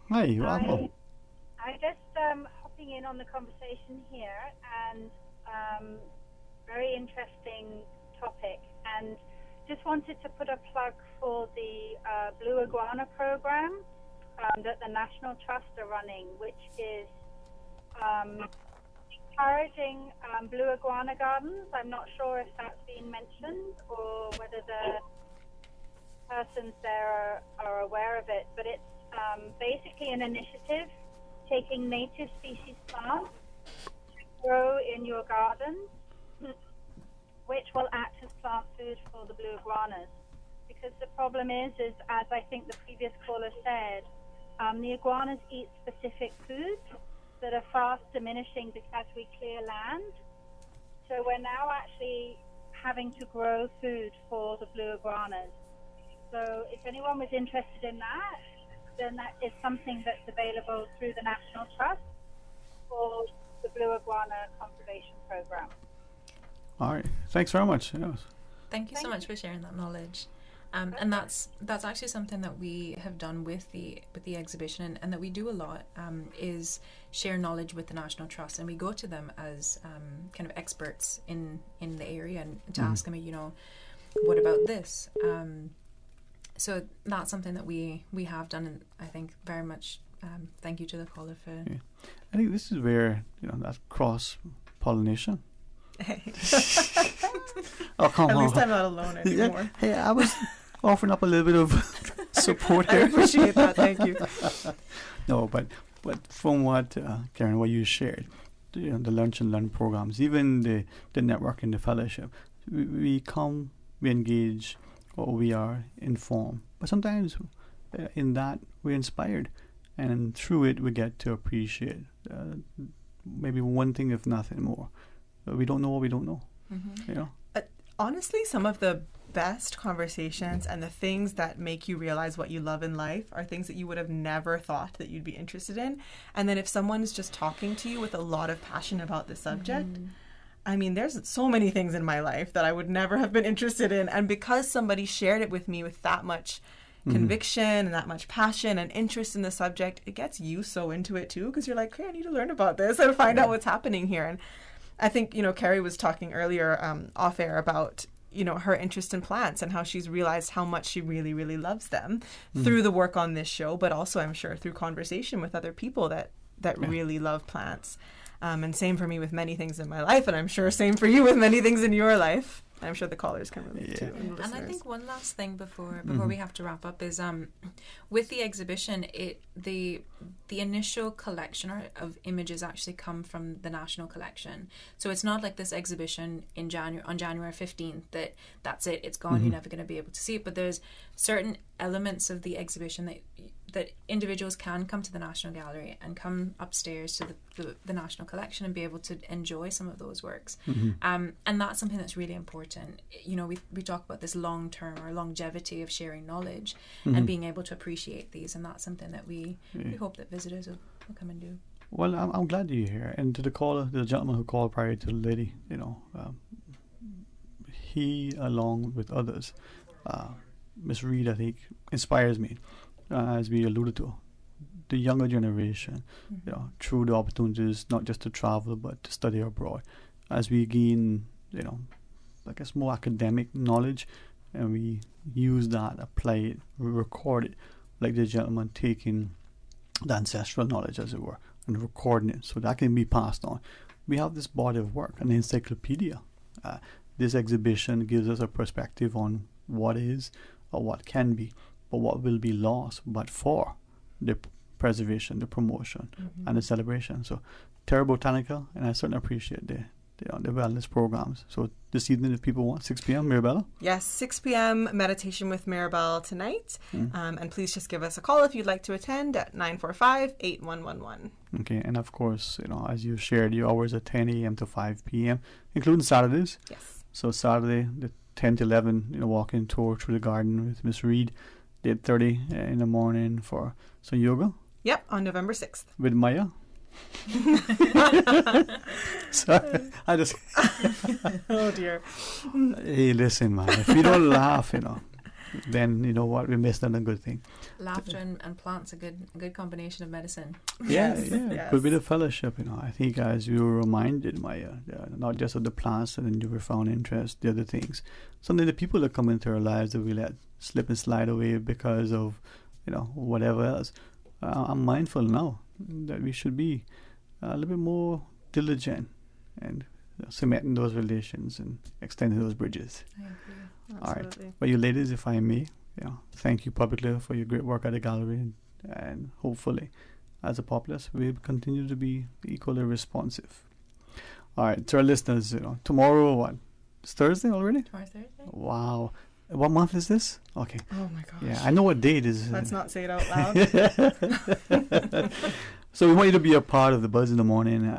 Speaker 4: Hi, welcome.
Speaker 1: I just hopping in on the conversation here, and very interesting topic, and just wanted to put a plug for the Blue Iguana program that the National Trust are running, which is encouraging blue iguana gardens. I'm not sure if that's been mentioned or whether the persons there are aware of it, but it's basically an initiative taking native species plants to grow in your gardens, which will act as plant food for the blue iguanas. Because the problem is as I think the previous caller said, the iguanas eat specific foods that are fast diminishing because we clear land. So we're now actually having to grow food for the blue iguanas. So if anyone was interested in that, then that is something that's available through the National Trust for the Blue Iguana Conservation Program.
Speaker 4: All right. Thanks very much. Yes.
Speaker 2: Thank you so much for sharing that knowledge. And that's actually something that we have done with the exhibition, and that we do a lot, is share knowledge with the National Trust, and we go to them as kind of experts in the area, and to ask them, what about this? So that's something that we have done, and I think very much thank you to the caller for.
Speaker 4: Yeah. I think this is where that cross pollination. Oh, come on!
Speaker 9: At least I'm not alone anymore.
Speaker 4: Yeah. Hey, I was offering up a little bit of support here.
Speaker 9: I appreciate that. Thank you.
Speaker 4: No, but from what Karen, what you shared, the lunch and learn programs, even the network and the fellowship, we come, we engage, or we are informed. But sometimes in that we're inspired, and through it we get to appreciate maybe one thing, if nothing more. We don't know what we don't know. Mm-hmm.
Speaker 9: Honestly, some of the best conversations and the things that make you realize what you love in life are things that you would have never thought that you'd be interested in. And then if someone's just talking to you with a lot of passion about the subject, I mean, there's so many things in my life that I would never have been interested in. And because somebody shared it with me with that much conviction and that much passion and interest in the subject, it gets you so into it too, because you're like, hey, I need to learn about this and find out what's happening here. And I think, Carrie was talking earlier off air about, her interest in plants and how she's realized how much she really, really loves them through the work on this show, but also, I'm sure, through conversation with other people that really love plants. And same for me with many things in my life, and I'm sure same for you with many things in your life. I'm sure the callers can relate too.
Speaker 2: And I think one last thing before we have to wrap up is with the exhibition, the initial collection of images actually come from the national collection. So it's not like this exhibition on January 15th that's it, it's gone, you're never going to be able to see it. But there's certain elements of the exhibition that individuals can come to the National Gallery and come upstairs to the National Collection and be able to enjoy some of those works. And that's something that's really important. We talk about this long-term or longevity of sharing knowledge and being able to appreciate these, and that's something that we hope that visitors will come and do.
Speaker 4: Well, I'm glad you're here. And to the caller, the gentleman who called prior to the lady, he, along with others, Miss Reed, I think, inspires me. As we alluded to, the younger generation, through the opportunities not just to travel but to study abroad, as we gain, I guess more academic knowledge, and we use that, apply it, we record it, like the gentleman taking the ancestral knowledge, as it were, and recording it so that can be passed on. We have this body of work, an encyclopedia. This exhibition gives us a perspective on what is or what can be, but what will be lost, but for the preservation, the promotion, and the celebration. So, Terra Botanica, and I certainly appreciate the wellness programs. So this evening, if people want, 6 p.m., Mirabella?
Speaker 9: Yes, 6 p.m. meditation with Mirabelle tonight. And please just give us a call if you'd like to attend at 945-8111.
Speaker 4: Okay, and of course, as you shared, your hours are 10 a.m. to 5 p.m., including Saturdays.
Speaker 9: Yes.
Speaker 4: So Saturday, the 10 to 11, walking tour through the garden with Miss Reed. 8:30 in the morning for some yoga.
Speaker 9: Yep, on November 6th.
Speaker 4: With Maya. Sorry, I just...
Speaker 9: Oh, dear.
Speaker 4: Hey, listen, man. If you don't laugh, then you know what? We missed on a good thing.
Speaker 2: Laughter and plants, a good combination of medicine.
Speaker 4: Yes. Could be the fellowship, I think as you were reminded, Maya, not just of the plants and you were found interest, the other things. Something the people that come into our lives that we let slip and slide away because of, whatever else. I'm mindful now that we should be a little bit more diligent and cementing those relations and extending those bridges.
Speaker 9: I agree.
Speaker 4: All right.
Speaker 9: Absolutely.
Speaker 4: But you ladies, if I may, thank you publicly for your great work at the gallery, and hopefully, as a populace, we continue to be equally responsive. All right, to our listeners, tomorrow, what? It's Thursday already?
Speaker 2: Tomorrow's Thursday.
Speaker 4: Wow. What month is this? Okay.
Speaker 9: Oh my gosh.
Speaker 4: Yeah, I know what date it is.
Speaker 9: Let's not say it out loud.
Speaker 4: So we want you to be a part of the Buzz in the Morning.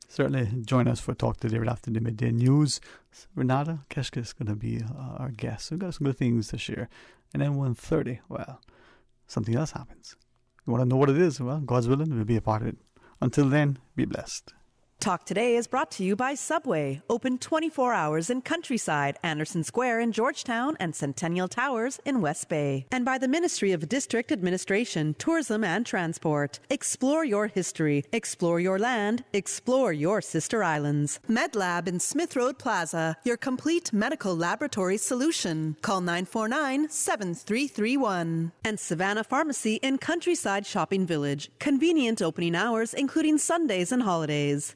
Speaker 4: Certainly join us for Talk Today right after the midday news. Renata Keshka is going to be our guest. We've got some good things to share. And then 1:30, well, something else happens. You want to know what it is? Well, God's willing, we'll be a part of it. Until then, be blessed.
Speaker 16: Talk Today is brought to you by Subway, open 24 hours in Countryside, Anderson Square in Georgetown, and Centennial Towers in West Bay. And by the Ministry of District Administration, Tourism and Transport. Explore your history, explore your land, explore your sister islands. MedLab in Smith Road Plaza, your complete medical laboratory solution. Call 949-7331. And Savannah Pharmacy in Countryside Shopping Village, convenient opening hours including Sundays and holidays.